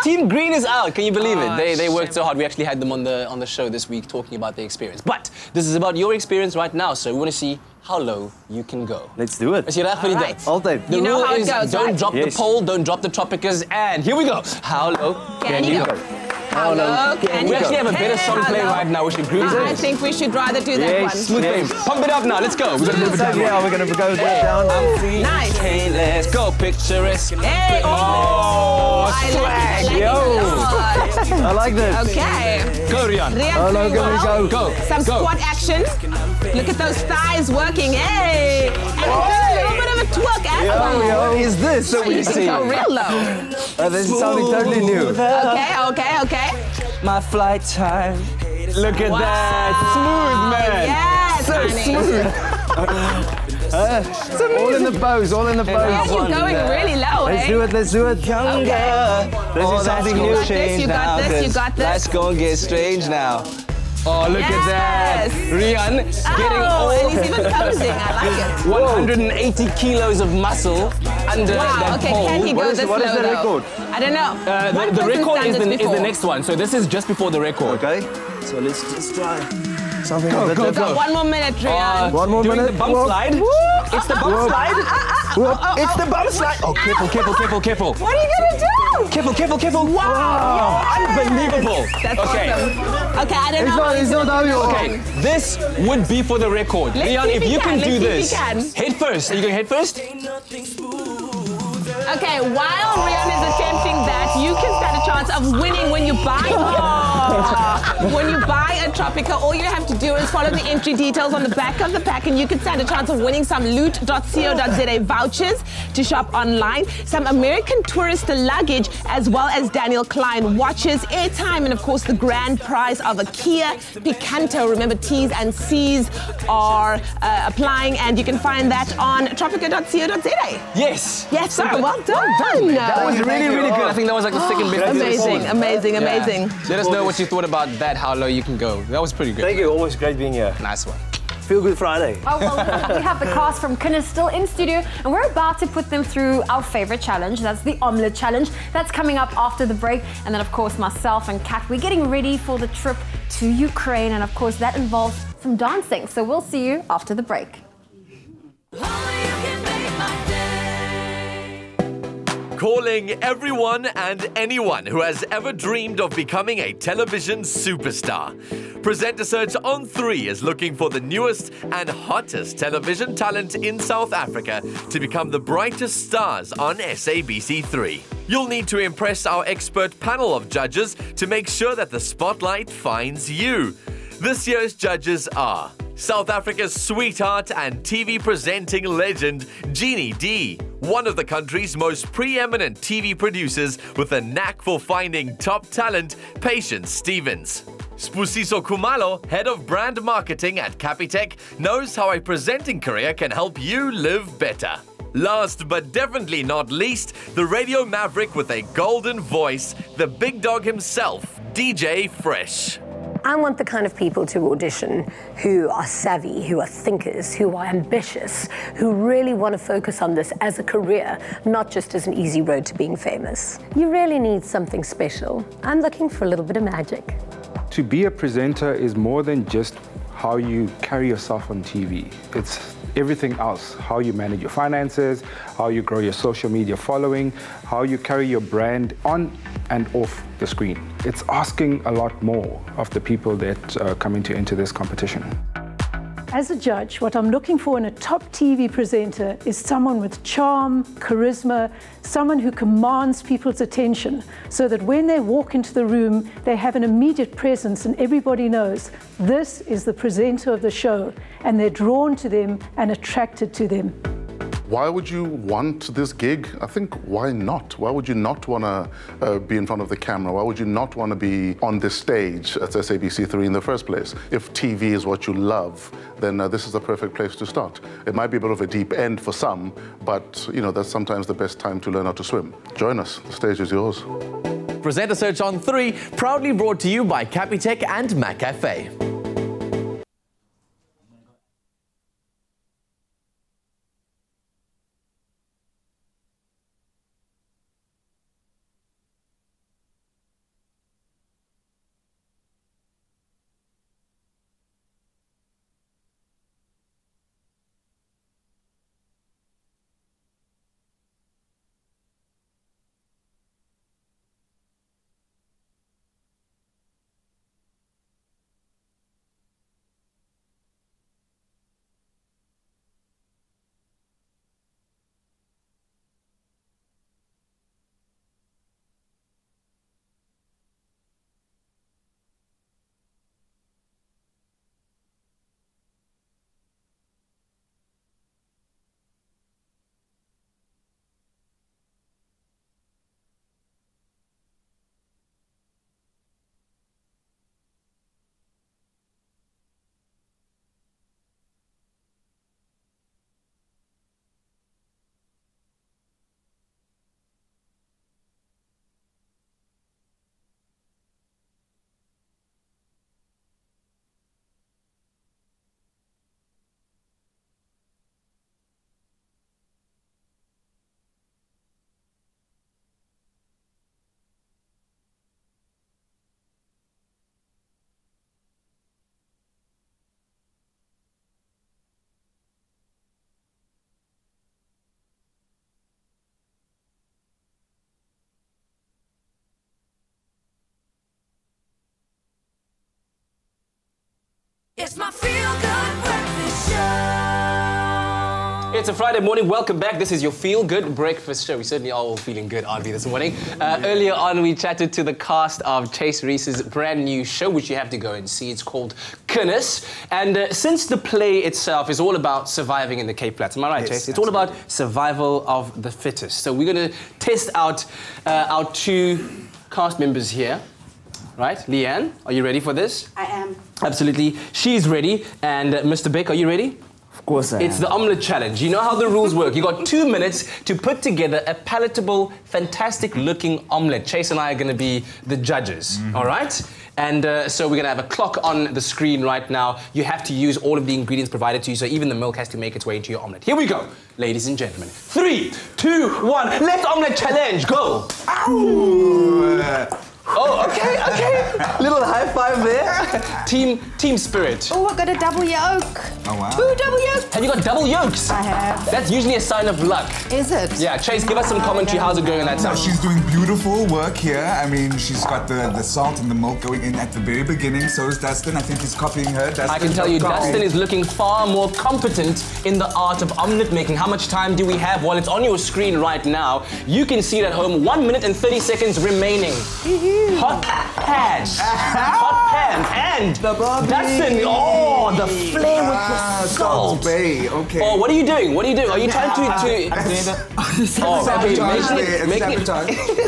Team Green is out. Can you believe Oh, it? They worked so hard. We actually had them on the show this week talking about their experience. But this is about your experience right now, so we want to see how low you can go. Let's do it. Is jy reg vir die Alright. date? Altyd. The You know rule how it is goes, don't right? drop the Yes. pole, don't drop the tropicas, and here we go. How low can you go? How low can We you actually go? have a better song How playing low? right now, which improves I it. think we should rather do that one. Smooth thing. Pump it up now. Let's go. We're gonna move it down. Yeah, we're gonna go down. I'm free. Nice. Hey, let's go. Picturesque. Hey, oh, I like swag. it. I like this. Okay. Go, Rian. Rian, How low can we go? Go. Some Go. squat action. Look at those thighs working. Hey! And a little bit of a twerk as well. What is this that we You can see? go real low. This is something totally new. Okay. My flight time Look at that. Smooth, man. Yes, So smooth. All in the pose, all in the pose. Yeah, you're going really low, Let's do it, let's do it. Younger. This is something new change you now. got this, you got this. Let's go and get strange now. Oh, look at that. Rian getting all... and he's even posing. I like it. 180 kilos of muscle under that okay, pole. can he go this slow, What is the record? I don't know. The record is the next one. So this is just before the record. Okay. So let's just try something. Go. We've got 1 more minute, Rian. 1 more Doing minute. the bump slide. It's the bump slide. It's the bump slide. Oh, careful. What are you going to do? Careful. Wow. Unbelievable. That's okay. Awesome. Okay, I don't know. It's not how you Okay, this would be for the record. Rian, if you can do this, head first. Are you going head first? Okay, while Rian is attempting that, you can stand a chance of winning when you buy. When you buy a Tropica, all you have to do is follow the entry details on the back of the pack, and you can stand a chance of winning some loot.co.za vouchers to shop online, some American Tourister luggage, as well as Daniel Klein watches, airtime, and of course the grand prize of a Kia Picanto. Remember, T's and C's are applying, and you can find that on tropica.co.za. Yes. Yes, sir. Well done. That was really good. I think that was like the second best. Amazing. Let us know what you thought about that, how low you can go. That was pretty good. Thank you. Always great being here. Nice one. Feel Good Friday. Oh, well, we have the cast from Kinnis still in studio, and we're about to put them through our favorite challenge. That's the omelette challenge. That's coming up after the break. And then, of course, myself and Kat, we're getting ready for the trip to Ukraine. And, of course, that involves some dancing. So we'll see you after the break. Calling everyone and anyone who has ever dreamed of becoming a television superstar. Presenter Search on 3 is looking for the newest and hottest television talent in South Africa to become the brightest stars on SABC3. You'll need to impress our expert panel of judges to make sure that the spotlight finds you. This year's judges are South Africa's sweetheart and TV presenting legend, Jeannie D, one of the country's most preeminent TV producers with a knack for finding top talent, Patience Stevens. Spusiso Kumalo, head of brand marketing at Capitec, knows how a presenting career can help you live better. Last but definitely not least, the radio maverick with a golden voice, the big dog himself, DJ Fresh. I want the kind of people to audition who are savvy, who are thinkers, who are ambitious, who really want to focus on this as a career, not just as an easy road to being famous. You really need something special. I'm looking for a little bit of magic. To be a presenter is more than just how you carry yourself on TV. It's everything else, how you manage your finances, how you grow your social media following, how you carry your brand on and off the screen. It's asking a lot more of the people that are coming to enter this competition. As a judge, what I'm looking for in a top TV presenter is someone with charm, charisma, someone who commands people's attention so that when they walk into the room, they have an immediate presence and everybody knows this is the presenter of the show, and they're drawn to them and attracted to them. Why would you want this gig? I think, why not? Why would you not want to be in front of the camera? Why would you not want to be on this stage at SABC3 in the first place? If TV is what you love, then this is the perfect place to start. It might be a bit of a deep end for some, but you know, that's sometimes the best time to learn how to swim. Join us, the stage is yours. Presenter Search on 3, proudly brought to you by Capitec and McCafe. it's a Friday morning. Welcome back. This is your feel-good breakfast show. We certainly are all feeling good, aren't we, this morning? Earlier on, we chatted to the cast of Chase Reese's brand new show, which you have to go and see. It's called Kinders. And since the play itself is all about surviving in the Cape Flats, am I right, Yes, Chase? It's all about survival of the fittest. So we're going to test out our two cast members here. Right, Leanne, are you ready for this? I am. Absolutely. She's ready. And Mr. Beck, are you ready? Of course I am. It's the omelette challenge. You know how the rules work. You got 2 minutes to put together a palatable, fantastic-looking omelette. Chase and I are going to be the judges, all right? And so we're going to have a clock on the screen right now. You have to use all of the ingredients provided to you, so even the milk has to make its way into your omelette. Here we go, ladies and gentlemen. 3, 2, 1, let's omelette challenge, go! Ow! Oh, okay. Little high five there. Team spirit. Oh, I got a double yolk. Oh, wow. 2 double yolks. Have you got double yolks? I have. That's usually a sign of luck. Is it? Yeah, Chase, give us some commentary. How's it going on that side? She's doing beautiful work here. I mean, she's got the salt and the milk going in at the very beginning. So is Dustin. I think he's copying her. Dustin, I can tell you, Dustin is looking far more competent in the art of omelette making. How much time do we have? Well, it's on your screen right now. You can see it at home. 1 minute and 30 seconds remaining. Hot pans. Hot pans. And Dustin, oh, the flame with the salt. Okay. Oh, what are you doing? What are you doing? Are you trying to... There's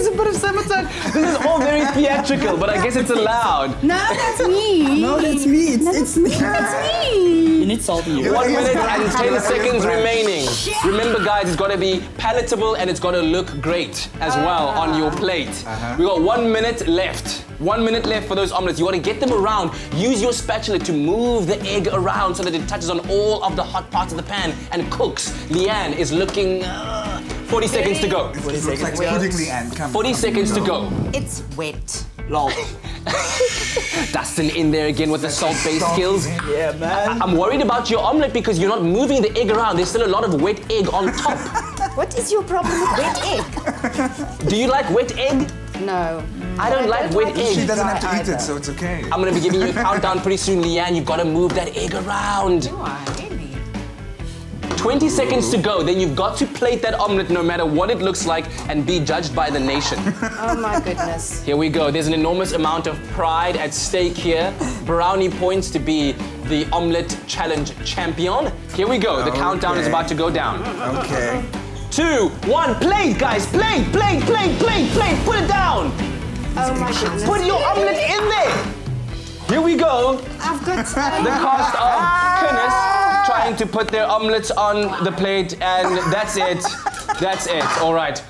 a bit of sabotage. This is all very theatrical, but I guess it's allowed. No, that's me. No, that's me. It's me. That's me. You need salt in your 1 minute and 10 seconds remaining. Remember, guys, it's got to be palatable and it's got to look great as well on your plate. We got 1 minute left. 1 minute left for those omelets. You want to get them around. Use your spatula to move the egg around so that it touches on all of the hot parts of the pan and cooks. Leanne is looking... 40 seconds to go. 40 seconds. 40 seconds to go. It's wet. Lol. Dustin in there again with the salt-based skills. Yeah, man. I'm worried about your omelette because you're not moving the egg around. There's still a lot of wet egg on top. What is your problem with wet egg? Do you like wet egg? No. I don't like wet egg. She doesn't have to eat it, so it's okay. I'm going to be giving you a countdown pretty soon, Leanne. You've got to move that egg around. Do I? Really? 20 seconds to go. Then you've got to plate that omelette no matter what it looks like and be judged by the nation. Oh my goodness. Here we go. There's an enormous amount of pride at stake here. Brownie points to be the omelette challenge champion. Here we go. The countdown is about to go down. Okay. 2, 1, plate, guys. Plate. Put it down. Oh my goodness. Put your omelette in there. Here we go. I've got The cast of Kinders trying to put their omelettes on the plate, and that's it. That's it. All right.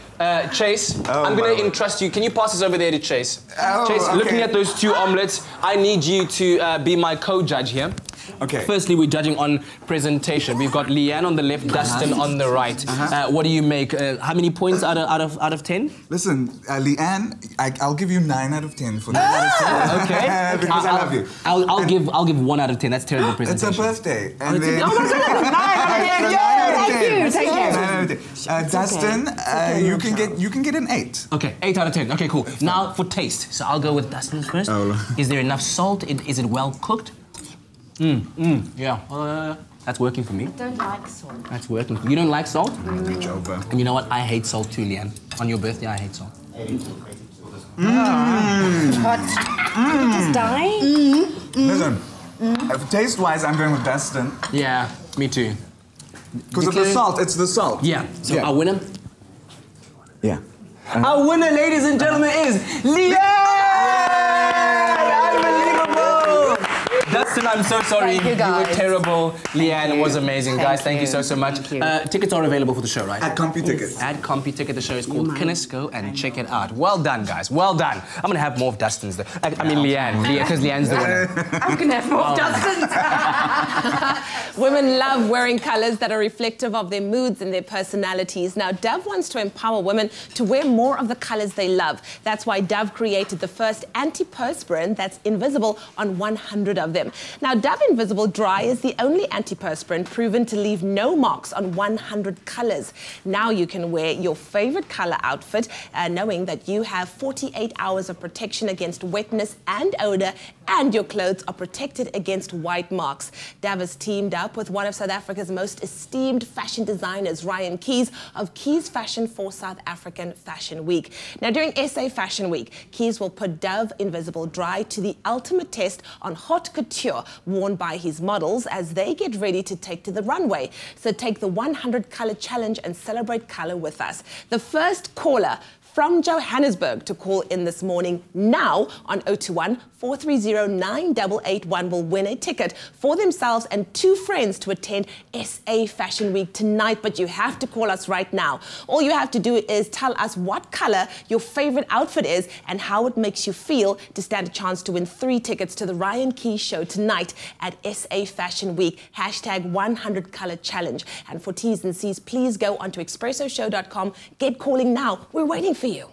Chase, I'm going to entrust you. Can you pass this over there to Chase? Chase, looking at those 2 omelettes, I need you to be my co-judge here. Okay. Firstly, we're judging on presentation. We've got Leanne on the left, Dustin on the right. What do you make? How many points out of 10? Listen, Leanne, I'll give you 9 out of 10 for 9 out of 10. Okay. Because I love you. I'll give 1 out of 10. That's terrible presentation. It's a birthday. And then... Oh my God! 9 out of 10. Thank you. Dustin, you can get an 8. Okay, 8 out of 10. Okay, cool. Now for taste. So I'll go with Dustin first. Is there enough salt? Is it well cooked? Yeah. That's working for me. I don't like salt. That's working. You don't like salt? And you know what? I hate salt too, Leanne. On your birthday, I hate salt. What? Just die? Listen, taste-wise, I'm going with Dustin. Yeah, me too. Because of the salt, it's the salt. Yeah. So our winner? Yeah. Our winner, ladies and gentlemen, is Leanne! Dustin, I'm so sorry. Thank you, guys. were terrible. Leanne was amazing. Guys, thank you so much. Tickets are available for the show, right? At CompuTicket. At CompuTicket. The show is called Kinders. Go and check it out. Well done, guys. Well done. I'm going to have more of Dustin's. I mean, Leanne, because Leanne's the winner. I'm going to have more of Dustin's. Women love wearing colours that are reflective of their moods and their personalities. Now, Dove wants to empower women to wear more of the colours they love. That's why Dove created the first anti-perspirant that's invisible on 100 of them. Now, Dove Invisible Dry is the only antiperspirant proven to leave no marks on 100 colors. Now you can wear your favorite color outfit, knowing that you have 48 hours of protection against wetness and odor, and your clothes are protected against white marks. Dove has teamed up with one of South Africa's most esteemed fashion designers, Ryan Keys of Keys Fashion for South African Fashion Week. Now, during SA Fashion Week, Keys will put Dove Invisible Dry to the ultimate test on haute couture worn by his models as they get ready to take to the runway. So take the 100 color challenge and celebrate color with us. The first caller from Johannesburg to call in this morning now on 021 430 9881 will win a ticket for themselves and 2 friends to attend SA Fashion Week tonight. But you have to call us right now. All you have to do is tell us what color your favorite outfit is and how it makes you feel to stand a chance to win 3 tickets to the Ryan Keys show tonight at SA Fashion Week. Hashtag 100 color challenge. And for T's and C's, please go onto expressoshow.com. Get calling now. We're waiting for you.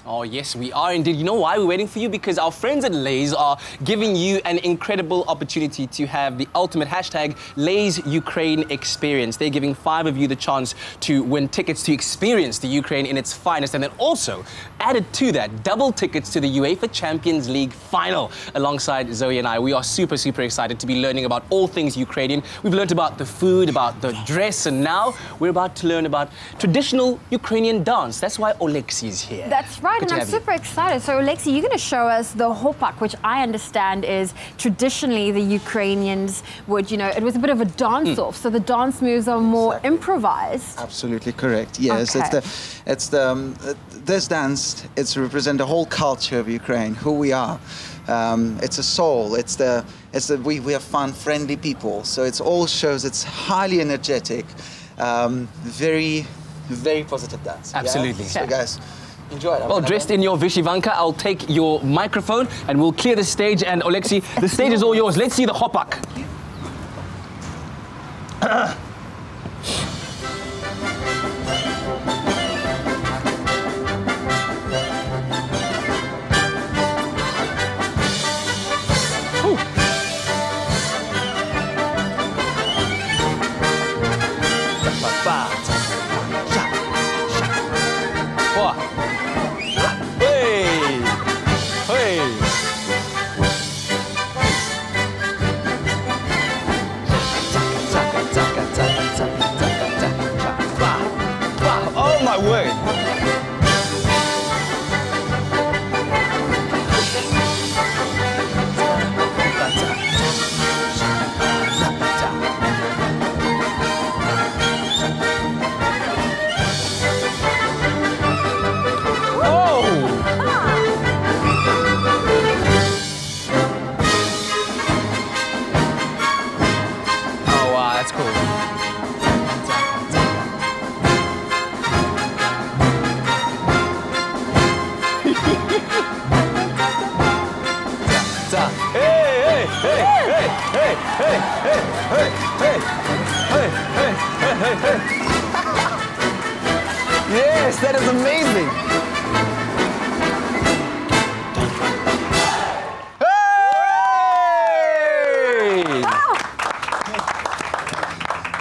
Oh, yes, we are indeed. You know why we're waiting for you? Because our friends at Lay's are giving you an incredible opportunity to have the ultimate hashtag Lay's Ukraine experience. They're giving 5 of you the chance to win tickets to experience the Ukraine in its finest. And then also, added to that, double tickets to the UEFA Champions League final. Alongside Zoe and I, we are super, super excited to be learning about all things Ukrainian. We've learned about the food, about the dress, and now we're about to learn about traditional Ukrainian dance. That's why Oleksiy is here. That's right. And I'm super excited. So, Oleksiy, you're going to show us the hopak, which I understand is traditionally the Ukrainians would, you know, it was a bit of a dance-off. So the dance moves are more improvised. Absolutely correct. Yes, Okay. this dance. It's represent the whole culture of Ukraine, who we are. It's a soul. We have fun, friendly people. So it all shows. It's highly energetic, very, very positive dance. Absolutely. Yeah? So, guys. Enjoy it. Well, dressed in your Vishivanka, I'll take your microphone and we'll clear the stage. And Oleksiy, the stage is all yours. Let's see the hopak. Oh my word! Yes, that is amazing.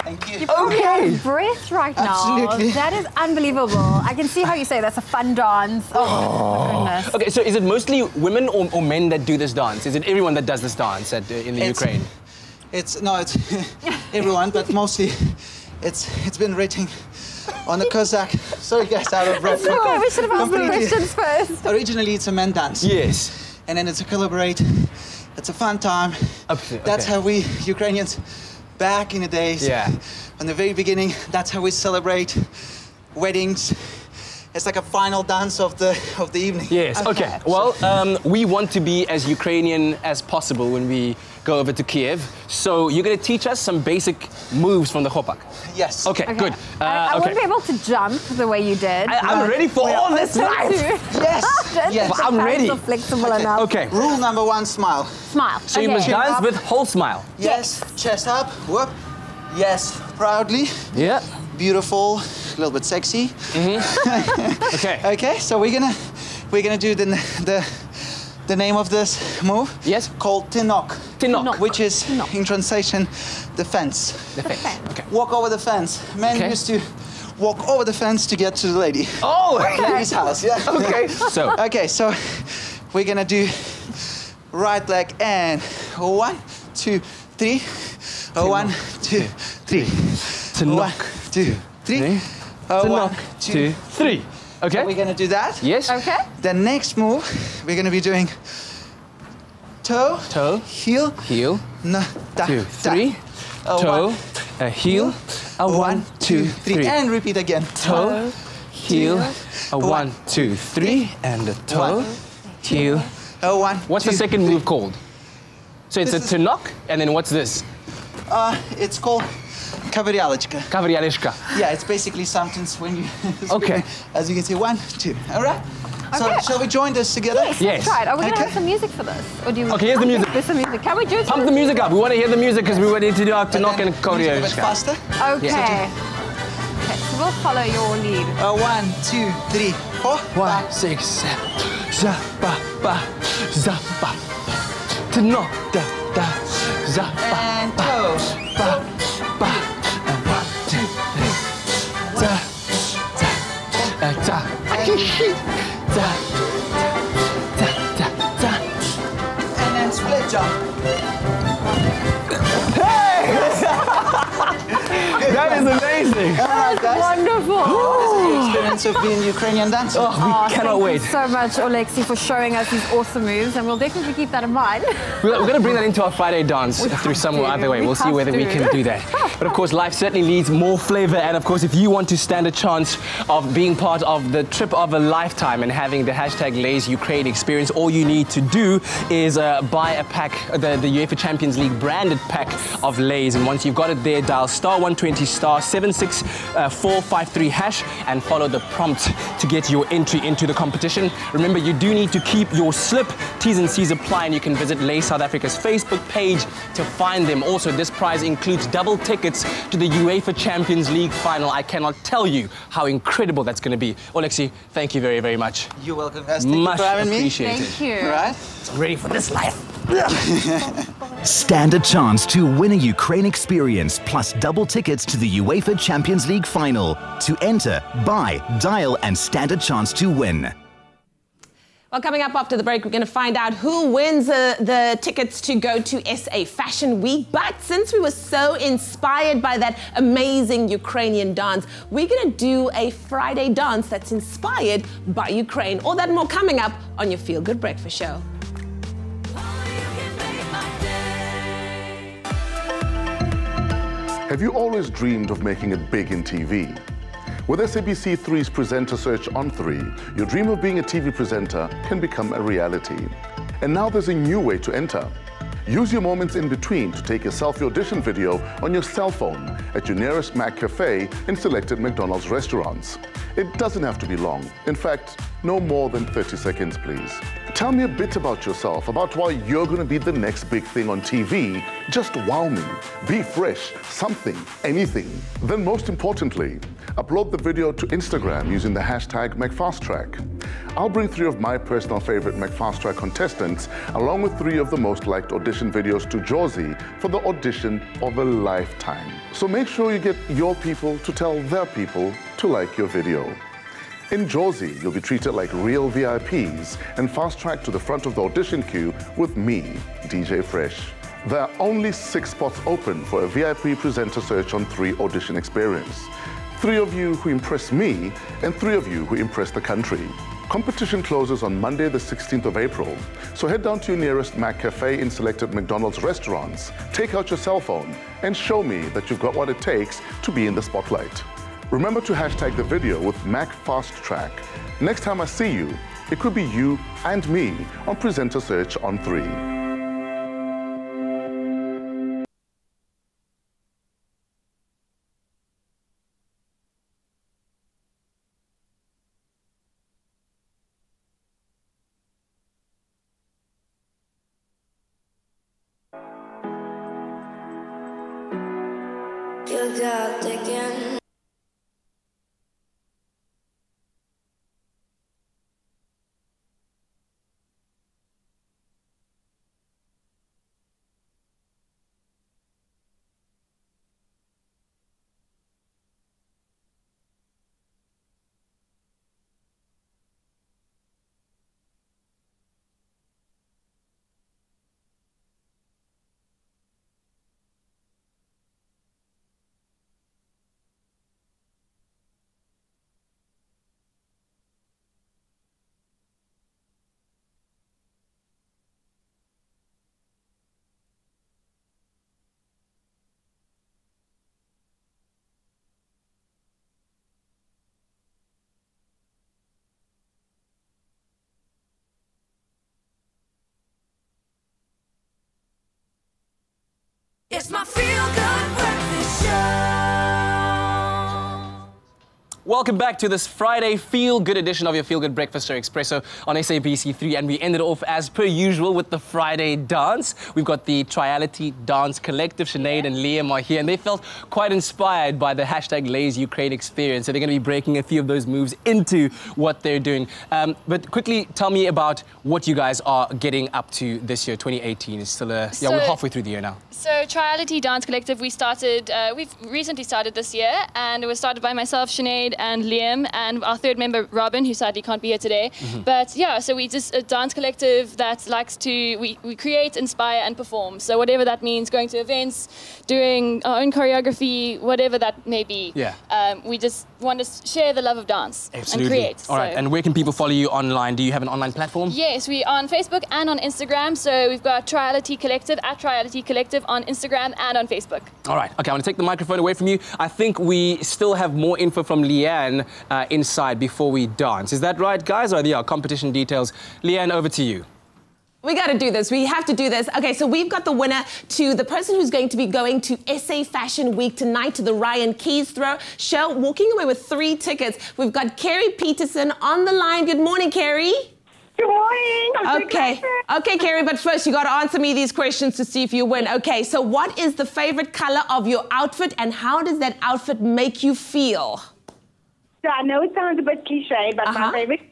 Thank you. You've got breath right now. Absolutely. That is unbelievable. I can see how you say that's a fun dance. Oh, my goodness. Okay, so is it mostly women or men that do this dance? Is it everyone that does this dance in the Ukraine? It's everyone, but mostly it's been written on the Cossack. Sorry, guys, out of breath. No, we should have asked the questions first. Originally, it's a men dance. Yes. And then it's a collaborate. It's a fun time. Okay. That's how we Ukrainians, back in the days, on the very beginning, that's how we celebrate weddings. It's like a final dance of the evening. Yes. Okay. Well, we want to be as Ukrainian as possible when we go over to Kiev. So you're going to teach us some basic moves from the hopak. Yes. Okay. Good. I won't be able to jump the way you did. I'm ready for all this life. Yes. Yes. Well, I'm ready. Are flexible enough. Okay. Rule number 1: smile. Smile. So you must dance with whole smile. Yes. Chest up. Whoop. Yes. Proudly. Yeah. Beautiful. A little bit sexy. Okay. Okay. So we're gonna do the the name of this move? Yes. Called tinok. Tinok. Which is, in translation, the fence. The fence. Okay. Walk over the fence. Men used to walk over the fence to get to the lady. Oh, lady's house, yeah. Okay. So we're gonna do right leg and 1, 2, 3. 1, 2, 3. Tinok. 1, 2, 3. 1, 2, 3. Okay. So we're gonna do that. Yes. Okay. The next move, we're gonna be doing toe, heel, 2, 3. Toe, heel, 1, 2, 3. And repeat again. Toe, heel, 1, 2, 3. And the toe, heel. 1. What's the second move called? So it's a tinok, and then what's this? It's called Kavrialechka. Kavrialechka. Yeah, it's basically something when you... Okay. As you can see, 1, 2. All right? So shall we join this together? Yes. Right. Are we going to have some music for this? Or do you... Okay, here's the music. There's some music. Can we just... Pump the music up. We want to hear the music because we need to do our tinok and Kavrialechka. A bit faster. Okay. Yeah. Okay, so we'll follow your lead. 1, 2, 3, 4. 5, 6, 7. Zappa, ba, zappa. Tinok, da, da. Zappa, and toe. Ba, ba. And 1, 2, 3. Da, da, da. Da, da, da, da. And then split jump. Hey! That is amazing. All right, guys. Wonderful. This is your experience of being Ukrainian dancer. Oh, we cannot wait. Thank you so much, Oleksiy, for showing us these awesome moves, and we'll definitely keep that in mind. We're going to bring that into our Friday dance through some other way. We'll see whether we can do that. But of course, life certainly needs more flavor. And of course, if you want to stand a chance of being part of the trip of a lifetime and having the hashtag Lays Ukraine experience, all you need to do is buy a pack, the UEFA Champions League branded pack of Lays. And once you've got it there, dial *120 *76453# and follow the prompt to get your entry into the competition. Remember, you do need to keep your slip. T's and C's apply, and you can visit Lays South Africa's Facebook page to find them. Also, this prize includes double tickets to the UEFA Champions League final. I cannot tell you how incredible that's going to be. Oleksiy, thank you very, very much. You're welcome, guys. Thank you for having me. Appreciated. Thank you. All right. I'm ready for this life. Stand a chance to win a Ukraine experience plus double tickets to the UEFA Champions League final. To enter, buy, dial and stand a chance to win. Well, coming up after the break, we're going to find out who wins the tickets to go to SA Fashion Week. But since we were so inspired by that amazing Ukrainian dance, we're going to do a Friday dance that's inspired by Ukraine. All that and more coming up on your Feel Good Breakfast Show. Have you always dreamed of making it big in TV? With SABC3's Presenter Search on 3, your dream of being a TV presenter can become a reality. And now there's a new way to enter. Use your moments in between to take a selfie audition video on your cell phone at your nearest Mac Cafe in selected McDonald's restaurants. It doesn't have to be long. In fact, no more than 30 seconds, please. Tell me a bit about yourself, about why you're going to be the next big thing on TV. Just wow me. Be fresh, something, anything. Then most importantly, upload the video to Instagram using the hashtag McFastTrack. I'll bring 3 of my personal favorite McFastTrack contestants, along with 3 of the most liked audition videos to Josie for the audition of a lifetime. So make sure you get your people to tell their people to like your video. In Josie, you'll be treated like real VIPs and fast-tracked to the front of the audition queue with me, DJ Fresh. There are only 6 spots open for a VIP Presenter Search on 3 audition experience. 3 of you who impress me and 3 of you who impress the country. Competition closes on Monday, the 16th of April. So head down to your nearest Mac Cafe in selected McDonald's restaurants, take out your cell phone, and show me that you've got what it takes to be in the spotlight. Remember to hashtag the video with MacFastTrack. Next time I see you, it could be you and me on Presenter Search on 3. You got again. Welcome back to this Friday feel-good edition of your feel-good breakfast show, Expresso, on SABC3. And we ended off, as per usual, with the Friday dance. We've got the Triality Dance Collective. Sinead and Liam are here, and they felt quite inspired by the hashtag Lays Ukraine experience. So they're going to be breaking a few of those moves into what they're doing. But quickly, tell me about what you guys are getting up to this year, 2018. It's still we're halfway through the year now. So Triality Dance Collective, we've recently started this year, and it was started by myself, Sinead, and Liam, and our third member, Robin, who sadly can't be here today. But yeah, so we just a dance collective that likes to, we create, inspire, and perform. So whatever that means, going to events, doing our own choreography, whatever that may be. Yeah. We just want to share the love of dance and create. All right, and where can people follow you online? Do you have an online platform? Yes, we are on Facebook and on Instagram. So we've got Triality Collective, at Triality Collective on Instagram and on Facebook. All right, okay, I want to take the microphone away from you. I think we still have more info from Leanne inside before we dance. Is that right, guys? Or competition details? Leanne, over to you. We got to do this. We have to do this. Okay, so we've got the winner to the person who's going to be going to SA Fashion Week tonight to the Ryan Keys Throw show, walking away with 3 tickets. We've got Carrie Peterson on the line. Good morning, Carrie. Good morning. Okay, Carrie, but first you got to answer me these questions to see if you win. Okay, so what is the favorite color of your outfit, and how does that outfit make you feel? So I know it sounds a bit cliche, but my favorite color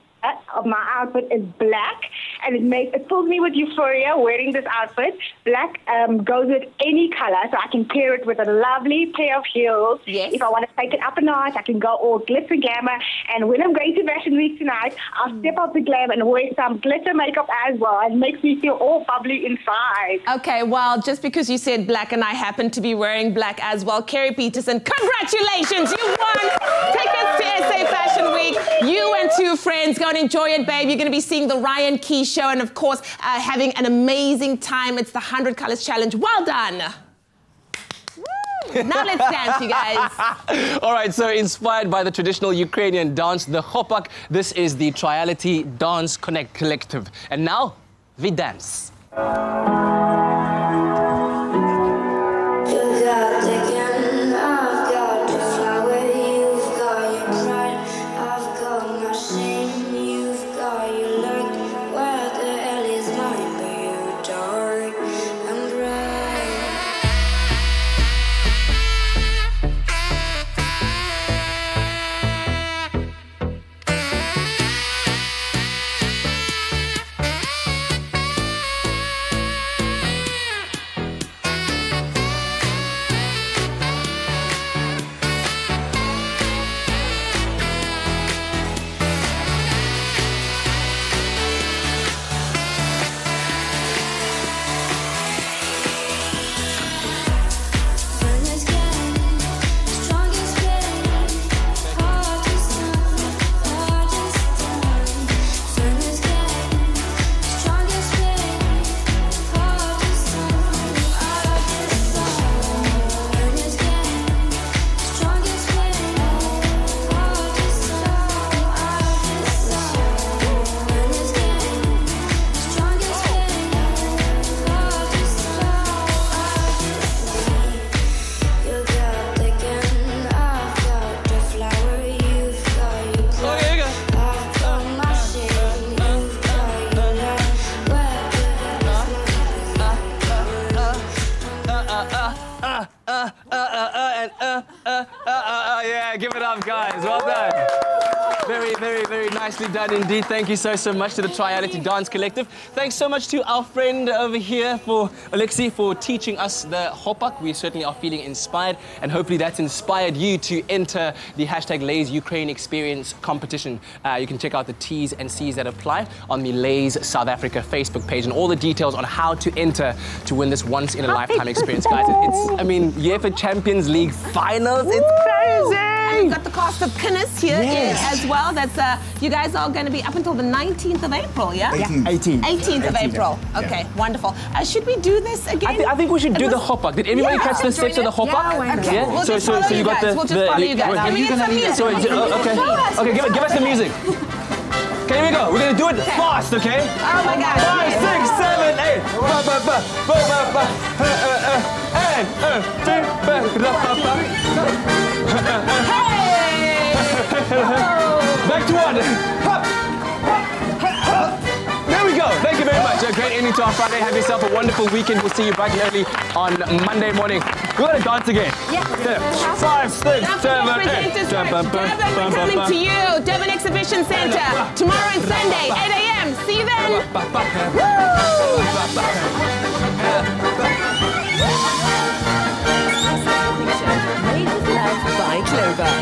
of my outfit is black, and it fills me with euphoria wearing this outfit. Black goes with any color, so I can pair it with a lovely pair of heels. Yes. If I want to take it up a notch, I can go all glitz and glamour. And when I'm going to Fashion Week tonight, I'll step up the glam and wear some glitter makeup as well. It makes me feel all bubbly inside. Okay, well, just because you said black and I happen to be wearing black as well, Carrie Peterson, congratulations! You won tickets to SA Fashion Week. You and 2 friends, go and enjoy it, babe. You're going to be seeing the Ryan Keys show and, of course, having an amazing time. It's the 100 Colors Challenge. Well done. Woo. Now let's dance, you guys. All right, so inspired by the traditional Ukrainian dance, the chopak, this is the Triality Dance Collective. And now, we dance. Yeah, give it up, guys. Well done. Very, very, very nicely done indeed. Thank you so much to the Triality Dance Collective. Thanks so much to our friend over here, Alexi, for teaching us the chopak. We certainly are feeling inspired, and hopefully that's inspired you to enter the hashtag Lays Ukraine Experience competition. You can check out the T's and C's that apply on the Lays South Africa Facebook page, and all the details on how to enter to win this once-in-a-lifetime experience, guys. I mean, UEFA Champions League finals. It's crazy. And we've got the cast of Kinnis here as well. That's you guys are going to be up until the 19th of April, yeah? 18th of April. Okay, wonderful. Should we do this again? I think we should do the chopak. Did everybody catch the steps of the chopak? Okay. We'll just follow you guys. We'll just follow you guys. Can we get some music? Okay, give us the music. Okay, here we go. We're going to do it fast, okay? Oh my God. 5, 6, 7, 8. to our Friday. Have yourself a wonderful weekend. We'll see you bright and early on Monday morning. We're going to dance again. Yeah. 5, 6, 7, 8. Durban, we're coming to you. Durban Exhibition Centre. Tomorrow and Sunday, 8 a.m. See you then. Made with love by Clover.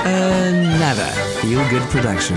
Another feel-good production.